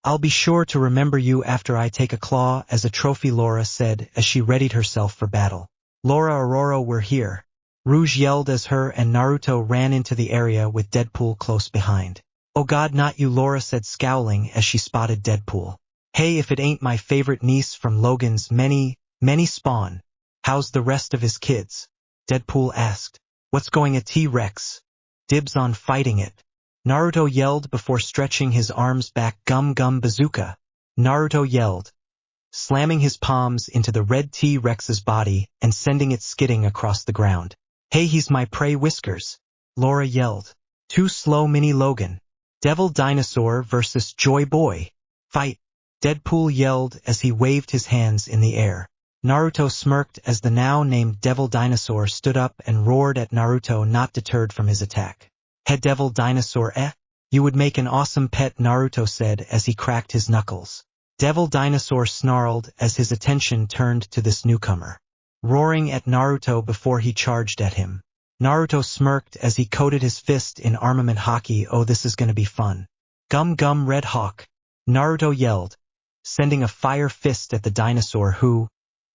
I'll be sure to remember you after I take a claw as a trophy, Laura said as she readied herself for battle. Laura, Aurora, we're here. Rouge yelled as her and Naruto ran into the area with Deadpool close behind. Oh God, not you, Laura said, scowling as she spotted Deadpool. Hey, if it ain't my favorite niece from Logan's many spawn. How's the rest of his kids? Deadpool asked. What's going a T-Rex? Dibs on fighting it. Naruto yelled before stretching his arms back. Gum gum bazooka. Naruto yelled, slamming his palms into the red T-Rex's body and sending it skidding across the ground. Hey, he's my prey, Whiskers. Laura yelled. Too slow, Mini Logan. Devil Dinosaur versus Joyboy. Fight. Deadpool yelled as he waved his hands in the air. Naruto smirked as the now named Devil Dinosaur stood up and roared at Naruto, not deterred from his attack. Hey, Devil Dinosaur, you would make an awesome pet, Naruto said as he cracked his knuckles. Devil Dinosaur snarled as his attention turned to this newcomer, roaring at Naruto before he charged at him. Naruto smirked as he coated his fist in armament hockey. Oh, this is gonna be fun. Gum gum, Red Hawk. Naruto yelled, sending a fire fist at the dinosaur who,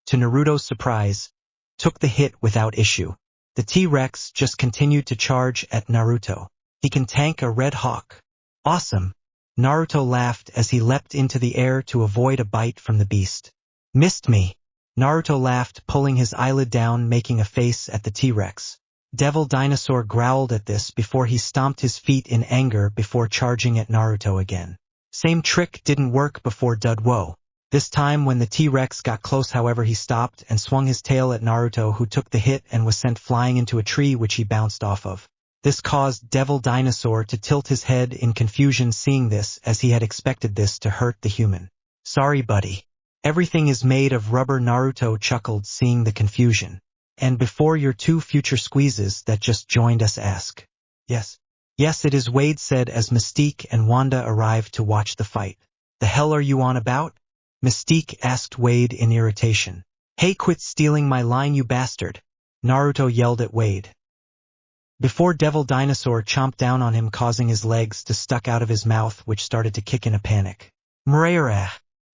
to Naruto's surprise, took the hit without issue. The T-Rex just continued to charge at Naruto. He can tank a Red Hawk. Awesome. Naruto laughed as he leapt into the air to avoid a bite from the beast. Missed me. Naruto laughed, pulling his eyelid down, making a face at the T-Rex. Devil Dinosaur growled at this before he stomped his feet in anger before charging at Naruto again. Same trick didn't work before, Dudwo. This time when the T-Rex got close, however, he stopped and swung his tail at Naruto, who took the hit and was sent flying into a tree which he bounced off of. This caused Devil Dinosaur to tilt his head in confusion, seeing this as he had expected this to hurt the human. Sorry, buddy. Everything is made of rubber, Naruto chuckled, seeing the confusion. And before your two future squeezes that just joined us ask. Yes. Yes, it is, Wade said as Mystique and Wanda arrived to watch the fight. The hell are you on about? Mystique asked Wade in irritation. Hey, quit stealing my line, you bastard. Naruto yelled at Wade, before Devil Dinosaur chomped down on him, causing his legs to stuck out of his mouth, which started to kick in a panic. Mreira!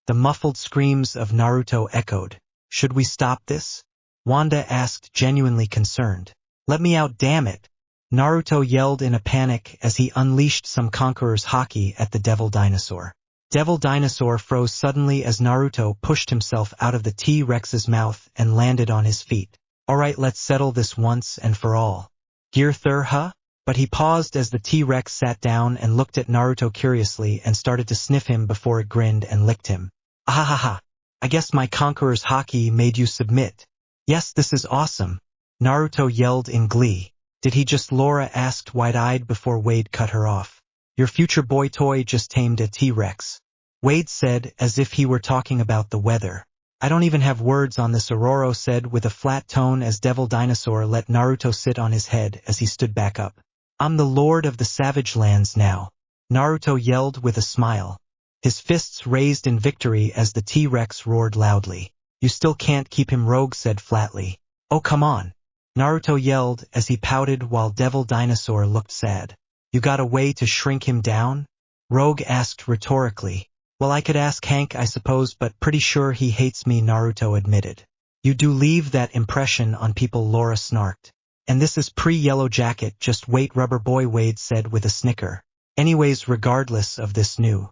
The muffled screams of Naruto echoed. Should we stop this? Wanda asked, genuinely concerned. Let me out, damn it! Naruto yelled in a panic as he unleashed some Conqueror's Haki at the Devil Dinosaur. Devil Dinosaur froze suddenly as Naruto pushed himself out of the T-Rex's mouth and landed on his feet. Alright, let's settle this once and for all. Gear Thur, huh? But he paused as the T-Rex sat down and looked at Naruto curiously and started to sniff him before it grinned and licked him. Ahahaha. I guess my conqueror's haki made you submit. Yes, this is awesome. Naruto yelled in glee. Did he just? Laura asked wide-eyed before Wade cut her off. Your future boy toy just tamed a T-Rex. Wade said as if he were talking about the weather. I don't even have words on this, Ororo said with a flat tone as Devil Dinosaur let Naruto sit on his head as he stood back up. I'm the Lord of the Savage Lands now. Naruto yelled with a smile. His fists raised in victory as the T-Rex roared loudly. You still can't keep him, Rogue said flatly. Oh, come on. Naruto yelled as he pouted while Devil Dinosaur looked sad. You got a way to shrink him down? Rogue asked rhetorically. Well, I could ask Hank, I suppose, but pretty sure he hates me, Naruto admitted. You do leave that impression on people, Laura snarked. And this is pre-Yellow Jacket, just wait, Rubber Boy, Wade said with a snicker. Anyways, regardless of this new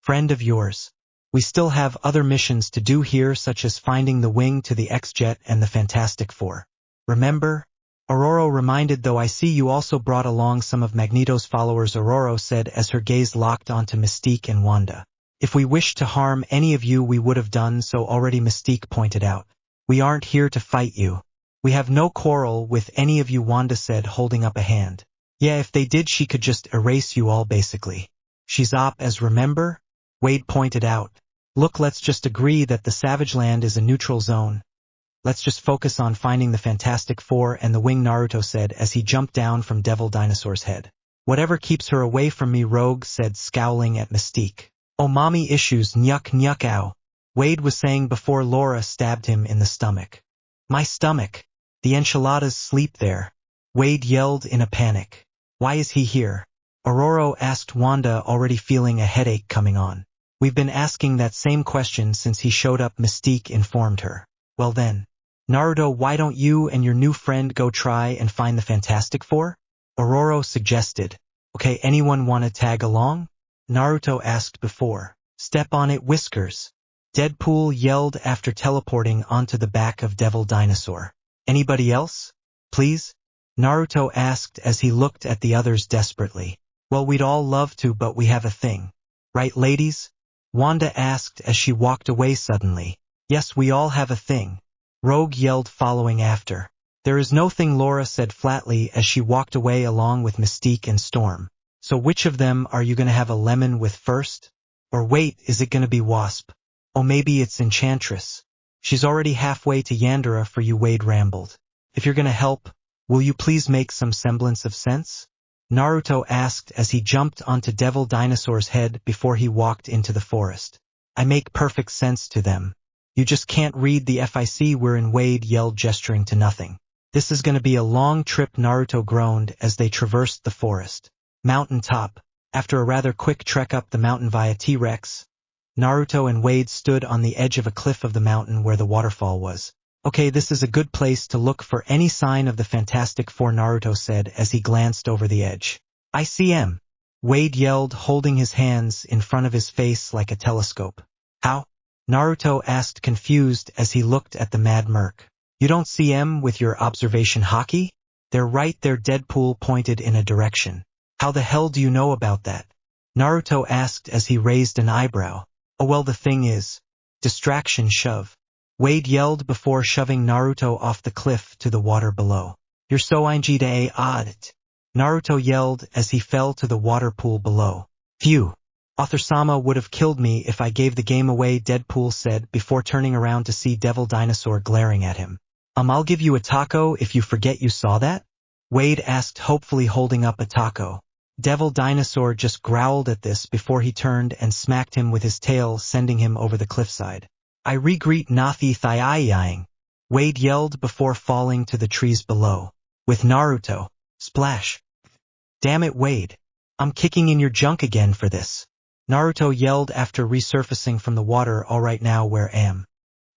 friend of yours, we still have other missions to do here, such as finding the wing to the X-Jet and the Fantastic Four. Remember? Ororo reminded, though I see you also brought along some of Magneto's followers, Ororo said as her gaze locked onto Mystique and Wanda. If we wished to harm any of you, we would have done so already, Mystique pointed out. We aren't here to fight you. We have no quarrel with any of you, Wanda said, holding up a hand. Yeah, if they did, she could just erase you all basically. She's op as, remember? Wade pointed out. Look, let's just agree that the Savage Land is a neutral zone. Let's just focus on finding the Fantastic Four and the wing, Naruto said as he jumped down from Devil Dinosaur's head. Whatever keeps her away from me, Rogue said, scowling at Mystique. Oh, mommy issues, nyuk nyuk ow. Wade was saying before Laura stabbed him in the stomach. My stomach. The enchiladas sleep there. Wade yelled in a panic. Why is he here? Ororo asked Wanda, already feeling a headache coming on. We've been asking that same question since he showed up, Mystique informed her. Well then, Naruto, why don't you and your new friend go try and find the Fantastic Four? Ororo suggested. Okay, anyone want to tag along? Naruto asked before. Step on it, Whiskers. Deadpool yelled after teleporting onto the back of Devil Dinosaur. Anybody else? Please? Naruto asked as he looked at the others desperately. Well, we'd all love to, but we have a thing. Right, ladies? Wanda asked as she walked away suddenly. Yes, we all have a thing. Rogue yelled, following after. There is no thing, Laura said flatly as she walked away along with Mystique and Storm. So which of them are you going to have a lemon with first? Or wait, is it going to be Wasp? Oh, maybe it's Enchantress. She's already halfway to Yandere for you, Wade rambled. If you're going to help, will you please make some semblance of sense? Naruto asked as he jumped onto Devil Dinosaur's head before he walked into the forest. I make perfect sense to them. You just can't read the FIC we're in, Wade yelled, gesturing to nothing. This is going to be a long trip, Naruto groaned as they traversed the forest. Mountain top. After a rather quick trek up the mountain via T-Rex, Naruto and Wade stood on the edge of a cliff of the mountain where the waterfall was. Okay, this is a good place to look for any sign of the Fantastic Four, Naruto said as he glanced over the edge. I see him. Wade yelled, holding his hands in front of his face like a telescope. How? Naruto asked, confused as he looked at the Mad Merc. You don't see him with your observation haki? They're right there, Deadpool pointed in a direction. How the hell do you know about that? Naruto asked as he raised an eyebrow. Oh well, the thing is. Distraction, shove. Wade yelled before shoving Naruto off the cliff to the water below. You're so odd. Naruto yelled as he fell to the water pool below. Phew. Author-sama would have killed me if I gave the game away, Deadpool said before turning around to see Devil Dinosaur glaring at him. I'll give you a taco if you forget you saw that? Wade asked, hopefully holding up a taco. Devil Dinosaur just growled at this before he turned and smacked him with his tail, sending him over the cliffside. I regreet Nathi Thayaying. Wade yelled before falling to the trees below. With Naruto. Splash. Damn it, Wade. I'm kicking in your junk again for this. Naruto yelled after resurfacing from the water. Alright, now where am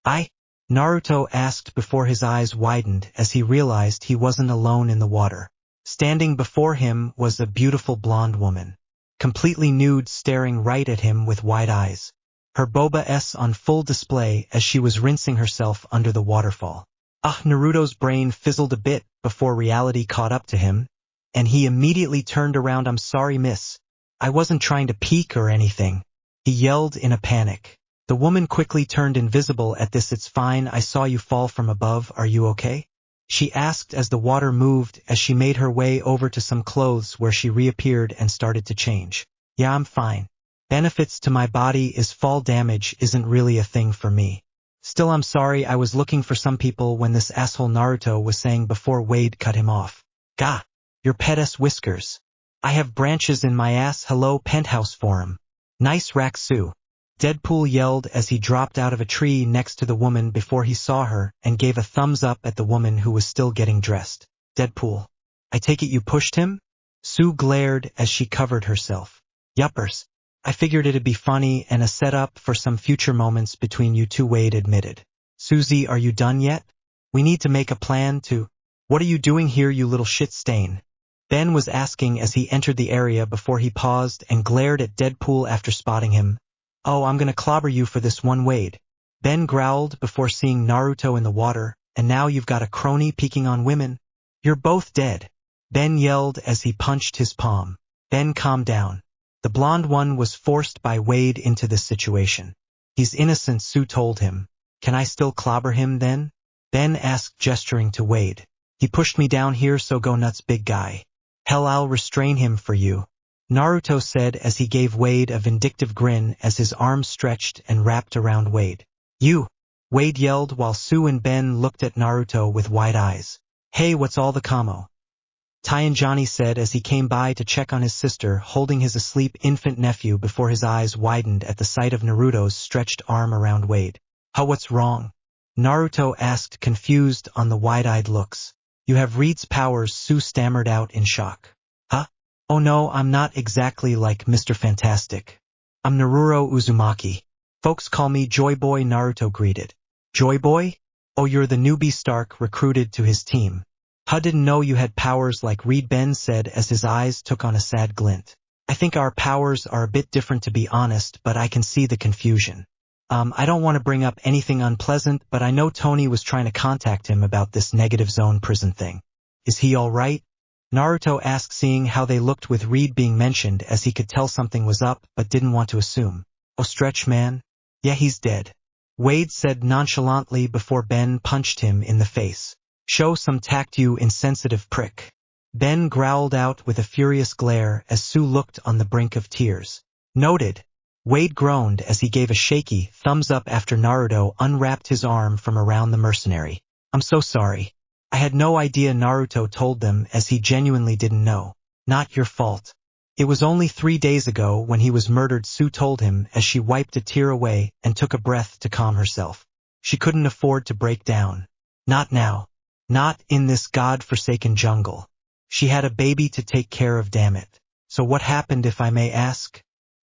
I? Naruto asked before his eyes widened as he realized he wasn't alone in the water. Standing before him was a beautiful blonde woman. Completely nude, staring right at him with wide eyes. Her boba-s on full display as she was rinsing herself under the waterfall. Naruto's brain fizzled a bit before reality caught up to him, and he immediately turned around. I'm sorry, miss. I wasn't trying to peek or anything. He yelled in a panic. The woman quickly turned invisible at this. It's fine, I saw you fall from above, are you okay? She asked as the water moved as she made her way over to some clothes where she reappeared and started to change. Yeah, I'm fine. Benefits to my body is fall damage isn't really a thing for me. Still, I'm sorry, I was looking for some people when this asshole Naruto was saying before Wade cut him off. Gah! Your pet-ass whiskers. I have branches in my ass. Hello, penthouse forum. Nice rack, Sue. Deadpool yelled as he dropped out of a tree next to the woman before he saw her and gave a thumbs up at the woman who was still getting dressed. Deadpool. I take it you pushed him? Sue glared as she covered herself. Yuppers. I figured it'd be funny and a setup for some future moments between you two, Wade admitted. Susie, are you done yet? We need to make a plan to… What are you doing here, you little shit stain? Ben was asking as he entered the area before he paused and glared at Deadpool after spotting him. Oh, I'm gonna clobber you for this one, Wade. Ben growled before seeing Naruto in the water, and now you've got a crony peeking on women. You're both dead. Ben yelled as he punched his palm. Ben, calm down. The blonde one was forced by Wade into this situation. He's innocent, Sue told him. Can I still clobber him then? Ben asked, gesturing to Wade. He pushed me down here, so go nuts, big guy. Hell, I'll restrain him for you. Naruto said as he gave Wade a vindictive grin as his arms stretched and wrapped around Wade. You! Wade yelled while Sue and Ben looked at Naruto with wide eyes. Hey, what's all the commo? Johnny said as he came by to check on his sister holding his asleep infant nephew before his eyes widened at the sight of Naruto's stretched arm around Wade. Huh, what's wrong? Naruto asked, confused on the wide-eyed looks. You have Reed's powers, Sue stammered out in shock. Huh? Oh no, I'm not exactly like Mr. Fantastic. I'm Naruro Uzumaki. Folks call me Joyboy, Naruto greeted. Joyboy? Oh, you're the newbie Stark recruited to his team. Huh, didn't know you had powers like Reed, Ben said as his eyes took on a sad glint. I think our powers are a bit different, to be honest, but I can see the confusion. I don't want to bring up anything unpleasant, but I know Tony was trying to contact him about this negative zone prison thing. Is he all right? Naruto asked, seeing how they looked with Reed being mentioned, as he could tell something was up but didn't want to assume. Oh, stretch man? Yeah, he's dead. Wade said nonchalantly before Ben punched him in the face. Show some tact, you insensitive prick. Ben growled out with a furious glare as Sue looked on the brink of tears. Noted. Wade groaned as he gave a shaky thumbs up after Naruto unwrapped his arm from around the mercenary. I'm so sorry. I had no idea, Naruto told them as he genuinely didn't know. Not your fault. It was only 3 days ago when he was murdered, Sue told him as she wiped a tear away and took a breath to calm herself. She couldn't afford to break down. Not now. Not in this god-forsaken jungle. She had a baby to take care of, damn it. So what happened, if I may ask?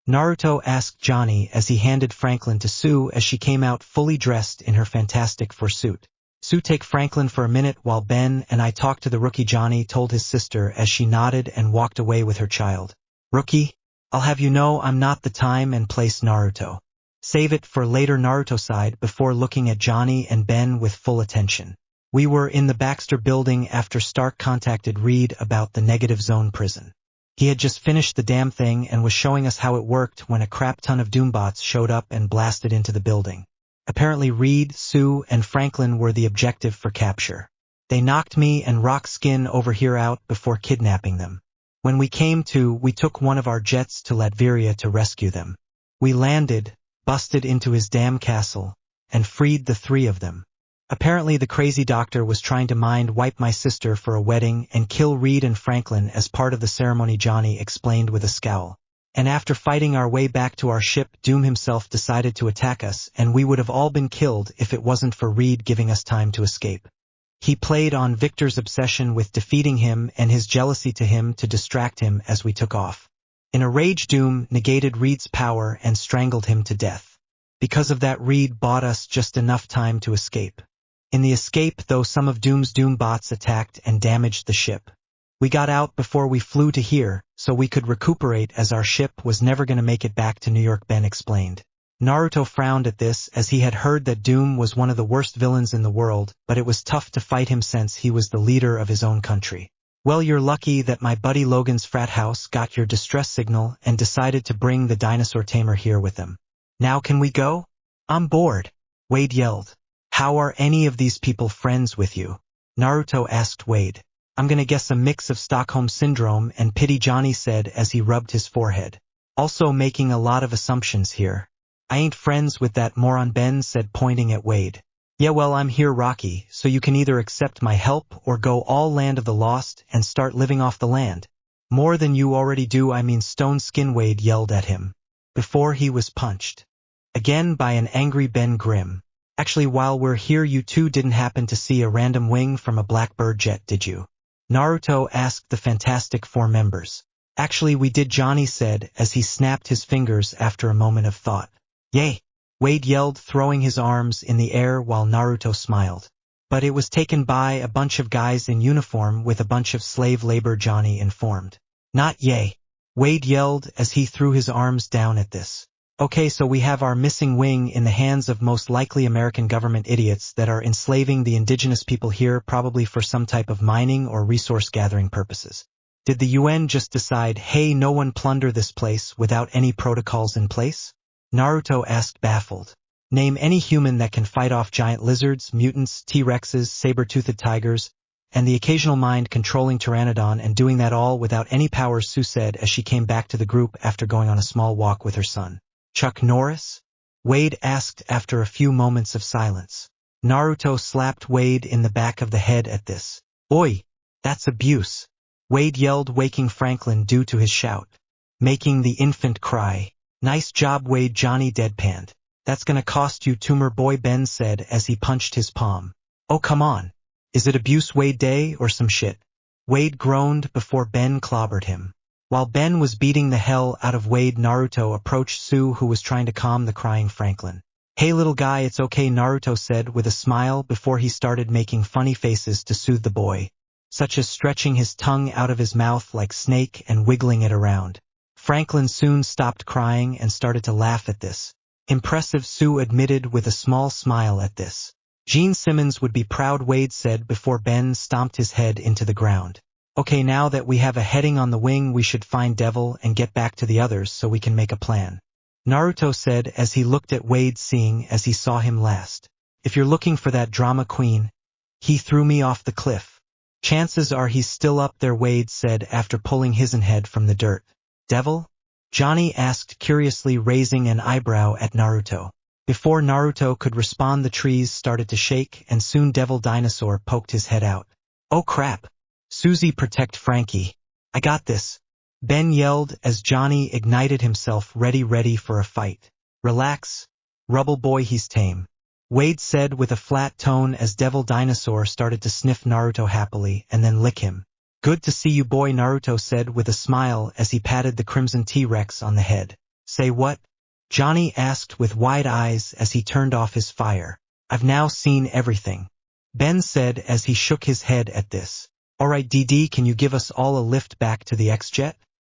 Naruto asked Johnny as he handed Franklin to Sue as she came out fully dressed in her fantastic fursuit. Sue, take Franklin for a minute while Ben and I talk to the rookie, Johnny told his sister as she nodded and walked away with her child. Rookie? I'll have you know I'm not the time and place, Naruto. Save it for later, Naruto sighed before looking at Johnny and Ben with full attention. We were in the Baxter building after Stark contacted Reed about the negative zone prison. He had just finished the damn thing and was showing us how it worked when a crap ton of Doombots showed up and blasted into the building. Apparently Reed, Sue, and Franklin were the objective for capture. They knocked me and Rock Skin over here out before kidnapping them. When we came to, we took one of our jets to Latveria to rescue them. We landed, busted into his damn castle, and freed the 3 of them. Apparently the crazy doctor was trying to mind-wipe my sister for a wedding and kill Reed and Franklin as part of the ceremony, Johnny explained with a scowl. And after fighting our way back to our ship, Doom himself decided to attack us, and we would have all been killed if it wasn't for Reed giving us time to escape. He played on Victor's obsession with defeating him and his jealousy to him to distract him as we took off. In a rage, Doom negated Reed's power and strangled him to death. Because of that, Reed bought us just enough time to escape. In the escape, though, some of Doom's Doombots attacked and damaged the ship. We got out before we flew to here, so we could recuperate as our ship was never going to make it back to New York, Ben explained. Naruto frowned at this as he had heard that Doom was one of the worst villains in the world, but it was tough to fight him since he was the leader of his own country. Well, you're lucky that my buddy Logan's frat house got your distress signal and decided to bring the dinosaur tamer here with them. Now can we go? I'm bored, Wade yelled. How are any of these people friends with you? Naruto asked Wade. I'm gonna guess a mix of Stockholm Syndrome and pity, Johnny said as he rubbed his forehead. Also making a lot of assumptions here. I ain't friends with that moron, Ben said, pointing at Wade. Yeah, well, I'm here, Rocky, so you can either accept my help or go all Land of the Lost and start living off the land. More than you already do, I mean stone skin, Wade yelled at him. Before he was punched. Again by an angry Ben Grimm. Actually, while we're here, you two didn't happen to see a random wing from a Blackbird jet, did you? Naruto asked the Fantastic Four members. Actually, we did, Johnny said as he snapped his fingers after a moment of thought. Yay! Wade yelled, throwing his arms in the air while Naruto smiled. But it was taken by a bunch of guys in uniform with a bunch of slave labor, Johnny informed. Not yay! Wade yelled as he threw his arms down at this. Okay, so we have our missing wing in the hands of most likely American government idiots that are enslaving the indigenous people here, probably for some type of mining or resource gathering purposes. Did the UN just decide, hey, no one plunder this place without any protocols in place? Naruto asked, baffled. Name any human that can fight off giant lizards, mutants, T-Rexes, saber-toothed tigers, and the occasional mind-controlling pteranodon, and doing that all without any powers, Sue said as she came back to the group after going on a small walk with her son. Chuck Norris? Wade asked after a few moments of silence. Naruto slapped Wade in the back of the head at this. Oi! That's abuse! Wade yelled, waking Franklin due to his shout. Making the infant cry. Nice job, Wade, Johnny deadpanned. That's gonna cost you, tumor boy, Ben said as he punched his palm. Oh, come on. Is it abuse Wade day or some shit? Wade groaned before Ben clobbered him. While Ben was beating the hell out of Wade, Naruto approached Sue, who was trying to calm the crying Franklin. Hey little guy, it's okay, Naruto said with a smile before he started making funny faces to soothe the boy, such as stretching his tongue out of his mouth like snake and wiggling it around. Franklin soon stopped crying and started to laugh at this. Impressive, Sue admitted with a small smile at this. Gene Simmons would be proud, Wade said before Ben stomped his head into the ground. Okay, now that we have a heading on the wing, we should find Devil and get back to the others so we can make a plan. Naruto said as he looked at Wade, seeing as he saw him last. If you're looking for that drama queen, he threw me off the cliff. Chances are he's still up there, Wade said after pulling his head from the dirt. Devil? Johnny asked curiously, raising an eyebrow at Naruto. Before Naruto could respond, the trees started to shake and soon Devil Dinosaur poked his head out. Oh crap! Susie, protect Frankie. I got this. Ben yelled as Johnny ignited himself, ready for a fight. Relax. Rubble boy, he's tame. Wade said with a flat tone as Devil Dinosaur started to sniff Naruto happily and then lick him. Good to see you, boy, Naruto said with a smile as he patted the Crimson T-Rex on the head. Say what? Johnny asked with wide eyes as he turned off his fire. I've now seen everything. Ben said as he shook his head at this. Alright, DD, can you give us all a lift back to the X-Jet?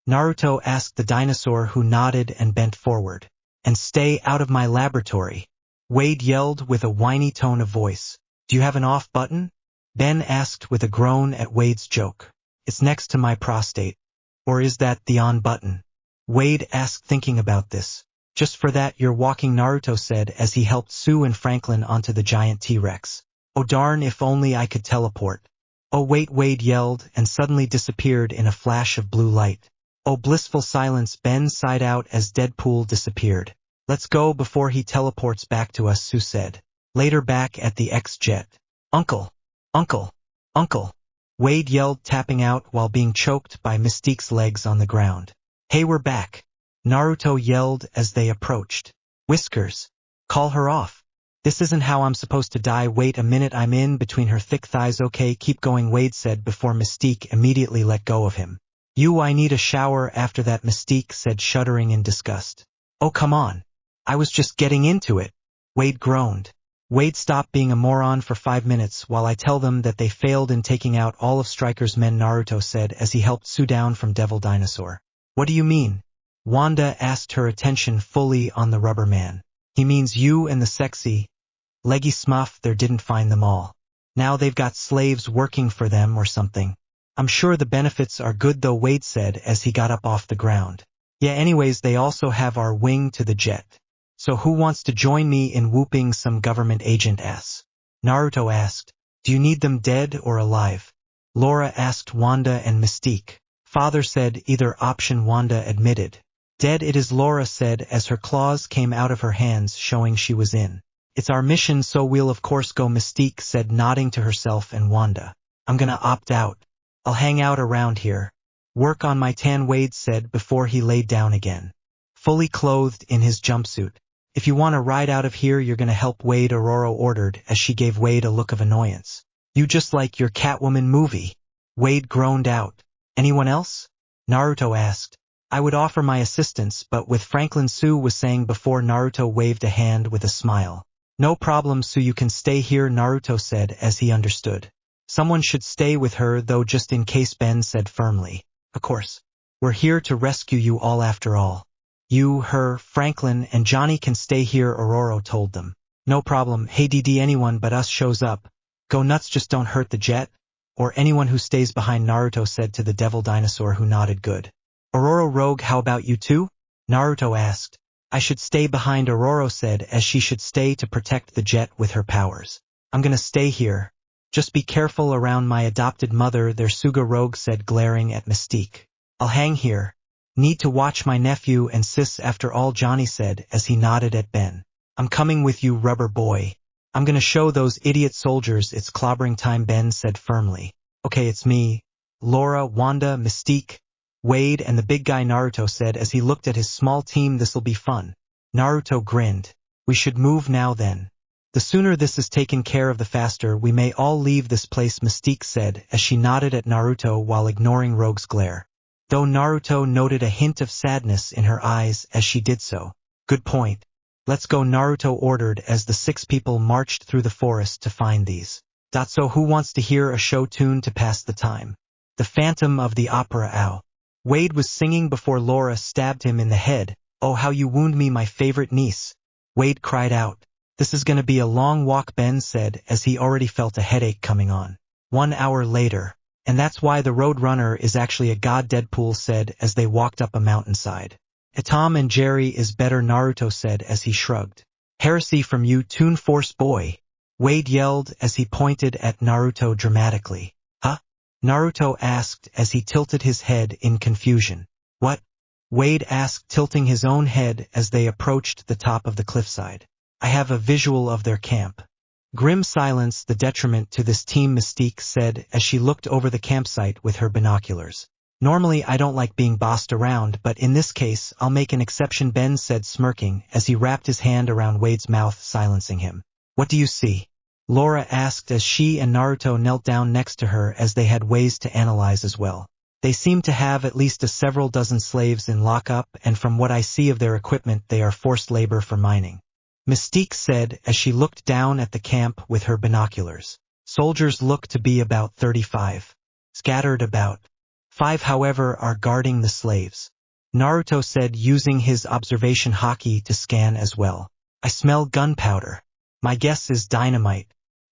Naruto asked the dinosaur, who nodded and bent forward. And stay out of my laboratory. Wade yelled with a whiny tone of voice. Do you have an off button? Ben asked with a groan at Wade's joke. It's next to my prostate. Or is that the on button? Wade asked, thinking about this. Just for that you're walking, Naruto said as he helped Sue and Franklin onto the giant T-Rex. Oh darn, if only I could teleport. Oh wait, Wade yelled and suddenly disappeared in a flash of blue light. Oh blissful silence, Ben sighed out as Deadpool disappeared. Let's go before he teleports back to us, Sue said. Later, back at the X-Jet. Uncle! Uncle! Uncle! Wade yelled, tapping out while being choked by Mystique's legs on the ground. Hey, we're back! Naruto yelled as they approached. Whiskers! Call her off! This isn't how I'm supposed to die. Wait a minute, I'm in between her thick thighs. Okay, keep going, Wade said before Mystique immediately let go of him. I need a shower after that, Mystique said, shuddering in disgust. Oh come on. I was just getting into it. Wade groaned. Wade, stop being a moron for 5 minutes while I tell them that they failed in taking out all of Stryker's men, Naruto said as he helped Sue down from Devil Dinosaur. What do you mean? Wanda asked, her attention fully on the rubber man. He means you and the sexy, leggy smuff there didn't find them all. Now they've got slaves working for them or something. I'm sure the benefits are good though, Wade said as he got up off the ground. Yeah, anyways, they also have our wing to the jet. So who wants to join me in whooping some government agent ass? Naruto asked. Do you need them dead or alive? Laura asked Wanda and Mystique. Father said either option, Wanda admitted. Dead it is, Laura said as her claws came out of her hands showing she was in. It's our mission, so we'll of course go, Mystique said, nodding to herself and Wanda. I'm gonna opt out. I'll hang out around here. Work on my tan, Wade said before he laid down again. Fully clothed in his jumpsuit. If you want to ride out of here, you're gonna help Wade, Aurora ordered as she gave Wade a look of annoyance. You just like your Catwoman movie. Wade groaned out. Anyone else? Naruto asked. I would offer my assistance, but with Franklin, Sue was saying before Naruto waved a hand with a smile. No problem, Sue, you can stay here, Naruto said as he understood. Someone should stay with her though, just in case, Ben said firmly. Of course. We're here to rescue you all after all. You, her, Franklin, and Johnny can stay here, Aurora told them. No problem, hey DD, anyone but us shows up. Go nuts, just don't hurt the jet. Or anyone who stays behind, Naruto said to the devil dinosaur, who nodded good. Aurora Rogue, how about you too? Naruto asked. I should stay behind, Aurora said as she should stay to protect the jet with her powers. I'm gonna stay here. Just be careful around my adopted mother there, Suga Rogue said, glaring at Mystique. I'll hang here. Need to watch my nephew and sis after all, Johnny said as he nodded at Ben. I'm coming with you, Rubber Boy. I'm gonna show those idiot soldiers it's clobbering time, Ben said firmly. Okay, it's me. Laura, Wanda, Mystique, Wade, and the big guy, Naruto said as he looked at his small team. This'll be fun. Naruto grinned. We should move now then. The sooner this is taken care of, the faster we may all leave this place, Mystique said as she nodded at Naruto while ignoring Rogue's glare. Though Naruto noted a hint of sadness in her eyes as she did so. Good point. Let's go, Naruto ordered as the 6 people marched through the forest to find these. So who wants to hear a show tune to pass the time? The Phantom of the Opera, ow. Wade was singing before Laura stabbed him in the head. Oh, how you wound me, my favorite niece. Wade cried out. This is gonna be a long walk, Ben said as he already felt a headache coming on. 1 hour later. And that's why the Road Runner is actually a god, Deadpool said as they walked up a mountainside. Tom and Jerry is better, Naruto said as he shrugged. Heresy from you, Toon Force boy. Wade yelled as he pointed at Naruto dramatically. Huh? Naruto asked as he tilted his head in confusion. What? Wade asked, tilting his own head as they approached the top of the cliffside. I have a visual of their camp. Grim silence, the detriment to this team, Mystique said as she looked over the campsite with her binoculars. Normally I don't like being bossed around, but in this case I'll make an exception, Ben said, smirking as he wrapped his hand around Wade's mouth, silencing him. What do you see? Laura asked as she and Naruto knelt down next to her as they had ways to analyze as well. They seem to have at least a several dozen slaves in lockup, and from what I see of their equipment they are forced labor for mining. Mystique said as she looked down at the camp with her binoculars. Soldiers look to be about 35. Scattered about 5, however, are guarding the slaves. Naruto said, using his observation hockey to scan as well. I smell gunpowder. My guess is dynamite.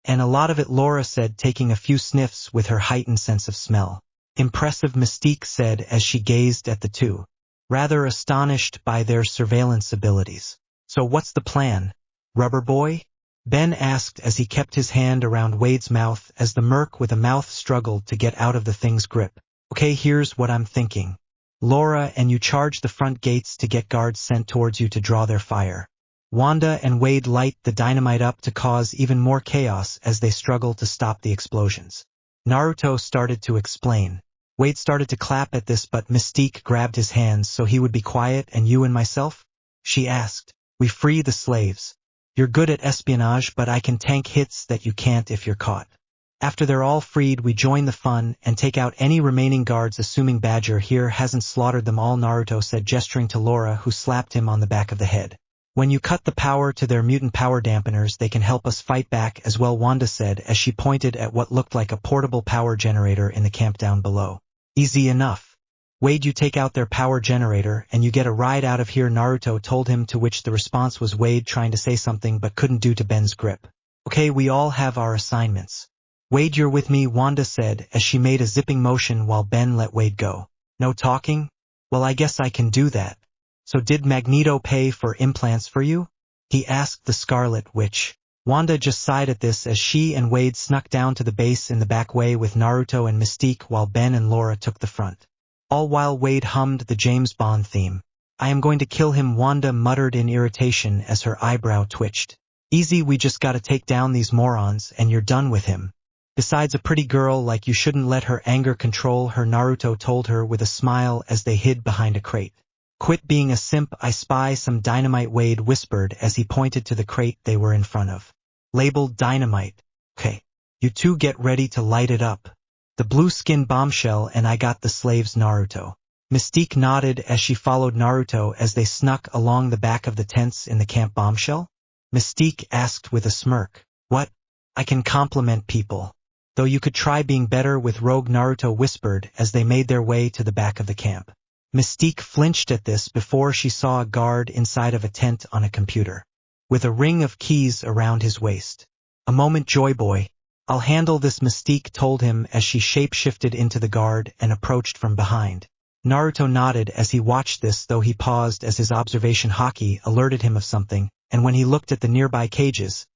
And a lot of it, Laura said, taking a few sniffs with her heightened sense of smell. Impressive, Mystique said as she gazed at the two, rather astonished by their surveillance abilities. So what's the plan, Rubber Boy? Ben asked as he kept his hand around Wade's mouth as the merc with a mouth struggled to get out of the thing's grip. Okay, here's what I'm thinking. Laura, and you charge the front gates to get guards sent towards you to draw their fire. Wanda and Wade light the dynamite up to cause even more chaos as they struggle to stop the explosions. Naruto started to explain. Wade started to clap at this, but Mystique grabbed his hands so he would be quiet. And you and myself? She asked. We free the slaves. You're good at espionage, but I can tank hits that you can't if you're caught. After they're all freed, we join the fun and take out any remaining guards, assuming Badger here hasn't slaughtered them all, Naruto said, gesturing to Laura, who slapped him on the back of the head. When you cut the power to their mutant power dampeners, they can help us fight back as well, Wanda said as she pointed at what looked like a portable power generator in the camp down below. Easy enough. Wade, you take out their power generator and you get a ride out of here, Naruto told him, to which the response was Wade trying to say something but couldn't due to Ben's grip. Okay, we all have our assignments. Wade, you're with me, Wanda said as she made a zipping motion while Ben let Wade go. No talking? Well, I guess I can do that. So did Magneto pay for implants for you? he asked the Scarlet Witch. Wanda just sighed at this as she and Wade snuck down to the base in the back way with Naruto and Mystique while Ben and Laura took the front. All while Wade hummed the James Bond theme. I am going to kill him, Wanda muttered in irritation as her eyebrow twitched. Easy, we just gotta take down these morons and you're done with him. Besides, a pretty girl like you shouldn't let her anger control her, Naruto told her with a smile as they hid behind a crate. Quit being a simp, I spy some dynamite, Wade whispered as he pointed to the crate they were in front of. Labeled dynamite. Okay. You two get ready to light it up. The blue skin bombshell and I got the slaves, Naruto. Mystique nodded as she followed Naruto as they snuck along the back of the tents in the camp. Bombshell? Mystique asked with a smirk. What? I can compliment people. Though you could try being better with rogue, Naruto whispered as they made their way to the back of the camp. Mystique flinched at this before she saw a guard inside of a tent on a computer, with a ring of keys around his waist. A moment, Joyboy. I'll handle this, Mystique told him as she shape-shifted into the guard and approached from behind. Naruto nodded as he watched this, though he paused as his observation haki alerted him of something, and when he looked at the nearby cages,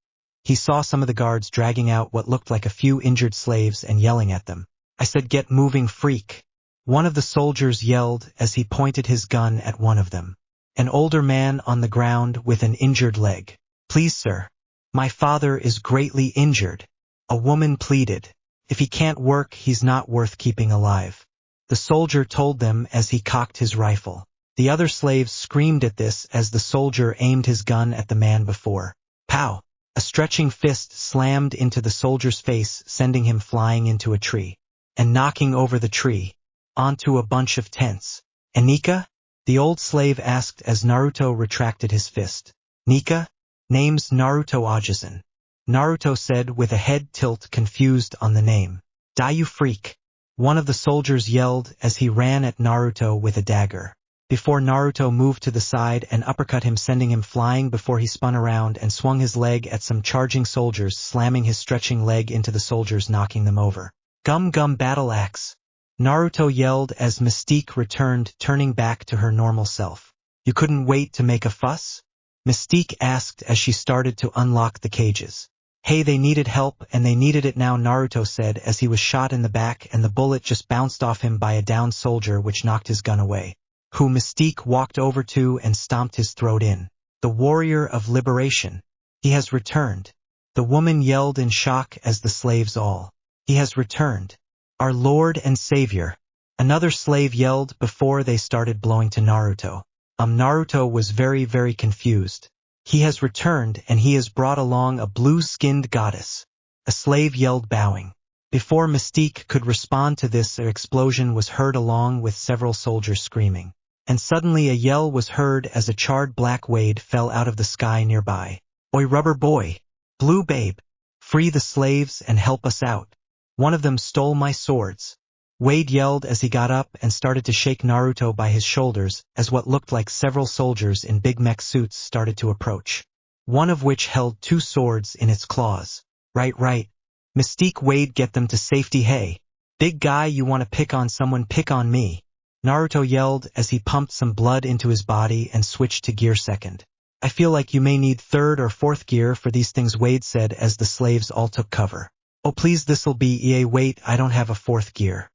he saw some of the guards dragging out what looked like a few injured slaves and yelling at them. I said, get moving, freak. One of the soldiers yelled as he pointed his gun at one of them. An older man on the ground with an injured leg. Please, sir. My father is greatly injured. A woman pleaded. If he can't work, he's not worth keeping alive. The soldier told them as he cocked his rifle. The other slaves screamed at this as the soldier aimed his gun at the man before. Pow! A stretching fist slammed into the soldier's face, sending him flying into a tree, and knocking over the tree, onto a bunch of tents. And Nika? The old slave asked as Naruto retracted his fist. Nika? Name's Naruto Ajisen. Naruto said with a head tilt, confused on the name. Die, you freak. One of the soldiers yelled as he ran at Naruto with a dagger. Before Naruto moved to the side and uppercut him, sending him flying before he spun around and swung his leg at some charging soldiers, slamming his stretching leg into the soldiers, knocking them over. Gum gum, battle axe. Naruto yelled as Mystique returned, turning back to her normal self. You couldn't wait to make a fuss? Mystique asked as she started to unlock the cages. Hey, they needed help and they needed it now, Naruto said as he was shot in the back and the bullet just bounced off him by a downed soldier, which knocked his gun away. Who Mystique walked over to and stomped his throat in. The warrior of liberation. He has returned. The woman yelled in shock as the slaves all. He has returned. Our Lord and Savior. Another slave yelled before they started blowing to Naruto. Naruto was very confused. He has returned and he has brought along a blue-skinned goddess. A slave yelled, bowing. Before Mystique could respond to this, an explosion was heard along with several soldiers screaming. And suddenly a yell was heard as a charred black Wade fell out of the sky nearby. Oi, rubber boy! Blue babe! Free the slaves and help us out. One of them stole my swords. Wade yelled as he got up and started to shake Naruto by his shoulders as what looked like several soldiers in big mech suits started to approach. One of which held 2 swords in its claws. Right. Mystique, Wade, get them to safety. Hey, big guy, you want to pick on someone, pick on me. Naruto yelled as he pumped some blood into his body and switched to gear 2nd. I feel like you may need 3rd or 4th gear for these things, Wade said as the slaves all took cover. Oh please, this'll be EA. Wait, I don't have a 4th gear.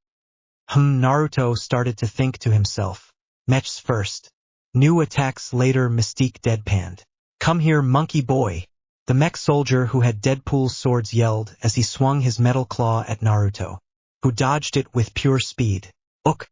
Naruto started to think to himself. Mechs first. New attacks later, Mystique deadpanned. Come here, monkey boy. The mech soldier who had Deadpool's swords yelled as he swung his metal claw at Naruto, who dodged it with pure speed. Ook!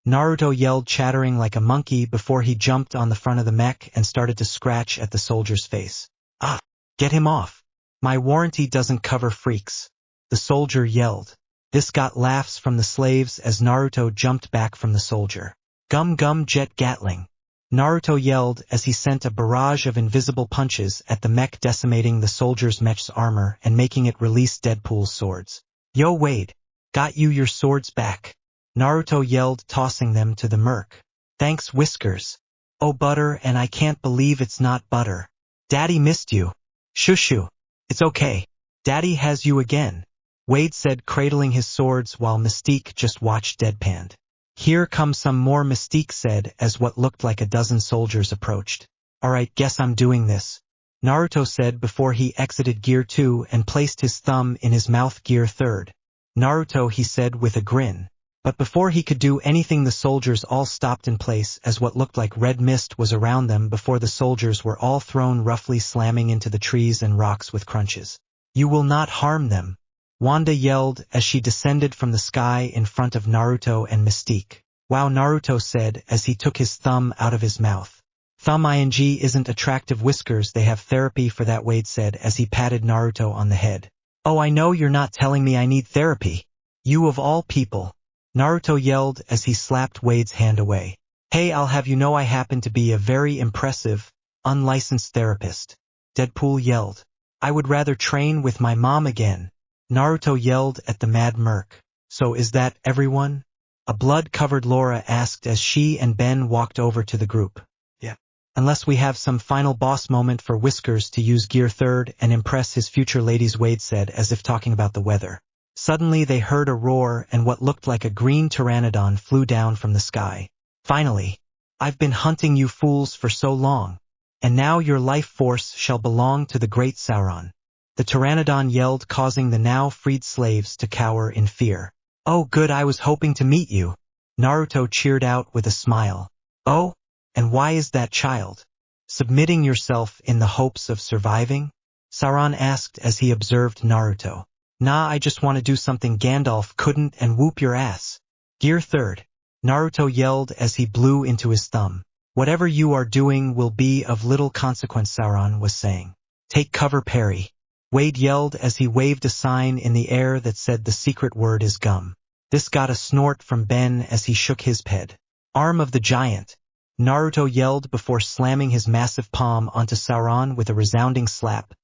Naruto yelled, chattering like a monkey before he jumped on the front of the mech and started to scratch at the soldier's face. Ah! Get him off! My warranty doesn't cover freaks. The soldier yelled. This got laughs from the slaves as Naruto jumped back from the soldier. Gum gum, jet Gatling. Naruto yelled as he sent a barrage of invisible punches at the mech, decimating the soldier's mech's armor and making it release Deadpool's swords. Yo Wade! Got you your swords back. Naruto yelled, tossing them to the merc. Thanks, Whiskers. Oh butter, and I can't believe it's not butter. Daddy missed you. Shushu. It's okay. Daddy has you again. Wade said, cradling his swords while Mystique just watched deadpanned. Here come some more, Mystique said as what looked like a dozen soldiers approached. Alright, guess I'm doing this, Naruto said before he exited Gear 2 and placed his thumb in his mouth. Gear 3rd. Naruto, he said with a grin. But before he could do anything, the soldiers all stopped in place as what looked like red mist was around them before the soldiers were all thrown roughly, slamming into the trees and rocks with crunches. You will not harm them, Wanda yelled as she descended from the sky in front of Naruto and Mystique. Wow, Naruto said as he took his thumb out of his mouth. Thumb isn't attractive whiskers, they have therapy for that, Wade said as he patted Naruto on the head. Oh, I know you're not telling me I need therapy. You of all people. Naruto yelled as he slapped Wade's hand away. Hey, I'll have you know I happen to be a very impressive, unlicensed therapist. Deadpool yelled. I would rather train with my mom again. Naruto yelled at the mad merc. So is that everyone? A blood-covered Laura asked as she and Ben walked over to the group. Yeah. Unless we have some final boss moment for Whiskers to use Gear 3rd and impress his future ladies, Wade said as if talking about the weather. Suddenly they heard a roar and what looked like a green pteranodon flew down from the sky. Finally! I've been hunting you fools for so long. And now your life force shall belong to the great Sauron. The pteranodon yelled, causing the now freed slaves to cower in fear. Oh good, I was hoping to meet you. Naruto cheered out with a smile. Oh? And why is that child submitting yourself in the hopes of surviving? Sauron asked as he observed Naruto. Nah, I just want to do something Gandalf couldn't and whoop your ass. Gear 3rd. Naruto yelled as he blew into his thumb. Whatever you are doing will be of little consequence, Sauron was saying. Take cover, Perry. Wade yelled as he waved a sign in the air that said the secret word is gum. This got a snort from Ben as he shook his head. Arm of the giant. Naruto yelled before slamming his massive palm onto Sauron with a resounding slap,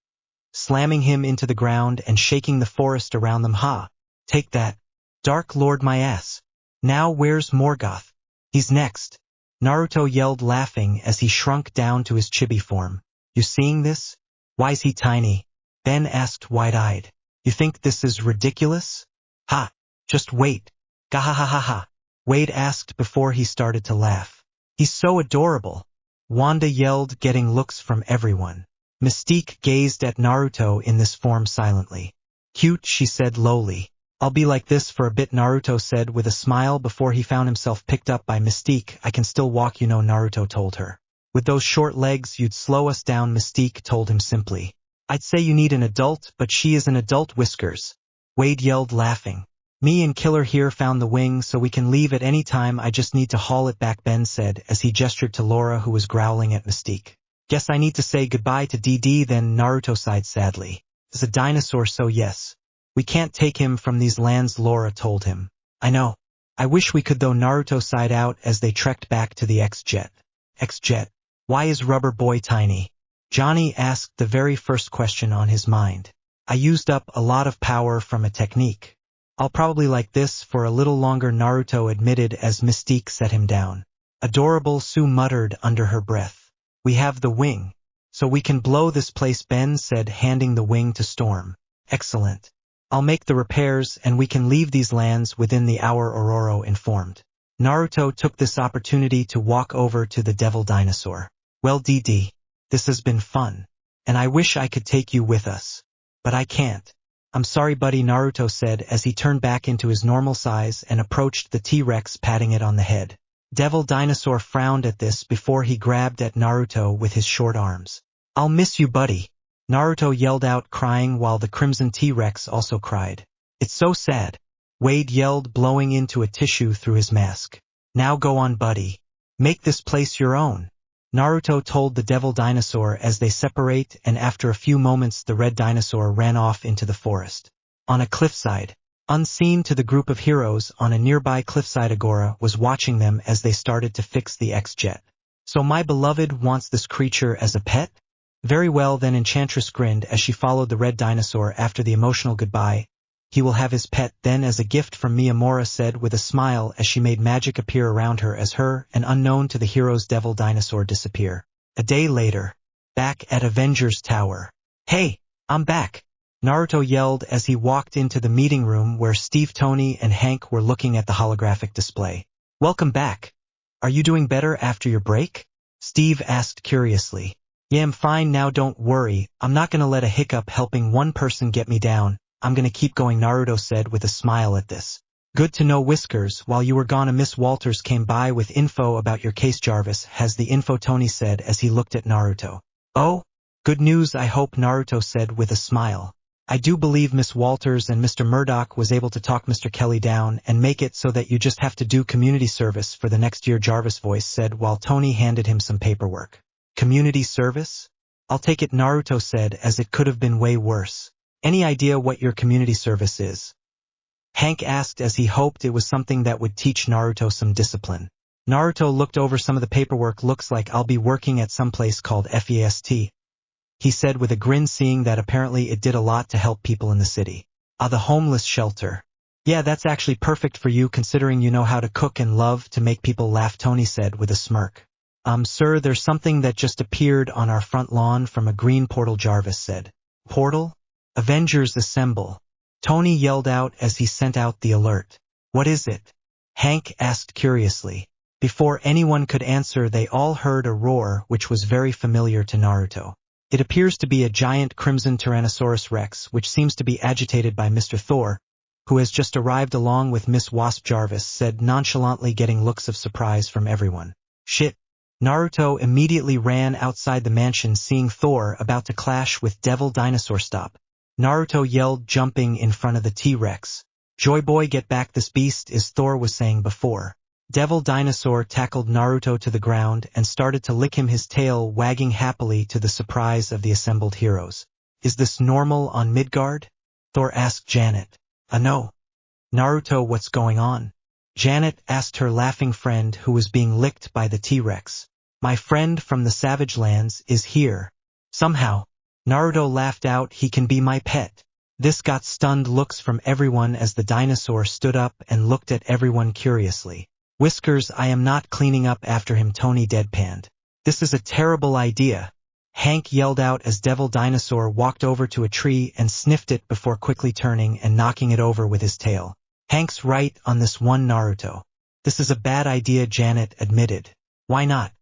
slamming him into the ground and shaking the forest around them. Ha! Take that, Dark Lord, my ass. Now where's Morgoth? He's next. Naruto yelled, laughing as he shrunk down to his chibi form. You seeing this? Why's he tiny? Ben asked wide-eyed. You think this is ridiculous? Ha! Just wait. Gahahaha. Wade asked before he started to laugh. He's so adorable. Wanda yelled, getting looks from everyone. Mystique gazed at Naruto in this form silently. Cute, she said lowly. I'll be like this for a bit, Naruto said with a smile before he found himself picked up by Mystique. I can still walk, you know, Naruto told her. With those short legs you'd slow us down, Mystique told him simply. I'd say you need an adult, but she is an adult, Whiskers. Wade yelled, laughing. Me and Killer here found the wing so we can leave at any time, I just need to haul it back, Ben said as he gestured to Laura who was growling at Mystique. Guess I need to say goodbye to DD then, Naruto sighed sadly. He's a dinosaur, so yes. We can't take him from these lands, Laura told him. I know. I wish we could though, Naruto sighed out as they trekked back to the X-Jet. X-Jet. Why is Rubber Boy tiny? Johnny asked the very first question on his mind. I used up a lot of power from a technique. I'll probably like this for a little longer, Naruto admitted as Mystique set him down. Adorable, Sue muttered under her breath. We have the wing. So we can blow this place, Ben said, handing the wing to Storm. Excellent. I'll make the repairs and we can leave these lands within the hour, Ororo informed. Naruto took this opportunity to walk over to the devil dinosaur. Well, DD, this has been fun. And I wish I could take you with us. But I can't. I'm sorry, buddy, Naruto said as he turned back into his normal size and approached the T-Rex, patting it on the head. Devil Dinosaur frowned at this before he grabbed at Naruto with his short arms. I'll miss you, buddy. Naruto yelled out, crying while the Crimson T-Rex also cried. It's so sad. Wade yelled, blowing into a tissue through his mask. Now go on, buddy. Make this place your own. Naruto told the Devil Dinosaur as they separate, and after a few moments the Red Dinosaur ran off into the forest. On a cliffside, unseen to the group of heroes on a nearby cliffside, Agora was watching them as they started to fix the X-Jet. So my beloved wants this creature as a pet? Very well then, Enchantress grinned as she followed the Red Dinosaur after the emotional goodbye. He will have his pet then as a gift from me, Amora said with a smile as she made magic appear around her as her and unknown to the heroes Devil Dinosaur disappear. A day later, back at Avengers Tower. Hey, I'm back. Naruto yelled as he walked into the meeting room where Steve, Tony, and Hank were looking at the holographic display. Welcome back. Are you doing better after your break? Steve asked curiously. Yeah, I'm fine now, don't worry, I'm not gonna let a hiccup helping one person get me down, I'm gonna keep going, Naruto said with a smile at this. Good to know, Whiskers, while you were gone a Miss Walters came by with info about your case. Jarvis has the info, Tony said as he looked at Naruto. Oh? Good news, I hope, Naruto said with a smile. I do believe Miss Walters and Mr. Murdoch was able to talk Mr. Kelly down and make it so that you just have to do community service for the next year, Jarvis' voice said while Tony handed him some paperwork. Community service? I'll take it, Naruto said, as it could have been way worse. Any idea what your community service is? Hank asked as he hoped it was something that would teach Naruto some discipline. Naruto looked over some of the paperwork. Looks like I'll be working at some place called FEST, he said with a grin, seeing that apparently it did a lot to help people in the city. Ah, the homeless shelter. Yeah, that's actually perfect for you considering you know how to cook and love to make people laugh, Tony said with a smirk. Sir, there's something that just appeared on our front lawn from a green portal, Jarvis said. Portal? Avengers assemble. Tony yelled out as he sent out the alert. What is it? Hank asked curiously. Before anyone could answer, they all heard a roar which was very familiar to Naruto. It appears to be a giant crimson Tyrannosaurus Rex which seems to be agitated by Mr. Thor, who has just arrived along with Miss Wasp, Jarvis said nonchalantly, getting looks of surprise from everyone. Shit. Naruto immediately ran outside the mansion, seeing Thor about to clash with Devil Dinosaur. Stop. Naruto yelled, jumping in front of the T-Rex. Joyboy, get back, this beast is, Thor was saying before. Devil Dinosaur tackled Naruto to the ground and started to lick him, his tail wagging happily to the surprise of the assembled heroes. Is this normal on Midgard? Thor asked Janet. No. Naruto, what's going on? Janet asked her laughing friend who was being licked by the T-Rex. My friend from the Savage Lands is here. Somehow. Naruto laughed out, he can be my pet. This got stunned looks from everyone as the dinosaur stood up and looked at everyone curiously. Whiskers, I am not cleaning up after him, Tony deadpanned. This is a terrible idea. Hank yelled out as Devil Dinosaur walked over to a tree and sniffed it before quickly turning and knocking it over with his tail. Hank's right on this one, Naruto. This is a bad idea, Janet admitted. Why not?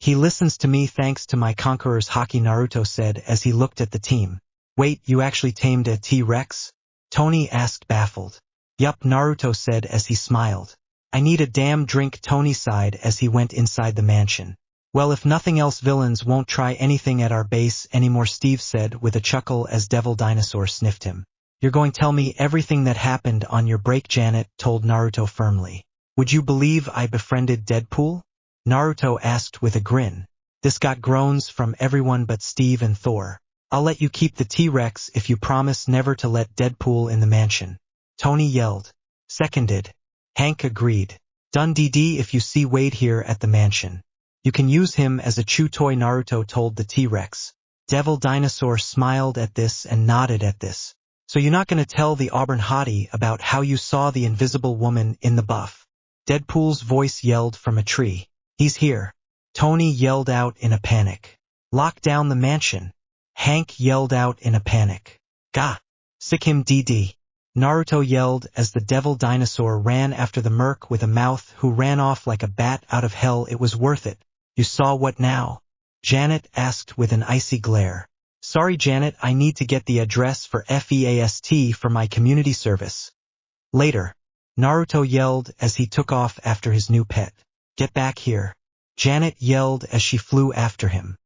He listens to me thanks to my conqueror's hockey, Naruto said as he looked at the team. Wait, you actually tamed a T-Rex? Tony asked, baffled. Yup, Naruto said as he smiled. I need a damn drink, Tony sighed as he went inside the mansion. Well, if nothing else, villains won't try anything at our base anymore, Steve said with a chuckle as Devil Dinosaur sniffed him. You're going to tell me everything that happened on your break, Janet told Naruto firmly. Would you believe I befriended Deadpool? Naruto asked with a grin. This got groans from everyone but Steve and Thor. I'll let you keep the T-Rex if you promise never to let Deadpool in the mansion. Tony yelled. Seconded. Hank agreed. Done, DD, if you see Wade here at the mansion. You can use him as a chew toy, Naruto told the T-Rex. Devil Dinosaur smiled at this and nodded at this. So you're not going to tell the Auburn hottie about how you saw the invisible woman in the buff? Deadpool's voice yelled from a tree. He's here. Tony yelled out in a panic. Lock down the mansion. Hank yelled out in a panic. Gah! Sick him, DD. Naruto yelled as the Devil Dinosaur ran after the merc with a mouth who ran off like a bat out of hell. It was worth it. You saw what now? Janet asked with an icy glare. Sorry, Janet, I need to get the address for FEAST for my community service. Later. Naruto yelled as he took off after his new pet. Get back here. Janet yelled as she flew after him.